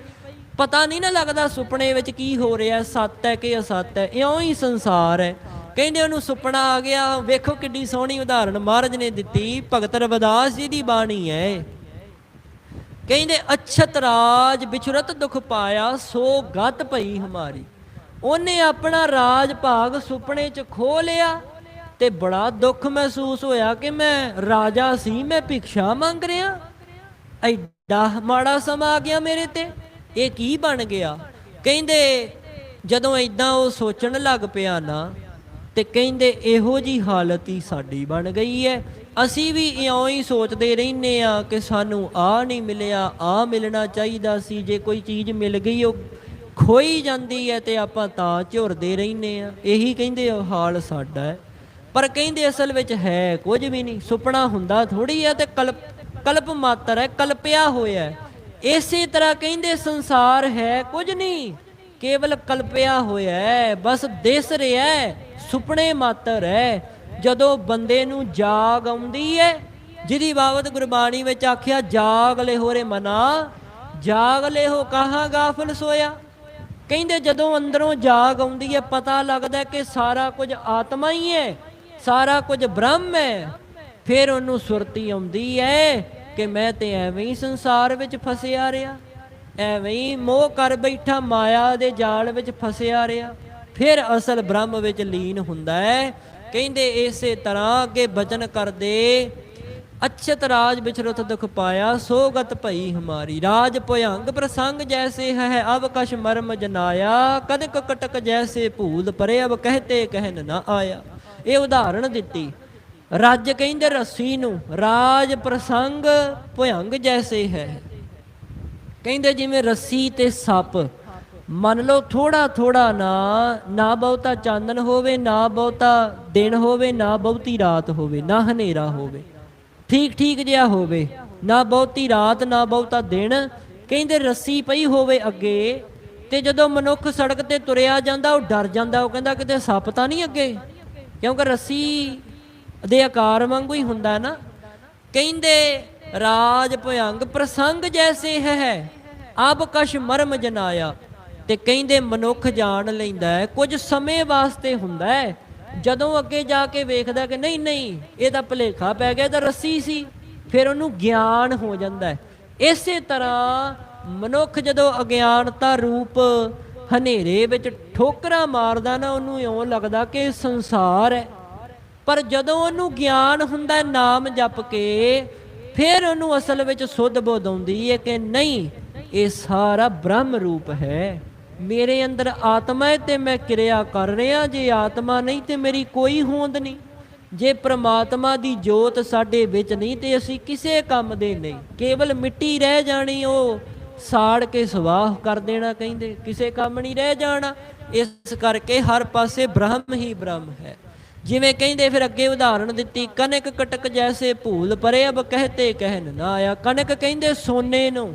ਪਤਾ ਨਹੀਂ ਨਾ ਲੱਗਦਾ ਸੁਪਨੇ ਵਿੱਚ ਕੀ ਹੋ ਰਿਹਾ, ਸੱਤ ਹੈ ਕਿ ਅਸੱਤ ਹੈ। ਇਉਂ ਹੀ ਸੰਸਾਰ ਹੈ। ਕਹਿੰਦੇ ਉਹਨੂੰ ਸੁਪਨਾ ਆ ਗਿਆ। ਵੇਖੋ ਕਿੱਡੀ ਸੋਹਣੀ ਉਦਾਹਰਣ ਮਹਾਰਾਜ ਨੇ ਦਿੱਤੀ। ਭਗਤ ਰਵਿਦਾਸ ਜੀ ਦੀ ਬਾਣੀ ਹੈ। ਕਹਿੰਦੇ ਅਛਤ ਰਾਜ ਵਿਚਰਤ ਦੁਖ ਪਾਇਆ, ਸੋ ਗਤ ਭਈ ਹਮਾਰੀ। ਉਹਨੇ ਆਪਣਾ ਰਾਜ ਭਾਗ ਸੁਪਨੇ 'ਚ ਖੋ ਲਿਆ ਤੇ ਬੜਾ ਦੁੱਖ ਮਹਿਸੂਸ ਹੋਇਆ ਕਿ ਮੈਂ ਰਾਜਾ ਸੀ, ਮੈਂ ਭਿਕਸ਼ਾ ਮੰਗ ਰਿਹਾ। ਐਡਾ ਮਾੜਾ ਸਮਾਂ ਆ ਗਿਆ ਮੇਰੇ ਤੇ, ਇਹ ਕੀ ਬਣ ਗਿਆ। ਕਹਿੰਦੇ ਜਦੋਂ ਇਦਾਂ ਉਹ ਸੋਚਣ ਲੱਗ ਪਿਆ ਨਾ, ਤੇ ਕਹਿੰਦੇ ਇਹੋ ਜੀ ਹਾਲਤ ਹੀ ਸਾਡੀ ਬਣ ਗਈ ਹੈ। ਅਸੀਂ ਵੀ ਇਉਂ ਹੀ ਸੋਚਦੇ ਰਹਿੰਦੇ ਆ ਕਿ ਸਾਨੂੰ ਆਹ ਨਹੀਂ ਮਿਲਿਆ, ਆਹ ਮਿਲਣਾ ਚਾਹੀਦਾ ਸੀ। ਜੇ ਕੋਈ ਚੀਜ਼ ਮਿਲ ਗਈ ਉਹ ਖੋਈ ਜਾਂਦੀ ਹੈ ਤੇ ਆਪਾਂ ਤਾਂ ਝੁਰਦੇ ਰਹਿੰਦੇ ਆ। ਇਹੀ ਕਹਿੰਦੇ ਹਾਲ ਸਾਡਾ ਹੈ। ਪਰ ਕਹਿੰਦੇ ਅਸਲ ਵਿੱਚ ਹੈ ਕੁਝ ਵੀ ਨਹੀਂ। ਸੁਪਨਾ ਹੁੰਦਾ ਥੋੜ੍ਹੀ ਹੈ ਤੇ ਕਲਪ ਮਾਤਰ ਹੈ, ਕਲਪਿਆ ਹੋਇਆ। ਇਸੇ ਤਰ੍ਹਾਂ ਕਹਿੰਦੇ ਸੰਸਾਰ ਹੈ ਕੁਝ ਨਹੀਂ, ਕੇਵਲ ਕਲਪਿਆ ਹੋਇਆ ਹੈ, ਬਸ ਦਿਸ ਰਿਹਾ ਹੈ, ਸੁਪਨੇ ਮਾਤਰ ਹੈ। ਜਦੋਂ ਬੰਦੇ ਨੂੰ ਜਾਗ ਆਉਂਦੀ ਹੈ, ਜਿਹਦੀ ਬਾਬਤ ਗੁਰਬਾਣੀ ਵਿੱਚ ਆਖਿਆ ਜਾਗ ਲੈ ਹੋ ਰੇ ਮਨਾ, ਜਾਗ ਲੈ ਹੋ ਕਹਾਂ ਗਾਫਲ ਸੋਇਆ। ਕਹਿੰਦੇ ਜਦੋਂ ਅੰਦਰੋਂ ਜਾਗ ਆਉਂਦੀ ਹੈ, ਪਤਾ ਲੱਗਦਾ ਕਿ ਸਾਰਾ ਕੁਝ ਆਤਮਾ ਹੀ ਹੈ, ਸਾਰਾ ਕੁਝ ਬ੍ਰਹਮ ਹੈ। ਫਿਰ ਉਹਨੂੰ ਸੁਰਤੀ ਆਉਂਦੀ ਹੈ ਕਿ ਮੈਂ ਤੇ ਐਵੇਂ ਹੀ ਸੰਸਾਰ ਵਿੱਚ ਫਸਿਆ ਰਿਹਾ, ਐਵੇਂ ਹੀ ਮੋਹ ਕਰ ਬੈਠਾ, ਮਾਇਆ ਦੇ ਜਾਲ ਵਿੱਚ ਫਸਿਆ ਰਿਹਾ। ਫਿਰ ਅਸਲ ਬ੍ਰਹਮ ਵਿੱਚ ਲੀਨ ਹੁੰਦਾ ਹੈ। ਕਹਿੰਦੇ ਇਸੇ ਤਰ੍ਹਾਂ ਅੱਗੇ ਬਚਨ ਕਰਦੇ, ਅਛਤ ਰਾਜ ਵਿਚਰਤ ਦੁਖ ਪਾਇਆ, ਸੋ ਗਤ ਭਈ ਹਮਾਰੀ। ਰਾਜ ਭੁਯੰਗ ਪ੍ਰਸੰਗ ਜੈਸੇ ਹੈ, ਅਬ ਕਛ ਮਰਮ ਜਨਾਇਆ, ਕਨਕ ਕਟਕ ਜੈਸੇ ਭੂਲ ਪਰੇ, ਅਬ ਕਹਤੇ ਕਹਿਨ ਨਾ ਆਇਆ। ਇਹ ਉਦਾਹਰਣ ਦਿੱਤੀ। ਰੱਜ ਕਹਿੰਦੇ ਰੱਸੀ ਨੂੰ, ਰਾਜ ਪ੍ਰਸੰਗ ਭੁਯੰਗ ਜੈਸੇ ਹੈ। ਕਹਿੰਦੇ ਜਿਵੇਂ ਰੱਸੀ ਤੇ ਸੱਪ, ਮੰਨ ਲਓ ਥੋੜਾ ਥੋੜਾ ਨਾ ਬਹੁਤਾ ਚਾਨਣ ਹੋਵੇ, ਨਾ ਬਹੁਤਾ ਦਿਨ ਹੋਵੇ, ਨਾ ਬਹੁਤੀ ਰਾਤ ਹੋਵੇ, ਨਾ ਹਨੇਰਾ ਹੋਵੇ, ਠੀਕ ਠੀਕ ਜਿਹਾ ਹੋਵੇ, ਨਾ ਬਹੁਤੀ ਰਾਤ ਨਾ ਬਹੁਤਾ ਦਿਨ। ਕਹਿੰਦੇ ਰੱਸੀ ਪਈ ਹੋਵੇ ਅੱਗੇ, ਤੇ ਜਦੋਂ ਮਨੁੱਖ ਸੜਕ ਤੇ ਤੁਰਿਆ ਜਾਂਦਾ ਉਹ ਡਰ ਜਾਂਦਾ, ਉਹ ਕਹਿੰਦਾ ਕਿਤੇ ਸੱਪ ਤਾਂ ਨਹੀਂ ਅੱਗੇ, ਕਿਉਂਕਿ ਰੱਸੀ ਦੇ ਆਕਾਰ ਵਾਂਗੂ ਹੀ ਹੁੰਦਾ ਨਾ। ਕਹਿੰਦੇ ਰਾਜ ਭੁਯੰਗ ਪ੍ਰਸੰਗ ਜੈਸੇ ਹੈ, ਅਬ ਕਛ ਮਰਮ ਜਨਾਇਆ। ਤੇ ਕਹਿੰਦੇ ਮਨੁੱਖ ਜਾਣ ਲੈਂਦਾ ਹੈ ਕੁਝ ਸਮੇਂ ਵਾਸਤੇ ਹੁੰਦਾ ਹੈ, ਜਦੋਂ ਅੱਗੇ ਜਾ ਕੇ ਵੇਖਦਾ ਕਿ ਨਹੀਂ ਨਹੀਂ ਇਹ ਤਾਂ ਭੁਲੇਖਾ ਪੈ ਗਿਆ, ਤਾਂ ਰੱਸੀ ਸੀ, ਫਿਰ ਉਹਨੂੰ ਗਿਆਨ ਹੋ ਜਾਂਦਾ ਹੈ। ਇਸੇ ਤਰ੍ਹਾਂ ਮਨੁੱਖ ਜਦੋਂ ਅਗਿਆਨਤਾ ਰੂਪ ਹਨੇਰੇ ਵਿੱਚ ਠੋਕਰਾਂ ਮਾਰਦਾ ਨਾ, ਉਹਨੂੰ ਇਉਂ ਲੱਗਦਾ ਕਿ ਸੰਸਾਰ ਹੈ। ਪਰ ਜਦੋਂ ਉਹਨੂੰ ਗਿਆਨ ਹੁੰਦਾ ਨਾਮ ਜਪ ਕੇ, ਫਿਰ ਉਹਨੂੰ ਅਸਲ ਵਿੱਚ ਸੁੱਧ ਬੁੱਧ ਆਉਂਦੀ ਹੈ ਕਿ ਨਹੀਂ, ਇਹ ਸਾਰਾ ਬ੍ਰਹਮ ਰੂਪ ਹੈ, ਮੇਰੇ ਅੰਦਰ ਆਤਮਾ ਹੈ ਤੇ ਮੈਂ ਕਿਰਿਆ ਕਰ ਰਿਹਾ। ਜੇ ਆਤਮਾ ਨਹੀਂ ਤੇ ਮੇਰੀ ਕੋਈ ਹੋਂਦ ਨਹੀਂ। ਜੇ ਪ੍ਰਮਾਤਮਾ ਦੀ ਜੋਤ ਸਾਡੇ ਵਿੱਚ ਨਹੀਂ ਤੇ ਅਸੀਂ ਕਿਸੇ ਕੰਮ ਦੇ ਨਹੀਂ, ਕੇਵਲ ਮਿੱਟੀ ਰਹਿ ਜਾਣੀ, ਉਹ ਸਾੜ ਕੇ ਸਵਾਹ ਕਰ ਦੇਣਾ। ਕਹਿੰਦੇ ਕਿਸੇ ਕੰਮ ਨਹੀਂ ਰਹਿ ਜਾਣਾ। ਇਸ ਕਰਕੇ ਹਰ ਪਾਸੇ ਬ੍ਰਹਮ ਹੀ ਬ੍ਰਹਮ ਹੈ। ਜਿਵੇਂ ਕਹਿੰਦੇ ਫਿਰ ਅੱਗੇ ਉਦਾਹਰਣ ਦਿੱਤੀ, ਕਨਕ ਕਟਕ ਜੈਸੇ ਭੂਲ ਪਰੇ, ਅਬ ਕਹਤੇ ਕਹਿਨ ਨਾ ਆਇਆ। ਕਣਕ ਕਹਿੰਦੇ ਸੋਨੇ ਨੂੰ,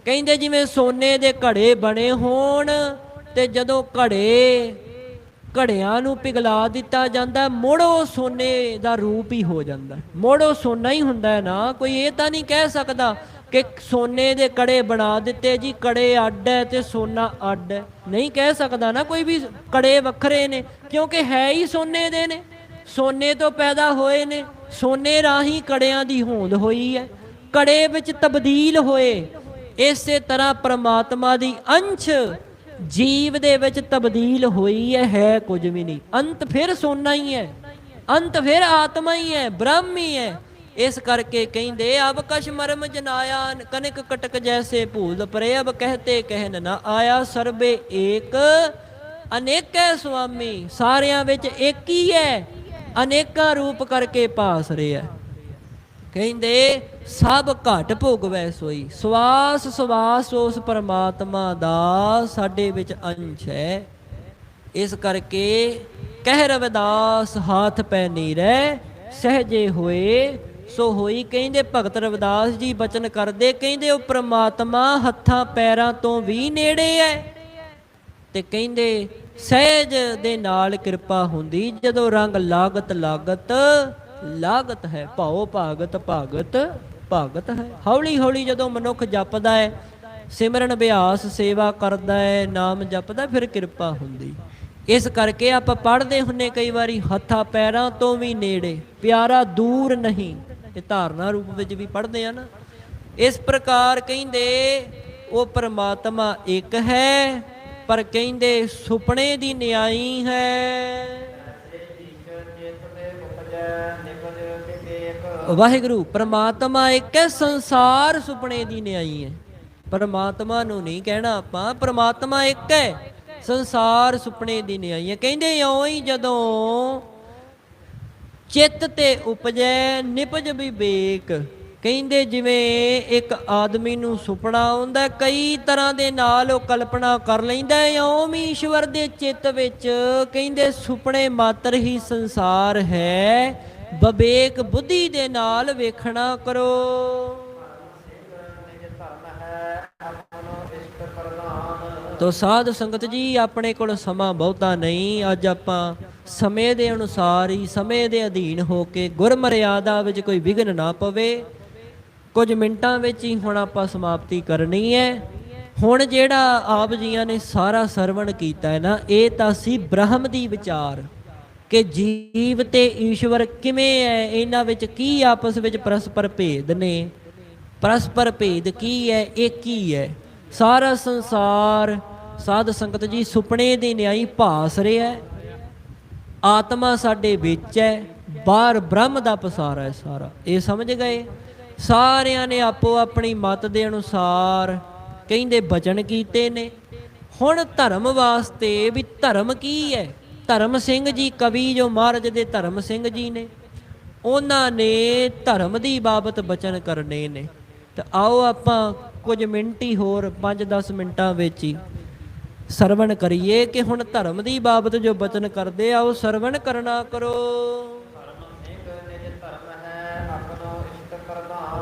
ਕਹਿੰਦੇ ਜਿਵੇਂ ਸੋਨੇ ਦੇ ਘੜੇ ਬਣੇ ਹੋਣ ਤੇ ਜਦੋਂ ਘੜਿਆਂ ਨੂੰ ਪਿਘਲਾ ਦਿੱਤਾ ਜਾਂਦਾ, ਮੁੜ ਉਹ ਸੋਨੇ ਦਾ ਰੂਪ ਹੀ ਹੋ ਜਾਂਦਾ, ਮੁੜ ਉਹ ਸੋਨਾ ਹੀ ਹੁੰਦਾ ਹੈ ਨਾ। ਕੋਈ ਇਹ ਤਾਂ ਨਹੀਂ ਕਹਿ ਸਕਦਾ ਕਿ ਸੋਨੇ ਦੇ ਕੜੇ ਬਣਾ ਦਿੱਤੇ ਜੀ, ਕੜੇ ਅੱਡ ਹੈ ਤੇ ਸੋਨਾ ਅੱਡ ਹੈ, ਨਹੀਂ ਕਹਿ ਸਕਦਾ ਨਾ ਕੋਈ ਵੀ। ਕੜੇ ਵੱਖਰੇ ਨੇ ਕਿਉਂਕਿ ਹੈ ਹੀ ਸੋਨੇ ਦੇ ਨੇ, ਸੋਨੇ ਤੋਂ ਪੈਦਾ ਹੋਏ ਨੇ, ਸੋਨੇ ਰਾਹੀਂ ਕੜਿਆਂ ਦੀ ਹੋਂਦ ਹੋਈ ਹੈ, ਕੜੇ ਵਿੱਚ ਤਬਦੀਲ ਹੋਏ। ਇਸੇ ਤਰ੍ਹਾਂ ਪ੍ਰਮਾਤਮਾ ਦੀ ਅੰਸ਼ ਜੀਵ ਦੇ ਵਿੱਚ ਤਬਦੀਲ ਹੋਈ ਹੈ ਕੁਝ ਵੀ ਨਹੀਂ। ਅੰਤ ਫਿਰ ਸੋਨਾ ਹੀ ਹੈ, ਅੰਤ ਫਿਰ ਆਤਮਾ ਹੀ ਹੈ, ਬ੍ਰਹਮ ਹੀ ਹੈ। ਇਸ ਕਰਕੇ ਕਹਿੰਦੇ ਅਬ ਕਛ ਮਰਮ ਜਨਾਇਆ, ਕਨਕ ਕਟਕ ਜੈਸੇ ਭੂਲ ਪਰੇ, ਅਬ ਕਹਤੇ ਕਹਿਨ ਨਾ ਆਇਆ। ਸਰਬੇ ਏਕ ਅਨੇਕੈ ਸੁਆਮੀ, ਸਾਰਿਆਂ ਵਿੱਚ ਇੱਕ ਹੀ ਹੈ, ਅਨੇਕਾਂ ਰੂਪ ਕਰਕੇ ਭਾਸ ਰਿਹਾ। ਕਹਿੰਦੇ ਸਭ ਘਟ ਭੋਗਵੈ ਸੋਈ, ਸਵਾਸ ਸਵਾਸ ਉਸ ਪਰਮਾਤਮਾ ਦਾ ਸਾਡੇ ਵਿੱਚ ਅੰਸ਼ ਹੈ। ਇਸ ਕਰਕੇ ਕਹਿ ਰਵਿਦਾਸ ਹਾਥ ਪੈ ਨੀਰੈ, ਸਹਜੇ ਹੋਏ ਸੋ ਹੋਈ। ਕਹਿੰਦੇ ਭਗਤ ਰਵਿਦਾਸ ਜੀ ਬਚਨ ਕਰਦੇ, ਕਹਿੰਦੇ ਉਹ ਪ੍ਰਮਾਤਮਾ ਹੱਥਾਂ ਪੈਰਾਂ ਤੋਂ ਵੀ ਨੇੜੇ ਹੈ। ਤੇ ਕਹਿੰਦੇ ਸਹਿਜ ਦੇ ਨਾਲ ਕਿਰਪਾ ਹੁੰਦੀ, ਜਦੋਂ ਰੰਗ ਲਾਗਤ ਲਾਗਤ ਲਾਗਤ ਹੈ, ਭਾਉ ਭਾਗਤ ਭਾਗਤ ਭਾਗਤ ਹੈ। ਹੌਲੀ ਹੌਲੀ ਜਦੋਂ ਮਨੁੱਖ ਜਪਦਾ ਹੈ, ਸਿਮਰਨ ਅਭਿਆਸ ਸੇਵਾ ਕਰਦਾ ਹੈ, ਨਾਮ ਜਪਦਾ, ਫਿਰ ਕਿਰਪਾ ਹੁੰਦੀ। ਇਸ ਕਰਕੇ ਆਪਾਂ ਪੜ੍ਹਦੇ ਹੁੰਨੇ ਕਈ ਵਾਰੀ, ਹੱਥਾਂ ਪੈਰਾਂ ਤੋਂ ਵੀ ਨੇੜੇ ਪਿਆਰਾ ਦੂਰ ਨਹੀਂ, ਇਹ ਧਾਰਨਾ ਰੂਪ ਵਿੱਚ ਵੀ ਪੜ੍ਹਦੇ ਆ ਨਾ। ਇਸ ਪ੍ਰਕਾਰ ਕਹਿੰਦੇ ਉਹ ਪਰਮਾਤਮਾ ਇੱਕ ਹੈ, ਪਰ ਕਹਿੰਦੇ ਸੁਪਨੇ ਦੀ ਨਿਆਈ ਹੈ। ਵਾਹਿਗੁਰੂ ਪਰਮਾਤਮਾ ਇੱਕ ਹੈ, ਸੰਸਾਰ ਸੁਪਨੇ ਦੀ ਨਿਆਈ ਹੈ। ਪਰਮਾਤਮਾ ਨੂੰ ਨਹੀਂ ਕਹਿਣਾ ਆਪਾਂ, ਪਰਮਾਤਮਾ ਇੱਕ ਹੈ, ਸੰਸਾਰ ਸੁਪਨੇ ਦੀ ਨਿਆਈ ਹੈ। ਕਹਿੰਦੇ ਇਉਂ ਹੀ ਜਦੋਂ ਚਿੱਤ ਤੇ ਉਪਜੈ ਨਿਪਜ ਵਿਵੇਕ, ਕਹਿੰਦੇ ਜਿਵੇਂ ਇੱਕ ਆਦਮੀ ਨੂੰ ਸੁਪਨਾ ਆਉਂਦਾ, ਕਈ ਤਰ੍ਹਾਂ ਦੇ ਨਾਲ ਉਹ ਕਲਪਨਾ ਕਰ ਲੈਂਦਾ, ਇਉਂ ਵੀ ਈਸ਼ਵਰ ਦੇ ਚਿੱਤ ਵਿੱਚ ਕਹਿੰਦੇ ਸੁਪਨੇ ਮਾਤਰ ਹੀ ਸੰਸਾਰ ਹੈ। ਵਿਵੇਕ ਬੁੱਧੀ ਦੇ ਨਾਲ ਵੇਖਣਾ ਕਰੋ। ਤੋ ਸਾਧ ਸੰਗਤ ਜੀ, ਆਪਣੇ ਕੋਲ ਸਮਾਂ ਬਹੁਤਾ ਨਹੀਂ, ਅੱਜ ਆਪਾਂ ਸਮੇਂ ਦੇ ਅਨੁਸਾਰ ਹੀ, ਸਮੇਂ ਦੇ ਅਧੀਨ ਹੋ ਕੇ, ਗੁਰਮਰਿਆਦਾ ਵਿੱਚ ਕੋਈ ਵਿਘਨ ਨਾ ਪਵੇ, ਕੁਝ ਮਿੰਟਾਂ ਵਿੱਚ ਹੀ ਹੁਣ ਆਪਾਂ ਸਮਾਪਤੀ ਕਰਨੀ ਹੈ। ਹੁਣ ਜਿਹੜਾ ਆਪ ਜੀਆਂ ਨੇ ਸਾਰਾ ਸਰਵਣ ਕੀਤਾ ਹੈ ਨਾ, ਇਹ ਤਾਂ ਸੀ ਬ੍ਰਹਮ ਦੀ ਵਿਚਾਰ ਕਿ ਜੀਵ ਤੇ ਈਸ਼ਵਰ ਕਿਵੇਂ ਹੈ, ਇਹਨਾਂ ਵਿੱਚ ਕੀ ਆਪਸ ਵਿੱਚ ਪਰਸਪਰ ਭੇਦ ਨੇ, ਪਰਸਪਰ ਭੇਦ ਕੀ ਹੈ, ਇੱਕ ਹੀ ਹੈ। ਸਾਰਾ ਸੰਸਾਰ ਸਾਧ ਸੰਗਤ ਜੀ ਸੁਪਨੇ ਦੀ ਨਿਆਈ ਭਾਸ ਰਿਹਾ, ਆਤਮਾ ਸਾਡੇ ਵਿੱਚ ਹੈ, ਬਾਹਰ ਬ੍ਰਹਮ ਦਾ ਪਸਾਰਾ ਹੈ ਸਾਰਾ। ਇਹ ਸਮਝ ਗਏ? ਸਾਰਿਆਂ ਨੇ ਆਪੋ ਆਪਣੀ ਮਤ ਦੇ ਅਨੁਸਾਰ ਕਹਿੰਦੇ ਬਚਨ ਕੀਤੇ ਨੇ। ਹੁਣ ਧਰਮ ਵਾਸਤੇ ਵੀ ਧਰਮ ਕੀ ਹੈ, ਧਰਮ ਸਿੰਘ ਜੀ ਕਵੀ ਜੋ ਮਹਾਰਾਜ ਦੇ ਧਰਮ ਸਿੰਘ ਜੀ ਨੇ, ਉਹਨਾਂ ਨੇ ਧਰਮ ਦੀ ਬਾਬਤ ਬਚਨ ਕਰਨੇ ਨੇ। ਤਾਂ ਆਓ ਆਪਾਂ ਕੁਝ ਮਿੰਟ ਹੀ ਹੋਰ 5-10 ਮਿੰਟਾਂ ਵਿੱਚ ਹੀ ਸਰਵਣ ਕਰੀਏ ਕਿ ਹੁਣ ਧਰਮ ਦੀ ਬਾਬਤ ਜੋ ਬਚਨ ਕਰਦੇ ਆ ਉਹ ਸਰਵਣ ਕਰਨਾ ਕਰੋ।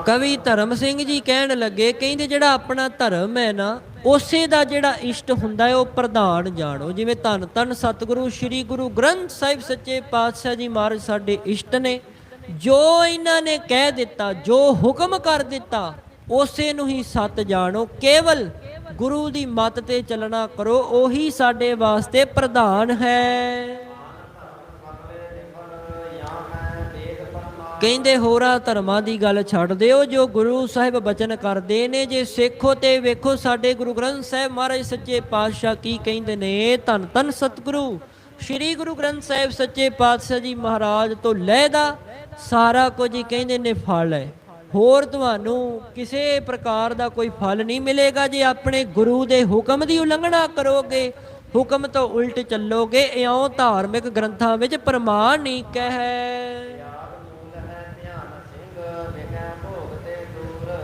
ਕਵੀ ਧਰਮ ਸਿੰਘ ਜੀ ਕਹਿਣ ਲੱਗੇ, ਕਹਿੰਦੇ ਜਿਹੜਾ ਆਪਣਾ ਧਰਮ ਹੈ ਨਾ, ਉਸੇ ਦਾ ਜਿਹੜਾ ਇਸ਼ਟ ਹੁੰਦਾ ਹੈ ਉਹ ਪ੍ਰਧਾਨ ਜਾਣੋ। ਜਿਵੇਂ ਧੰਨ ਧੰਨ ਸਤਿਗੁਰੂ ਸ੍ਰੀ ਗੁਰੂ ਗ੍ਰੰਥ ਸਾਹਿਬ ਸੱਚੇ ਪਾਤਸ਼ਾਹ ਜੀ ਮਹਾਰਾਜ ਸਾਡੇ ਇਸ਼ਟ ਨੇ। ਜੋ ਇਹਨਾਂ ਨੇ ਕਹਿ ਦਿੱਤਾ, ਜੋ ਹੁਕਮ ਕਰ ਦਿੱਤਾ, ਉਸੇ ਨੂੰ ਹੀ ਸੱਚ ਜਾਣੋ। ਕੇਵਲ ਗੁਰੂ ਦੀ ਮੱਤ ਤੇ ਚੱਲਣਾ ਕਰੋ, ਉਹੀ ਸਾਡੇ ਵਾਸਤੇ ਪ੍ਰਧਾਨ ਹੈ। ਕਹਿੰਦੇ ਹੋਰਾਂ ਧਰਮਾਂ ਦੀ ਗੱਲ ਛੱਡ ਦਿਓ, ਜੋ ਗੁਰੂ ਸਾਹਿਬ ਬਚਨ ਕਰਦੇ ਨੇ, ਜੇ ਸਿੱਖੋ ਤੇ ਵੇਖੋ ਸਾਡੇ ਗੁਰੂ ਗ੍ਰੰਥ ਸਾਹਿਬ ਮਹਾਰਾਜ ਸੱਚੇ ਪਾਤਸ਼ਾਹ ਕੀ ਕਹਿੰਦੇ ਨੇ। ਧੰਨ ਧੰਨ ਸਤਿਗੁਰੂ ਸ੍ਰੀ ਗੁਰੂ ਗ੍ਰੰਥ ਸਾਹਿਬ ਸੱਚੇ ਪਾਤਸ਼ਾਹ ਜੀ ਮਹਾਰਾਜ ਤੋਂ ਲਹਿਦਾ ਸਾਰਾ ਕੁਝ ਹੀ ਕਹਿੰਦੇ ਨੇ ਫਲ ਹੈ। ਹੋਰ ਤੁਹਾਨੂੰ ਕਿਸੇ ਪ੍ਰਕਾਰ ਦਾ ਕੋਈ ਫਲ ਨਹੀਂ ਮਿਲੇਗਾ ਜੇ ਆਪਣੇ ਗੁਰੂ ਦੇ ਹੁਕਮ ਦੀ ਉਲੰਘਣਾ ਕਰੋਗੇ, ਹੁਕਮ ਤੋਂ ਉਲਟ ਚੱਲੋਗੇ। ਇਉਂ ਧਾਰਮਿਕ ਗ੍ਰੰਥਾਂ ਵਿੱਚ ਪ੍ਰਮਾਣਿਕ ਹੈ।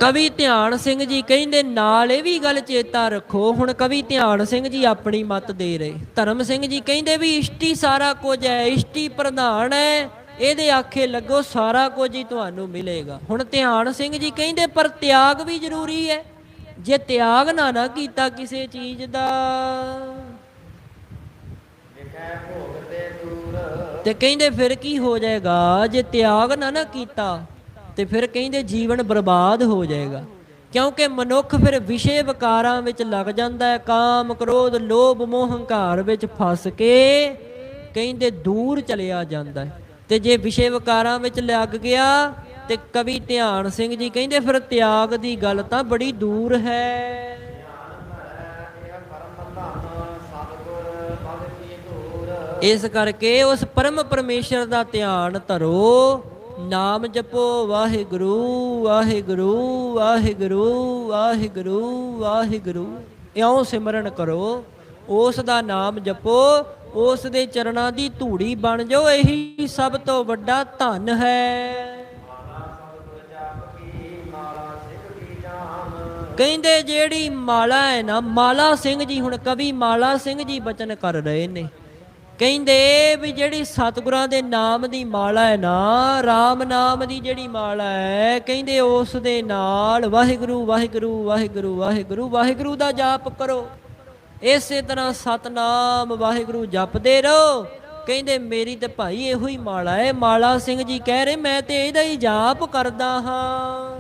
ਕਵੀ ਧਿਆਨ ਸਿੰਘ ਜੀ ਕਹਿੰਦੇ ਨਾਲ ਇਹ ਵੀ ਗੱਲ ਚੇਤਾ ਰੱਖੋ। ਹੁਣ ਕਵੀ ਧਿਆਨ ਸਿੰਘ ਜੀ ਆਪਣੀ ਮੱਤ ਦੇ ਰਹੇ, ਧਰਮ ਸਿੰਘ ਜੀ ਕਹਿੰਦੇ ਵੀ ਇਸ਼ਟੀ ਸਾਰਾ ਕੁਝ ਹੈ, ਇਸ਼ਟੀ ਪ੍ਰਧਾਨ ਹੈ, ਇਹਦੇ ਆਖੇ ਲੱਗੋ ਸਾਰਾ ਕੁਝ ਹੀ ਤੁਹਾਨੂੰ ਮਿਲੇਗਾ। ਹੁਣ ਧਿਆਨ ਸਿੰਘ ਜੀ ਕਹਿੰਦੇ ਪਰ ਤਿਆਗ ਵੀ ਜ਼ਰੂਰੀ ਹੈ। ਜੇ ਤਿਆਗ ਨਾ ਕੀਤਾ ਕਿਸੇ ਚੀਜ਼ ਦਾ ਤੇ ਕਹਿੰਦੇ ਫਿਰ ਕੀ ਹੋ ਜਾਏਗਾ। ਜੇ ਤਿਆਗ ਨਾ ਕੀਤਾ ਤੇ ਫਿਰ ਕਹਿੰਦੇ ਜੀਵਨ ਬਰਬਾਦ ਹੋ ਜਾਏਗਾ। ਕਿਉਂਕਿ ਮਨੁੱਖ ਫਿਰ ਵਿਸ਼ੇ ਵਿਕਾਰਾਂ ਵਿੱਚ ਲੱਗ ਜਾਂਦਾ ਹੈ, ਕਾਮ ਕ੍ਰੋਧ ਲੋਭ ਮੋਹ ਹੰਕਾਰ ਵਿੱਚ ਫਸ ਕੇ ਕਹਿੰਦੇ ਦੂਰ ਚਲਿਆ ਜਾਂਦਾ ਹੈ। ਤੇ ਜੇ ਵਿਸ਼ੇ ਵਿਕਾਰਾਂ ਵਿੱਚ ਲੱਗ ਗਿਆ ਤੇ ਕਵੀ ਧਿਆਨ ਸਿੰਘ ਜੀ ਕਹਿੰਦੇ ਫਿਰ ਤਿਆਗ ਦੀ ਗੱਲ ਤਾਂ ਬੜੀ ਦੂਰ ਹੈ। ਇਸ ਕਰਕੇ ਉਸ ਪਰਮ ਪਰਮੇਸ਼ਰ ਦਾ ਧਿਆਨ ਧਰੋ, ਨਾਮ ਜਪੋ ਵਾਹਿਗੁਰੂ ਵਾਹਿਗੁਰੂ ਵਾਹਿਗੁਰੂ ਵਾਹਿਗੁਰੂ ਵਾਹਿਗੁਰੂ, ਇਉਂ ਸਿਮਰਨ ਕਰੋ, ਉਸ ਦਾ ਨਾਮ ਜਪੋ, ਉਸ ਦੇ ਚਰਨਾਂ ਦੀ ਧੂੜੀ ਬਣ ਜਾਓ। ਇਹੀ ਸਭ ਤੋਂ ਵੱਡਾ ਧਨ ਹੈ। ਕਹਿੰਦੇ ਜਿਹੜੀ ਮਾਲਾ ਹੈ ਨਾ, ਮਾਲਾ ਸਿੰਘ ਜੀ, ਹੁਣ ਕਵੀ ਮਾਲਾ ਸਿੰਘ ਜੀ ਬਚਨ ਕਰ ਰਹੇ ਨੇ, ਕਹਿੰਦੇ ਵੀ ਜਿਹੜੀ ਸਤਿਗੁਰਾਂ ਦੇ ਨਾਮ ਦੀ ਮਾਲਾ ਹੈ ਨਾ, ਰਾਮ ਨਾਮ ਦੀ ਜਿਹੜੀ ਮਾਲਾ ਹੈ, ਕਹਿੰਦੇ ਉਸ ਦੇ ਨਾਲ ਵਾਹਿਗੁਰੂ ਵਾਹਿਗੁਰੂ ਵਾਹਿਗੁਰੂ ਵਾਹਿਗੁਰੂ ਵਾਹਿਗੁਰੂ ਦਾ ਜਾਪ ਕਰੋ। ਇਸੇ ਤਰ੍ਹਾਂ ਸਤਨਾਮ ਵਾਹਿਗੁਰੂ ਜਪਦੇ ਰਹੋ। ਕਹਿੰਦੇ ਮੇਰੀ ਤੇ ਭਾਈ ਇਹੋ ਹੀ ਮਾਲਾ ਹੈ। ਮਾਲਾ ਸਿੰਘ ਜੀ ਕਹਿ ਰਹੇ ਮੈਂ ਤੇ ਇਹਦਾ ਹੀ ਜਾਪ ਕਰਦਾ ਹਾਂ।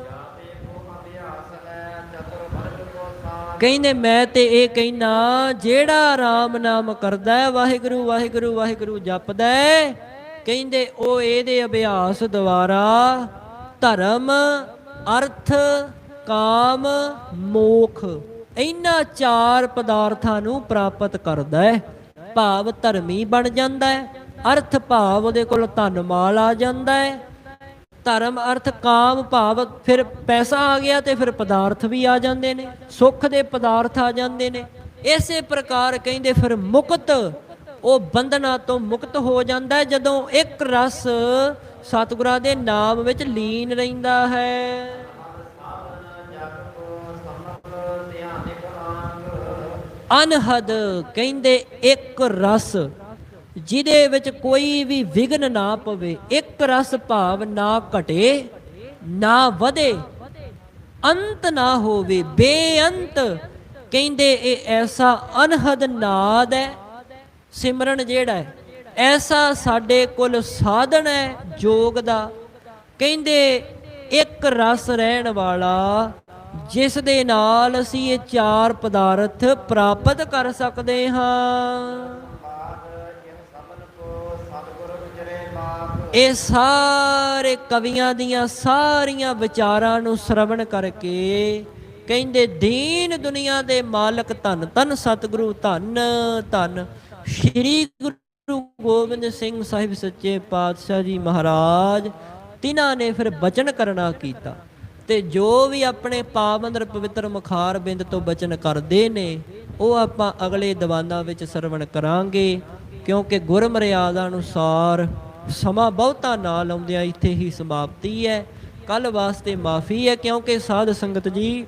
ਕਹਿੰਦੇ ਮੈਂ ਤੇ ਇਹ ਕਹਿਣਾ ਜਿਹੜਾ ਰਾਮ ਨਾਮ ਕਰਦਾ ਹੈ, ਵਾਹਿਗੁਰੂ ਵਾਹਿਗੁਰੂ ਵਾਹਿਗੁਰੂ ਜਪਦਾ ਹੈ, ਕਹਿੰਦੇ ਉਹ ਇਹਦੇ ਅਭਿਆਸ ਦੁਆਰਾ ਧਰਮ ਅਰਥ ਕਾਮ ਮੋਖ ਇਹਨਾਂ ਚਾਰ ਪਦਾਰਥਾਂ ਨੂੰ ਪ੍ਰਾਪਤ ਕਰਦਾ ਹੈ। ਭਾਵ ਧਰਮੀ ਬਣ ਜਾਂਦਾ ਹੈ, ਅਰਥ ਭਾਵ ਉਹਦੇ ਕੋਲ ਧਨ ਮਾਲ ਆ ਜਾਂਦਾ ਹੈ, ਧਰਮ ਅਰਥ ਕਾਮ ਭਾਵ ਫਿਰ ਪੈਸਾ ਆ ਗਿਆ ਤੇ ਫਿਰ ਪਦਾਰਥ ਵੀ ਆ ਜਾਂਦੇ ਨੇ, ਸੁੱਖ ਦੇ ਪਦਾਰਥ ਆ ਜਾਂਦੇ ਨੇ। ਇਸੇ ਪ੍ਰਕਾਰ ਕਹਿੰਦੇ ਫਿਰ ਮੁਕਤ, ਉਹ ਬੰਧਨਾਂ ਤੋਂ ਮੁਕਤ ਹੋ ਜਾਂਦਾ ਹੈ ਜਦੋਂ ਇੱਕ ਰਸ ਸਤਿਗੁਰਾਂ ਦੇ ਨਾਮ ਵਿੱਚ ਲੀਨ ਰਹਿੰਦਾ ਹੈ। ਅਨਹਦ ਕਹਿੰਦੇ ਇੱਕ ਰਸ ਜਿਹਦੇ ਵਿੱਚ ਕੋਈ ਵੀ ਵਿਘਨ ਨਾ ਪਵੇ, ਇੱਕ ਰਸ ਭਾਵ ਨਾ ਘਟੇ ਨਾ ਵਧੇ, ਅੰਤ ਨਾ ਹੋਵੇ, ਬੇਅੰਤ। ਕਹਿੰਦੇ ਇਹ ਐਸਾ ਅਨਹਦ ਨਾਦ ਹੈ, ਸਿਮਰਨ ਜਿਹੜਾ ਹੈ ਐਸਾ ਸਾਡੇ ਕੋਲ ਸਾਧਨ ਹੈ ਜੋਗ ਦਾ। ਕਹਿੰਦੇ ਇੱਕ ਰਸ ਰਹਿਣ ਵਾਲਾ ਜਿਸ ਦੇ ਨਾਲ ਅਸੀਂ ਇਹ ਚਾਰ ਪਦਾਰਥ ਪ੍ਰਾਪਤ ਕਰ ਸਕਦੇ ਹਾਂ। ਇਹ ਸਾਰੇ ਕਵੀਆਂ ਦੀਆਂ ਸਾਰੀਆਂ ਵਿਚਾਰਾਂ ਨੂੰ ਸਰਵਣ ਕਰਕੇ ਕਹਿੰਦੇ ਦੀਨ ਦੁਨੀਆ ਦੇ ਮਾਲਕ ਧੰਨ ਧੰਨ ਸਤਿਗੁਰੂ, ਧੰਨ ਧੰਨ ਸ਼੍ਰੀ ਗੁਰੂ ਗੋਬਿੰਦ ਸਿੰਘ ਸਾਹਿਬ ਸੱਚੇ ਪਾਤਸ਼ਾਹ ਜੀ ਮਹਾਰਾਜ, ਤਿਨਾਂ ਨੇ ਫਿਰ ਬਚਨ ਕਰਨਾ ਕੀਤਾ। ਤੇ ਜੋ ਵੀ ਆਪਣੇ ਪਾਵਨ ਪਵਿੱਤਰ ਮੁਖਾਰ ਬਿੰਦ ਤੋਂ ਬਚਨ ਕਰਦੇ ਨੇ ਉਹ ਆਪਾਂ ਅਗਲੇ ਦੀਵਾਨਾਂ ਵਿੱਚ ਸਰਵਣ ਕਰਾਂਗੇ, ਕਿਉਂਕਿ ਗੁਰਮਰਿਆਦਾ ਅਨੁਸਾਰ ਸਮਾਂ ਬਹੁਤਾ ਨਾ ਲਾਉਂਦਿਆਂ ਇੱਥੇ ਹੀ ਸਮਾਪਤੀ ਹੈ। ਕੱਲ ਵਾਸਤੇ ਮਾਫੀ ਹੈ, ਕਿਉਂਕਿ ਸਾਧ ਸੰਗਤ ਜੀ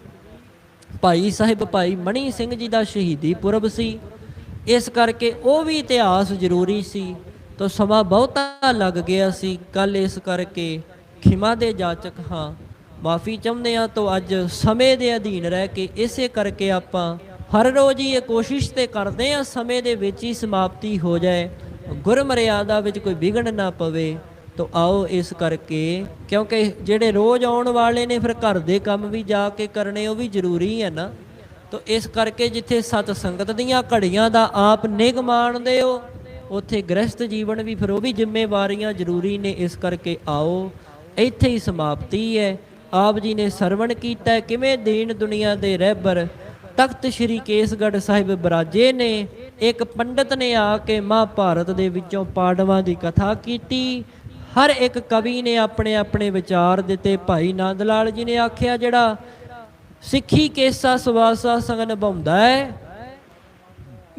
ਭਾਈ ਸਾਹਿਬ ਭਾਈ ਮਣੀ ਸਿੰਘ ਜੀ ਦਾ ਸ਼ਹੀਦੀ ਪੁਰਬ ਸੀ, ਇਸ ਕਰਕੇ ਉਹ ਵੀ ਇਤਿਹਾਸ ਜ਼ਰੂਰੀ ਸੀ, ਤਾਂ ਸਮਾਂ ਬਹੁਤਾ ਲੱਗ ਗਿਆ ਸੀ ਕੱਲ, ਇਸ ਕਰਕੇ ਖਿਮਾ ਦੇ ਜਾਚਕ ਹਾਂ, ਮਾਫੀ ਚਾਹੁੰਦੇ ਹਾਂ। ਤਾਂ ਅੱਜ ਸਮੇਂ ਦੇ ਅਧੀਨ ਰਹਿ ਕੇ ਇਸੇ ਕਰਕੇ ਆਪਾਂ ਹਰ ਰੋਜ਼ ਹੀ ਇਹ ਕੋਸ਼ਿਸ਼ ਤੇ ਕਰਦੇ ਹਾਂ ਸਮੇਂ ਦੇ ਵਿੱਚ ਹੀ ਸਮਾਪਤੀ ਹੋ ਜਾਏ, ਗੁਰਮਰਿਆਦਾ ਵਿੱਚ ਕੋਈ ਵਿਘਨ ਨਾ ਪਵੇ। ਤਾਂ ਆਓ ਇਸ ਕਰਕੇ, ਕਿਉਂਕਿ ਜਿਹੜੇ ਰੋਜ਼ ਆਉਣ ਵਾਲੇ ਨੇ ਫਿਰ ਘਰ ਦੇ ਕੰਮ ਵੀ ਜਾ ਕੇ ਕਰਨੇ, ਉਹ ਵੀ ਜ਼ਰੂਰੀ ਹੈ ਨਾ। ਤਾਂ ਇਸ ਕਰਕੇ ਜਿੱਥੇ ਸਤ ਸੰਗਤ ਦੀਆਂ ਘੜੀਆਂ ਦਾ ਆਪ ਨਿਗ ਮਾਣਦੇ ਹੋ, ਉੱਥੇ ਗ੍ਰਸਤ ਜੀਵਨ ਵੀ ਫਿਰ ਉਹ ਵੀ ਜ਼ਿੰਮੇਵਾਰੀਆਂ ਜ਼ਰੂਰੀ ਨੇ। ਇਸ ਕਰਕੇ ਆਓ, ਇੱਥੇ ਹੀ ਸਮਾਪਤੀ ਹੈ। ਆਪ ਜੀ ਨੇ ਸਰਵਣ ਕੀਤਾ ਕਿਵੇਂ ਦੀਨ ਦੁਨੀਆ ਦੇ ਰਹਿਬਰ ਤਖਤ ਸ਼੍ਰੀ ਕੇਸਗੜ੍ਹ ਸਾਹਿਬ ਬਰਾਜੇ ਨੇ, ਇੱਕ ਪੰਡਤ ਨੇ ਆ ਕੇ ਮਹਾਭਾਰਤ ਦੇ ਵਿੱਚੋਂ ਪਾਂਡਵਾਂ ਦੀ ਕਥਾ ਕੀਤੀ। ਹਰ ਇੱਕ ਕਵੀ ਨੇ ਆਪਣੇ ਆਪਣੇ ਵਿਚਾਰ ਦਿੱਤੇ। ਭਾਈ ਨੰਦ ਲਾਲ ਜੀ ਨੇ ਆਖਿਆ ਜਿਹੜਾ ਸਿੱਖੀ ਕੇਸਾ ਸਵਾਸਾ ਸੰਗ ਨਿਭਾਉਂਦਾ ਹੈ,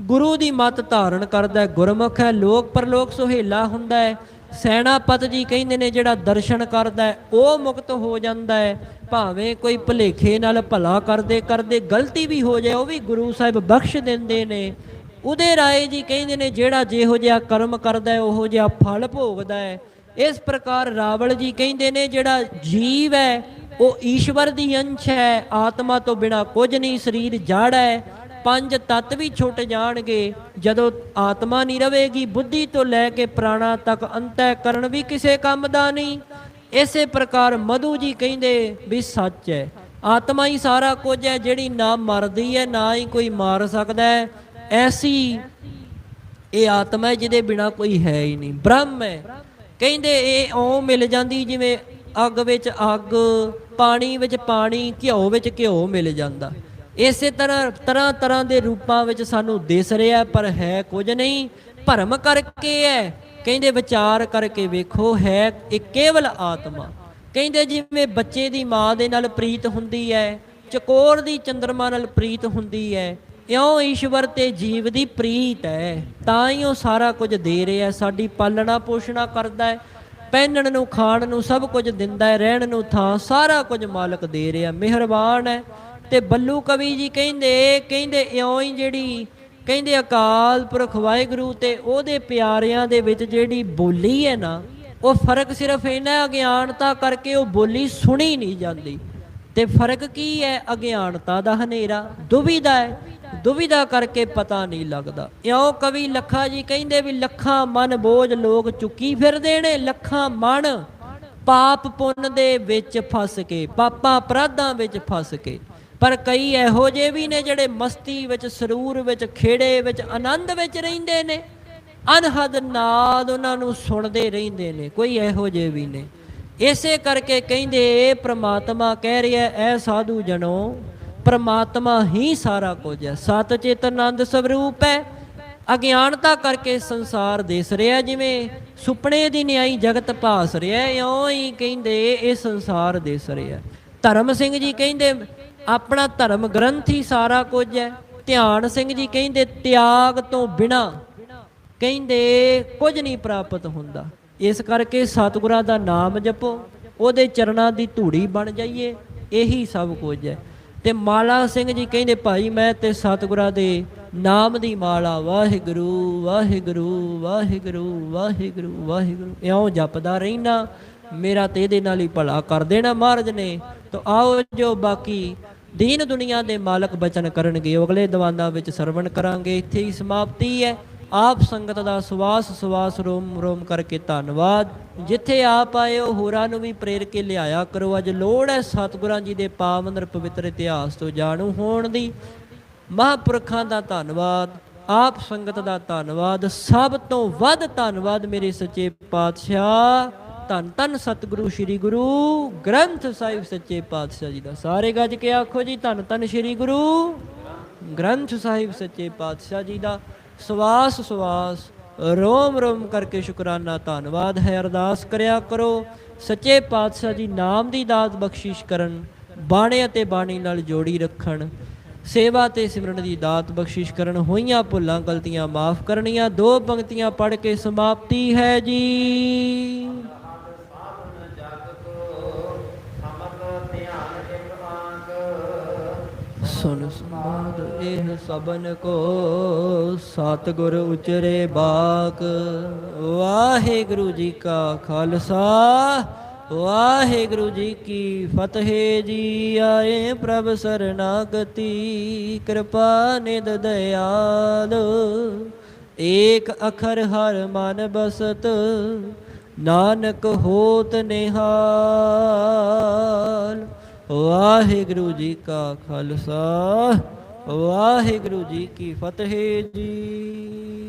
ਗੁਰੂ ਦੀ ਮੱਤ ਧਾਰਨ ਕਰਦਾ, ਗੁਰਮੁਖ ਹੈ, ਲੋਕ ਪਰਲੋਕ ਸੁਹੇਲਾ ਹੁੰਦਾ ਹੈ। ਸੈਨਾਪਤ ਜੀ ਕਹਿੰਦੇ ਨੇ ਜਿਹੜਾ ਦਰਸ਼ਨ ਕਰਦਾ ਉਹ ਮੁਕਤ ਹੋ ਜਾਂਦਾ ਹੈ। ਭਾਵੇਂ ਕੋਈ ਭੁਲੇਖੇ ਨਾਲ ਭਲਾ ਕਰਦੇ ਕਰਦੇ ਗਲਤੀ ਵੀ ਹੋ ਜਾਏ, ਉਹ ਵੀ ਗੁਰੂ ਸਾਹਿਬ ਬਖਸ਼ ਦਿੰਦੇ ਨੇ। ਉਦੇ ਰਾਏ ਜੀ ਕਹਿੰਦੇ ਨੇ ਜਿਹੜਾ ਜਿਹੋ ਜਿਹਾ ਕਰਮ ਕਰਦਾ ਉਹੋ ਜਿਹਾ ਫਲ ਭੋਗਦਾ ਹੈ। ਇਸ ਪ੍ਰਕਾਰ ਰਾਵਲ ਜੀ ਕਹਿੰਦੇ ਨੇ ਜਿਹੜਾ ਜੀਵ ਹੈ ਉਹ ਈਸ਼ਵਰ ਦੀ ਅੰਸ਼ ਹੈ, ਆਤਮਾ ਤੋਂ ਬਿਨਾ ਕੁਝ ਨਹੀਂ, ਸਰੀਰ ਜੜ ਹੈ, ਪੰਜ ਤੱਤ ਵੀ ਛੁੱਟ ਜਾਣਗੇ ਜਦੋਂ ਆਤਮਾ ਨਹੀਂ ਰਹੇਗੀ। ਬੁੱਧੀ ਤੋਂ ਲੈ ਕੇ ਪ੍ਰਾਣਾ ਤੱਕ ਅੰਤःਕਰਨ ਵੀ ਕਿਸੇ ਕੰਮ ਦਾ ਨਹੀਂ। ਇਸੇ ਪ੍ਰਕਾਰ ਮਧੂ ਜੀ ਕਹਿੰਦੇ ਵੀ ਸੱਚ ਹੈ, ਆਤਮਾ ਹੀ ਸਾਰਾ ਕੁਝ ਹੈ, ਜਿਹੜੀ ਨਾ ਮਰਦੀ ਹੈ ਨਾ ਹੀ ਕੋਈ ਮਾਰ ਸਕਦਾ ਹੈ। ਐਸੀ ਇਹ ਆਤਮਾ ਹੈ ਜਿਹਦੇ ਬਿਨਾ ਕੋਈ ਹੈ ਹੀ ਨਹੀਂ, ਬ੍ਰਹਮ ਹੈ। ਕਹਿੰਦੇ ਇਹ ਓਂ ਮਿਲ ਜਾਂਦੀ ਜਿਵੇਂ ਅੱਗ ਵਿੱਚ ਅੱਗ, ਪਾਣੀ ਵਿੱਚ ਪਾਣੀ, ਘਿਓ ਵਿੱਚ ਘਿਓ ਮਿਲ ਜਾਂਦਾ। ਇਸੇ ਤਰ੍ਹਾਂ ਤਰ੍ਹਾਂ ਤਰ੍ਹਾਂ ਦੇ ਰੂਪਾਂ ਵਿੱਚ ਸਾਨੂੰ ਦਿਸ ਰਿਹਾ ਪਰ ਹੈ ਕੁਝ ਨਹੀਂ, ਭਰਮ ਕਰਕੇ ਹੈ। ਕਹਿੰਦੇ ਵਿਚਾਰ ਕਰਕੇ ਵੇਖੋ ਹੈ ਇਹ ਕੇਵਲ ਆਤਮਾ। ਕਹਿੰਦੇ ਜਿਵੇਂ ਬੱਚੇ ਦੀ ਮਾਂ ਦੇ ਨਾਲ ਪ੍ਰੀਤ ਹੁੰਦੀ ਹੈ, ਚਕੋਰ ਦੀ ਚੰਦਰਮਾ ਨਾਲ ਪ੍ਰੀਤ ਹੁੰਦੀ ਹੈ, ਇਉਂ ਈਸ਼ਵਰ ਤੇ ਜੀਵ ਦੀ ਪ੍ਰੀਤ ਹੈ, ਤਾਂ ਹੀ ਉਹ ਸਾਰਾ ਕੁਝ ਦੇ ਰਿਹਾ, ਸਾਡੀ ਪਾਲਣਾ ਪੋਸ਼ਣਾ ਕਰਦਾ ਹੈ, ਪਹਿਨਣ ਨੂੰ ਖਾਣ ਨੂੰ ਸਭ ਕੁਝ ਦਿੰਦਾ ਹੈ, ਰਹਿਣ ਨੂੰ ਥਾਂ ਸਾਰਾ ਕੁਝ ਮਾਲਕ ਦੇ ਰਿਹਾ, ਮਿਹਰਬਾਨ ਹੈ। ਤੇ ਬੱਲੂ ਕਵੀ ਜੀ ਕਹਿੰਦੇ ਇਉਂ ਹੀ ਜਿਹੜੀ ਕਹਿੰਦੇ ਅਕਾਲ ਪੁਰਖ ਵਾਹਿਗੁਰੂ ਤੇ ਉਹਦੇ ਪਿਆਰਿਆਂ ਦੇ ਵਿੱਚ ਜਿਹੜੀ ਬੋਲੀ ਹੈ ਨਾ, ਉਹ ਫਰਕ ਸਿਰਫ ਇਹਨਾਂ ਅਗਿਆਨਤਾ ਕਰਕੇ ਉਹ ਬੋਲੀ ਸੁਣੀ ਨਹੀਂ ਜਾਂਦੀ। ਤੇ ਫਰਕ ਕੀ ਹੈ? ਅਗਿਆਨਤਾ ਦਾ ਹਨੇਰਾ, ਦੁਵਿਧਾ ਹੈ। ਦੁਵਿਧਾ ਕਰਕੇ ਪਤਾ ਨਹੀਂ ਲੱਗਦਾ। ਇਉਂ ਕਵੀ ਲੱਖਾ ਜੀ ਕਹਿੰਦੇ ਵੀ ਲੱਖਾਂ ਮਨ ਬੋਝ ਲੋਕ ਚੁੱਕੀ ਫਿਰਦੇ ਨੇ, ਲੱਖਾਂ ਮਨ ਪਾਪ ਪੁੰਨ ਦੇ ਵਿੱਚ ਫਸ ਕੇ, ਪਾਪਾਂ ਅਪਰਾਧਾਂ ਵਿੱਚ ਫਸ ਕੇ। ਪਰ ਕਈ ਇਹੋ ਜਿਹੇ ਵੀ ਨੇ ਜਿਹੜੇ ਮਸਤੀ ਵਿੱਚ, ਸਰੂਰ ਵਿੱਚ, ਖੇੜੇ ਵਿੱਚ, ਆਨੰਦ ਵਿੱਚ ਰਹਿੰਦੇ ਨੇ, ਅਨਹਦ ਨਾਦ ਉਹਨਾਂ ਨੂੰ ਸੁਣਦੇ ਰਹਿੰਦੇ ਨੇ। ਕੋਈ ਇਹੋ ਜਿਹੇ ਵੀ ਨੇ। ਇਸੇ ਕਰਕੇ ਕਹਿੰਦੇ ਇਹ ਪ੍ਰਮਾਤਮਾ ਕਹਿ ਰਿਹਾ, ਐ ਸਾਧੂ ਜਨੋ ਪ੍ਰਮਾਤਮਾ ਹੀ ਸਾਰਾ ਕੁਝ ਹੈ, ਸਤ ਚਿਤ ਆਨੰਦ ਸਵਰੂਪ ਹੈ। ਅਗਿਆਨਤਾ ਕਰਕੇ ਸੰਸਾਰ ਦਿਸ ਰਿਹਾ, ਜਿਵੇਂ ਸੁਪਨੇ ਦੀ ਨਿਆਈ ਜਗਤ ਭਾਸ ਰਿਹਾ, ਇਉਂ ਹੀ ਕਹਿੰਦੇ ਇਹ ਸੰਸਾਰ ਦਿਸ ਰਿਹਾ। ਧਰਮ ਸਿੰਘ ਜੀ ਕਹਿੰਦੇ ਆਪਣਾ ਧਰਮ ਗ੍ਰੰਥ ਹੀ ਸਾਰਾ ਕੁਝ ਹੈ। ਧਿਆਨ ਸਿੰਘ ਜੀ ਕਹਿੰਦੇ ਤਿਆਗ ਤੋਂ ਬਿਨਾਂ ਕਹਿੰਦੇ ਕੁਝ ਨਹੀਂ ਪ੍ਰਾਪਤ ਹੁੰਦਾ। ਇਸ ਕਰਕੇ ਸਤਿਗੁਰਾਂ ਦਾ ਨਾਮ ਜਪੋ, ਉਹਦੇ ਚਰਨਾਂ ਦੀ ਧੂੜੀ ਬਣ ਜਾਈਏ, ਇਹੀ ਸਭ ਕੁਝ ਹੈ। ਤੇ ਮਾਲਾ ਸਿੰਘ ਜੀ ਕਹਿੰਦੇ ਭਾਈ ਮੈਂ ਤੇ ਸਤਿਗੁਰਾਂ ਦੇ ਨਾਮ ਦੀ ਮਾਲਾ ਵਾਹਿਗੁਰੂ ਵਾਹਿਗੁਰੂ ਵਾਹਿਗੁਰੂ ਵਾਹਿਗੁਰੂ ਵਾਹਿਗੁਰੂ ਇਉਂ ਜਪਦਾ ਰਹਿਣਾ, ਮੇਰਾ ਤੇ ਇਹਦੇ ਨਾਲ ਹੀ ਭਲਾ ਕਰ ਦੇਣਾ ਮਹਾਰਾਜ ਨੇ। ਤਾਂ ਆਓ ਜੋ ਬਾਕੀ ਦੀਨ ਦੁਨੀਆ ਦੇ ਮਾਲਕ ਬਚਨ ਕਰਨਗੇ ਅਗਲੇ ਦੀਵਾਨਾਂ ਵਿੱਚ ਸਰਵਣ ਕਰਾਂਗੇ। ਇੱਥੇ ਹੀ ਸਮਾਪਤੀ ਹੈ। ਆਪ ਸੰਗਤ ਦਾ ਸਵਾਸ ਸਵਾਸ ਰੋਮ ਰੋਮ ਕਰਕੇ ਧੰਨਵਾਦ। ਜਿੱਥੇ ਆਪ ਆਏ ਹੋ ਹੋਰਾਂ ਨੂੰ ਵੀ ਪ੍ਰੇਰ ਕੇ ਲਿਆਇਆ ਕਰੋ। ਅੱਜ ਲੋੜ ਹੈ ਸਤਿਗੁਰਾਂ ਜੀ ਦੇ ਪਾਵਨ ਪਵਿੱਤਰ ਇਤਿਹਾਸ ਤੋਂ ਜਾਣੂ ਹੋਣ ਦੀ। ਮਹਾਂਪੁਰਖਾਂ ਦਾ ਧੰਨਵਾਦ, ਆਪ ਸੰਗਤ ਦਾ ਧੰਨਵਾਦ, ਸਭ ਤੋਂ ਵੱਧ ਧੰਨਵਾਦ ਮੇਰੇ ਸੱਚੇ ਪਾਤਸ਼ਾਹ ਧੰਨ ਧੰਨ ਸਤਿਗੁਰੂ ਸ੍ਰੀ ਗੁਰੂ ਗ੍ਰੰਥ ਸਾਹਿਬ ਸੱਚੇ ਪਾਤਸ਼ਾਹ ਜੀ ਦਾ। ਸਾਰੇ ਗੱਜ ਕੇ ਆਖੋ ਜੀ ਧੰਨ ਧੰਨ ਸ੍ਰੀ ਗੁਰੂ ਗ੍ਰੰਥ ਸਾਹਿਬ ਸੱਚੇ ਪਾਤਸ਼ਾਹ ਜੀ ਦਾ। ਸਵਾਸ ਸਵਾਸ ਰੋਮ ਰੋਮ ਕਰਕੇ ਸ਼ੁਕਰਾਨਾ ਧੰਨਵਾਦ ਹੈ। ਅਰਦਾਸ ਕਰਿਆ ਕਰੋ ਸੱਚੇ ਪਾਤਸ਼ਾਹ ਜੀ ਨਾਮ ਦੀ ਦਾਤ ਬਖਸ਼ਿਸ਼ ਕਰਨ, ਬਾਣੇ ਅਤੇ ਬਾਣੀ ਨਾਲ ਜੋੜੀ ਰੱਖਣ, ਸੇਵਾ ਤੇ ਸਿਮਰਨ ਦੀ ਦਾਤ ਬਖਸ਼ਿਸ਼ ਕਰਨ, ਹੋਈਆਂ ਭੁੱਲਾਂ ਗਲਤੀਆਂ ਮਾਫ ਕਰਨੀਆਂ। ਦੋ ਪੰਕਤੀਆਂ ਪੜ੍ਹ ਕੇ ਸਮਾਪਤੀ ਹੈ ਜੀ। ਸੁਨ ਸਮਾਦ ਇਹ ਸਬਨ ਕੋ ਸਤਿਗੁਰ ਉਚਰੇ ਬਾਕ। ਵਾਹਿਗੁਰੂ ਜੀ ਕਾ ਖਾਲਸਾ ਵਾਹਿਗੁਰੂ ਜੀ ਕੀ ਫਤਿਹ ਜੀ। ਆਏ ਪ੍ਰਭ ਸਰਨਾਗਤੀ ਕਿਰਪਾ ਨਿਧ ਦਇਆਲ। ਏਕ ਅਖਰ ਹਰ ਮਨ ਬਸਤ ਨਾਨਕ ਹੋਤ ਨਿਹਾਲ। ਵਾਹਿਗੁਰੂ ਜੀ ਕਾ ਖਾਲਸਾ ਵਾਹਿਗੁਰੂ ਜੀ ਕੀ ਫਤਿਹ ਜੀ।